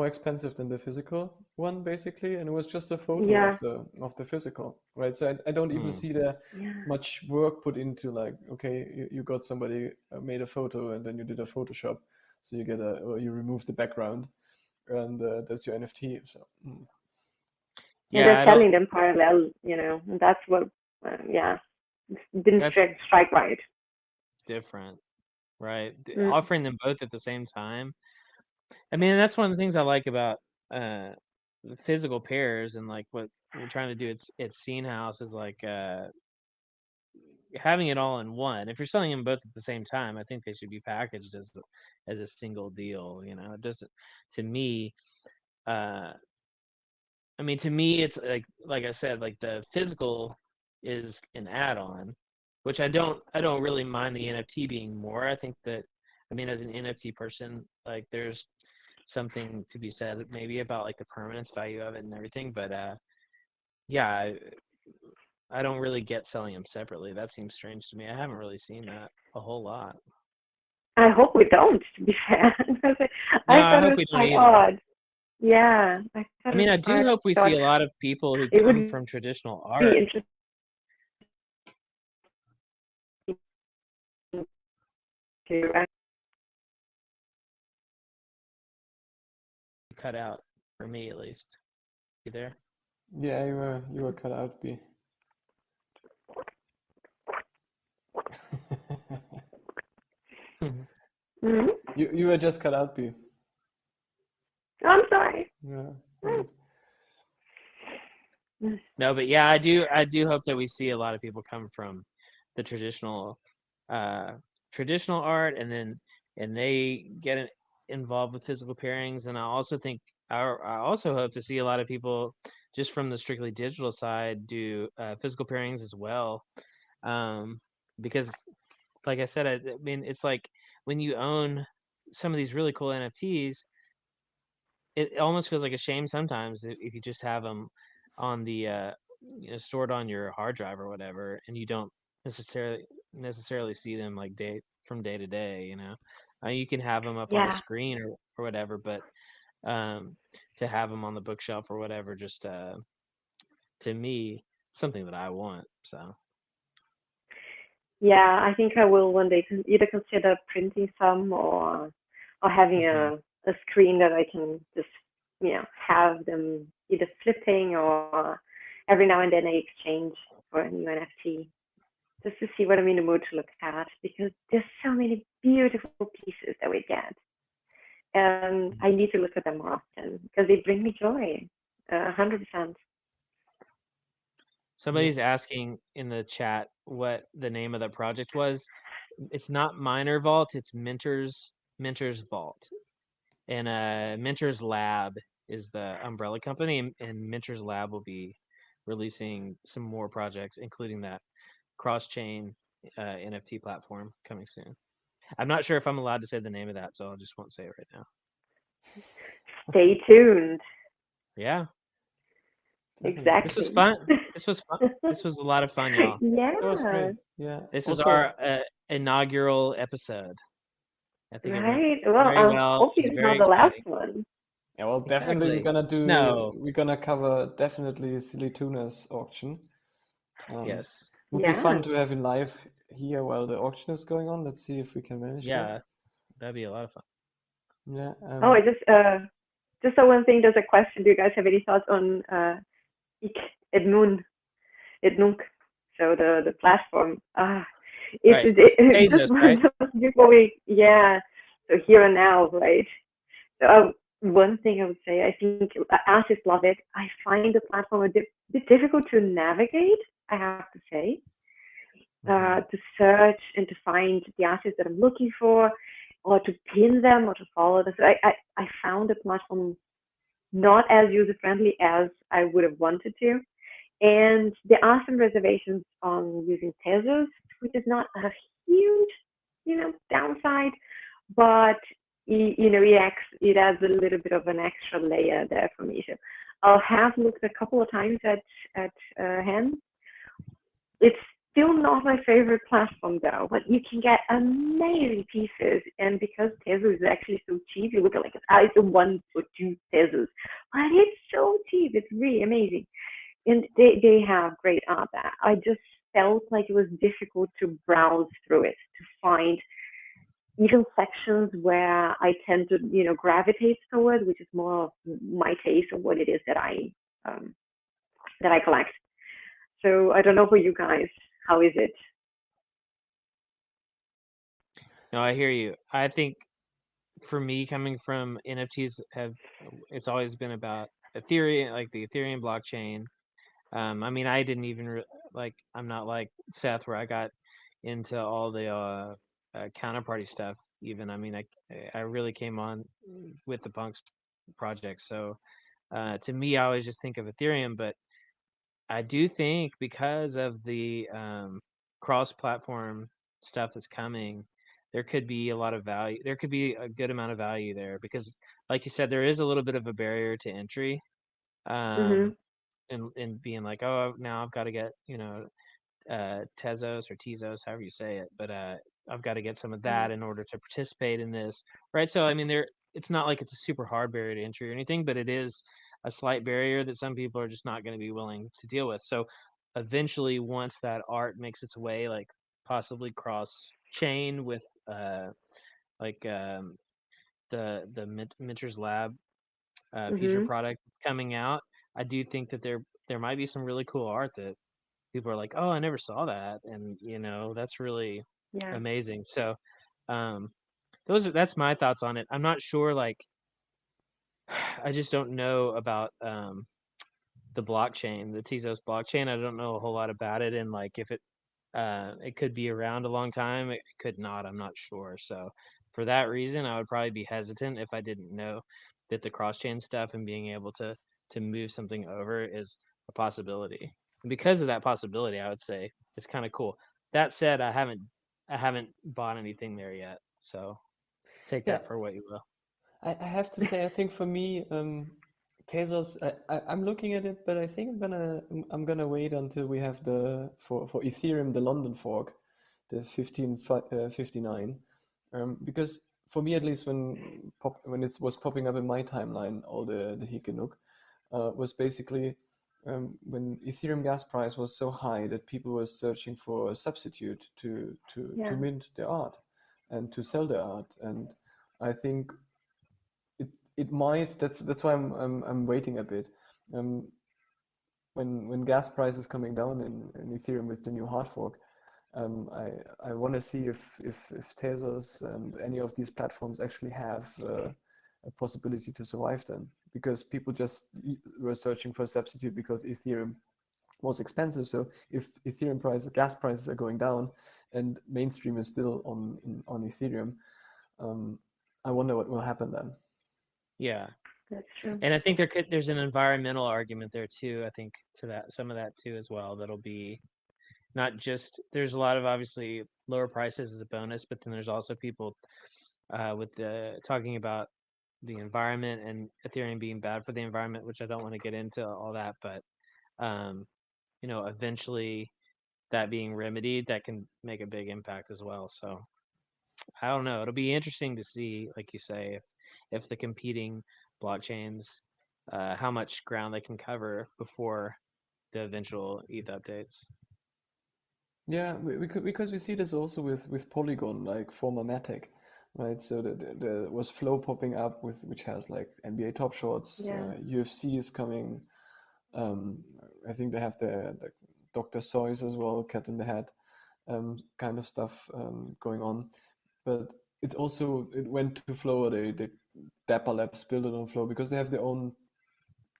expensive than the physical one, basically, and it was just a photo Yeah. of the physical, right? So I don't even see there Yeah. much work put into, like, okay, you got somebody made a photo and then you did a Photoshop, so you get or you remove the background, and that's your NFT. So And Yeah, they're I don't. selling them parallel, and that's what, yeah, didn't That's strike right. different, right? Mm. Offering them both at the same time. I mean, that's one of the things I like about uh the physical pairs, and like what we're trying to do at Scene House is like having it all in one. If you're selling them both at the same time, I think they should be packaged as a single deal. It doesn't, to me. Uh, I mean, to me, it's like I said, like the physical is an add-on, which I don't really mind the NFT being more. I think that, I mean, as an NFT person, like there's something to be said maybe about like the permanence value of it and everything. But yeah, I don't really get selling them separately. That seems strange to me. I haven't really seen that a whole lot. I hope we don't, to be fair. No, I I thought it hope was we don't quite either. odd. Yeah, I I thought it mean, was I do quite hope we see odd. a lot of people who It come would from traditional be art interesting to. cut out, for me at least. You there? yeah, you were cut out, B. Mhm. You were just cut out, B. I'm sorry. Yeah. No, but yeah, I do hope that we see a lot of people come from the uh, traditional art, and they get involved with physical pairings. And I also think I also hope to see a lot of people just from the strictly digital side do physical pairings as well, because like I said, I mean, it's like when you own some of these really cool NFTs, it almost feels like a shame sometimes if you just have them on the stored on your hard drive or whatever, and you don't necessarily see them like day to day. You can have them up on a Yeah. screen or whatever, but to have them on the bookshelf or whatever, just to me, something that I want. So Yeah, I think I will one day either consider printing some, or having mhm. a screen that I can just have them either flipping, or every now and then I exchange for a new NFT, just to see what I'm in the mood to look at, because there's so many beautiful pieces that we get, and I need to look at them more often because they bring me joy. 100%. Somebody's asking in the chat what the name of the project was. It's not Miner Vault, it's Minter's Vault. And Minter's Lab is the umbrella company, and Minter's Lab will be releasing some more projects, including that cross-chain NFT platform coming soon. I'm not sure if I'm allowed to say the name of that, so I just won't say it right now. Stay tuned. Yeah. Definitely. Exactly. This was fun. This was fun. This was a lot of fun, y'all. Yeah. That was great. Yeah. This is Also, our inaugural episode. I think it went Right. Well, very well. hopefully It was it's very not the last exciting. one. yeah, well, definitely Exactly. No. we're gonna cover definitely Silly Tuna's auction. Yes. Would be fun Yeah. to have in live here while the auction is going on. Let's see if we can manage that. Yeah. That'd be a lot of fun. Yeah. Oh, I just saw one thing. There's a question. Do you guys have any thoughts on Ednunk? So the platform. Right. Tezos, right? Just before we, yeah. So here and now, right? So one thing I would say, I think artists love it. I find the platform a bit difficult to navigate, I have to say, to search and to find the artists that I'm looking for, or to pin them or to follow them. So I found the platform not as user-friendly as I would have wanted to. And there are some reservations on using Tezos, which is not a huge, downside, but it adds a little bit of an extra layer there for me. So I'll have looked a couple of times at Hen. It's still not my favorite platform though, but you can get amazing pieces, and because Tezos is actually so cheap, you look at it's a 1 or 2 Tezos, but it's so cheap. It's really amazing. And they have great art there. I just felt like it was difficult to browse through it, to find even sections where I tend to, gravitate toward, which is more of my taste of what it is that I collect. So I don't know for you guys, how is it? No, I hear you. I think for me, coming from NFTs, it's always been about Ethereum, like the Ethereum blockchain. I mean, I didn't even I'm not like Seth, where I got into all the counterparty stuff. Even, I mean, I really came on with the Punks project. So to me, I always just think of Ethereum, but I do think because of the cross-platform stuff that's coming, there could be a lot of value. There could be a good amount of value there because, like you said, there is a little bit of a barrier to entry. And being like, oh, now I've got to get, Tezos or Tezos, however you say it, but I've got to get some of that in order to participate in this, right? So I mean, it's not like it's a super hard barrier to entry or anything, but it is a slight barrier that some people are just not going to be willing to deal with. So eventually, once that art makes its way, like possibly cross chain with like the Minter's Lab future product coming out, I do think that there might be some really cool art that people are like, oh, I never saw that, and that's really amazing. So that's my thoughts on it. I'm not sure, like I just don't know about the blockchain, the Tezos blockchain. I don't know a whole lot about it, and like if it could be around a long time, it could not, I'm not sure. So for that reason, I would probably be hesitant if I didn't know that the cross-chain stuff and being able to move something over is a possibility. And because of that possibility, I would say it's kind of cool. That said, I haven't bought anything there yet, so take that for what you will. I have to say, I think for me, Tezos, I'm looking at it, but I think I'm gonna wait until we have for Ethereum, the London fork, the 1559, because for me at least, when it was popping up in my timeline, all the Hikenuk was basically when Ethereum gas price was so high that people were searching for a substitute to mint their art and to sell their art, and I think it might. That's why I'm waiting a bit. When gas price is coming down in Ethereum with the new hard fork, I want to see if Tezos and any of these platforms actually have a possibility to survive then, because people just were searching for a substitute because Ethereum was expensive. So if Ethereum gas prices are going down, and mainstream is still on Ethereum, I wonder what will happen then. Yeah, That's true. and I think there's an environmental argument there too. I think to that, some of that too as well. That'll be not just, there's a lot of obviously lower prices as a bonus, but then there's also people with the talking about the environment and Ethereum being bad for the environment, which I don't want to get into all that, but you know, eventually that being remedied, that can make a big impact as well. So I don't know. It'll be interesting to see, like you say, if the competing blockchains, how much ground they can cover before the eventual ETH updates. Yeah, because we see this also with Polygon, like former Matic, right? So there was Flow popping up which has like NBA Top Shots, Yeah. UFC is coming. I think they have the Dr. Soys as well, Cat in the Hat, kind of stuff going on. But it went to Flow, or they Dapper Labs built it on Flow because they have their own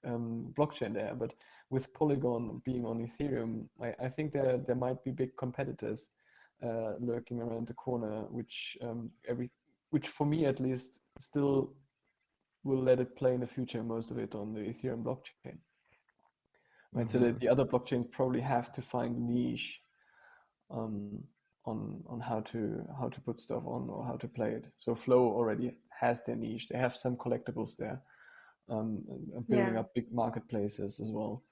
blockchain there. But with Polygon being on Ethereum, I think there might be big competitors lurking around the corner, which for me at least still will let it play in the future, most of it on the Ethereum blockchain. Right, so the other blockchains probably have to find a niche on how to put stuff on or how to play it. So Flow already has their niche. They have some collectibles there, building up big marketplaces as well.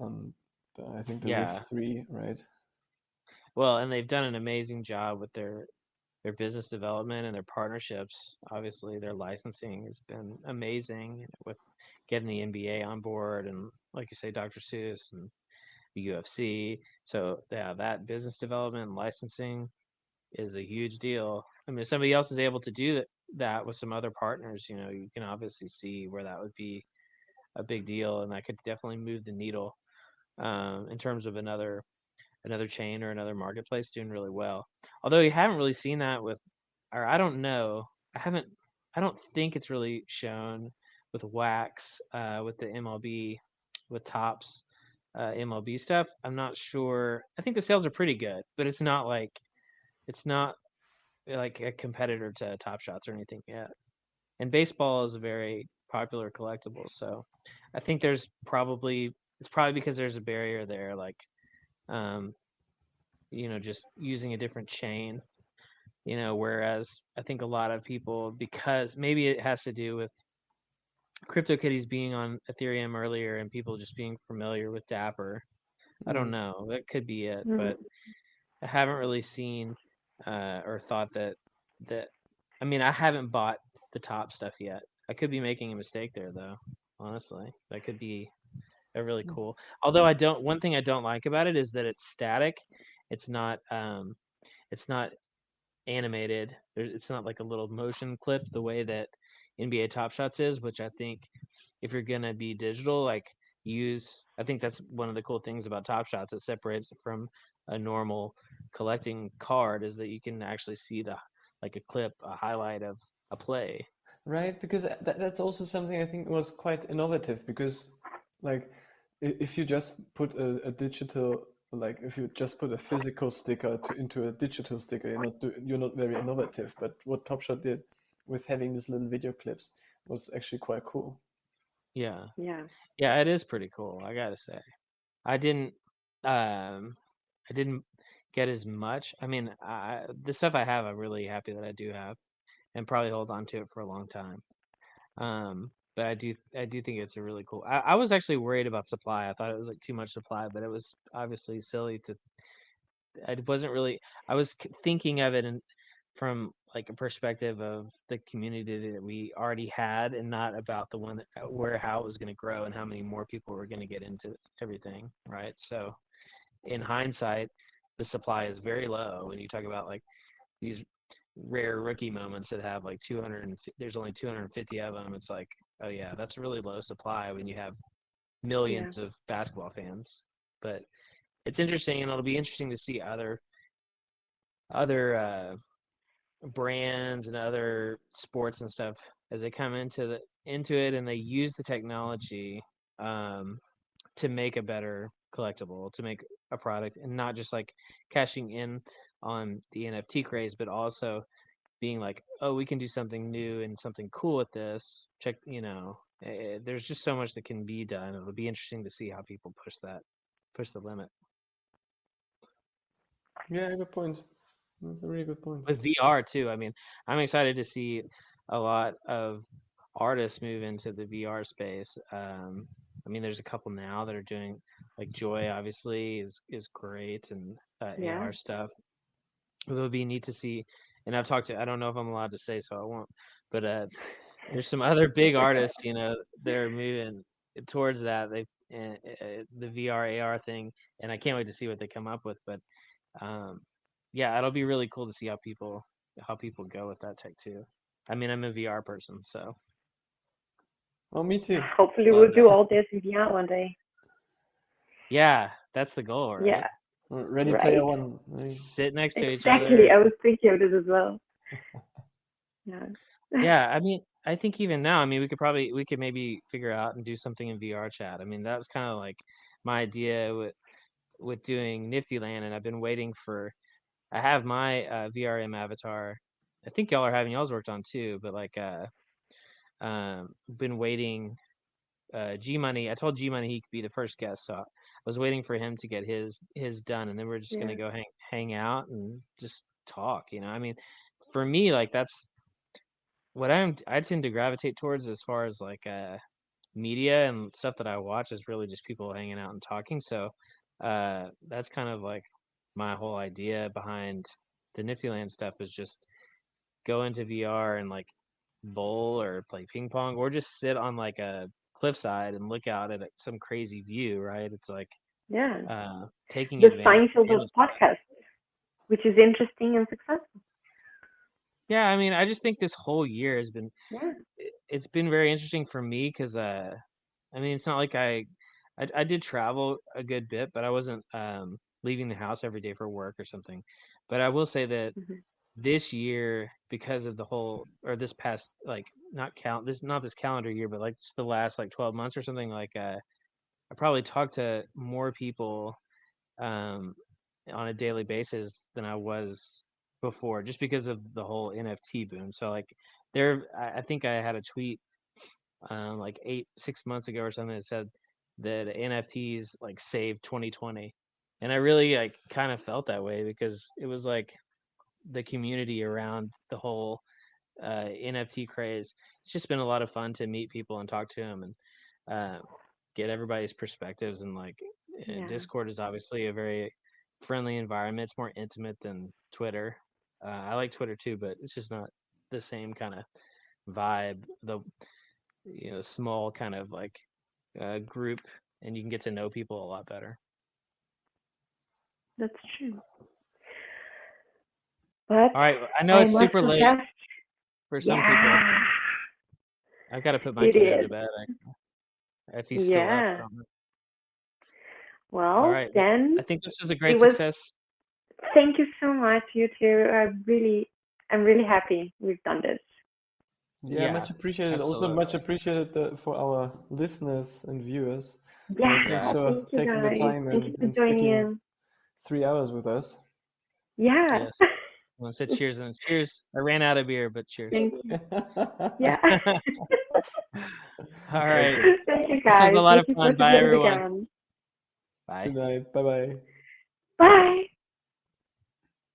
I think the Yeah. Wave3, right? Well, and they've done an amazing job with their business development and their partnerships. Obviously, their licensing has been amazing with getting the NBA on board, and like you say, Dr. Seuss and the UFC. So yeah, that business development and licensing is a huge deal. I mean, if somebody else is able to do that with some other partners, you know, you can obviously see where that would be a big deal, and that could definitely move the needle in terms of another chain or another marketplace doing really well. Although you haven't really seen that with, or I don't know, I don't think it's really shown with Wax, with the MLB, with Tops, MLB stuff. I'm not sure. I think the sales are pretty good, but it's not like a competitor to Top Shots or anything yet. And baseball is a very popular collectible, so I think it's probably because there's a barrier there, like you know, just using a different chain, you know, whereas I think a lot of people, because maybe it has to do with CryptoKitties being on Ethereum earlier and people just being familiar with Dapper. I don't know. That could be it, but I haven't really seen or thought that I mean, I haven't bought the top stuff yet. I could be making a mistake there though, honestly. That could be a really cool. Although one thing I don't like about it is that it's static. It's not animated. It's not like a little motion clip the way that NBA Top Shots is, which I think if you're gonna be digital, like I think that's one of the cool things about Top Shots. It separates it from a normal collecting card, is that you can actually see like a clip, a highlight of a play. Right, because that's also something I think was quite innovative, because like if you just put a digital, like if you just put a physical sticker into a digital sticker, you're not very innovative. But what Top Shot did with having these little video clips was actually quite cool. Yeah. Yeah. Yeah, it is pretty cool, I gotta say. I didn't get as much. I mean, the stuff I have, I'm really happy that I do have, and probably hold on to it for a long time. But I do think it's a really cool. I was actually worried about supply. I thought it was like too much supply, but it was obviously silly to. I wasn't really. I was thinking of it from like a perspective of the community that we already had, and not about the one how it was going to grow and how many more people were going to get into everything, right? So, in hindsight, the supply is very low when you talk about like these rare rookie moments that have like 200 there's only 250 of them. It's like, oh yeah, that's a really low supply when you have millions of basketball fans. But it's interesting, and it'll be interesting to see other brands and other sports and stuff as they come into it and they use the technology to make a better collectible, to make a product, and not just like cashing in on the NFT craze, but also being like, oh, we can do something new and something cool with this. Check, there's just so much that can be done. It'll be interesting to see how people push the limit. Yeah, good point. That's a really good point. With VR too. I mean, I'm excited to see a lot of artists move into the VR space. I mean, there's a couple now that are doing, like Joy obviously is great, and Yeah. AR stuff. It would be neat to see. And I've talked to, I don't know if I'm allowed to say, so I won't, but there's some other big artists, they're moving towards that. The VR AR thing, and I can't wait to see what they come up with. But yeah, it'll be really cool to see how people go with that tech too. I mean, I'm a VR person, so. Oh, me too. Hopefully we'll do all this in VR one day. Yeah, that's the goal, right? Yeah. Ready Right. Player One. Sit next to each other. Exactly. I was thinking of this as well. Yeah. Yeah, I mean, I think even now, I mean, we could maybe figure out and do something in VR chat. I mean, that was kind of like my idea with doing Niftyland, and I've been waiting for. I have my VRM avatar. I think y'all are having y'all's worked on too, but like been waiting. G Money, I told G Money he could be the first guest, so I was waiting for him to get his done, and then we're just gonna go hang out and just talk. I mean, for me, like that's what I tend to gravitate towards as far as like media and stuff that I watch is really just people hanging out and talking. So that's kind of like my whole idea behind the Niftyland stuff is just go into VR and like bowl or play ping pong or just sit on like a cliffside and look out at some crazy view, right? It's like taking the advantage Seinfeld of podcast, which is interesting and successful. Yeah, I mean, I just think this whole year has been it's been very interesting for me because I mean, it's not like I did travel a good bit, but I wasn't leaving the house every day for work or something. But I will say that this year, because of the whole or this past like not this calendar year, but like just the last like 12 months or something, like I probably talked to more people on a daily basis than I was before, just because of the whole NFT boom. So like I think I had a tweet like 6 months ago or something that said that NFTs like saved 2020, and I really like kind of felt that way because it was like the community around the whole NFT craze. It's just been a lot of fun to meet people and talk to them and get everybody's perspectives. And like Discord is obviously a very friendly environment. It's more intimate than Twitter. I like Twitter too, but it's just not the same kind of vibe. The small kind of like group, and you can get to know people a lot better. That's true. But all right, I know it's super late for some people. I've got to put my kid to bed. If he's still up. Well, all right. then I think this was a great success. Thank you so much, you two. I'm really happy we've done this. Yeah, much appreciated. Absolutely. Also, much appreciated for our listeners and viewers. Yeah, thanks for taking the time and sticking 3 hours with us. Yeah. Yes. I want to say cheers and cheers. I ran out of beer, but cheers. Thank you. Yeah. All right. Thank you, guys. This was a lot of fun. Bye, everyone. Bye. Good night. Bye-bye. Bye.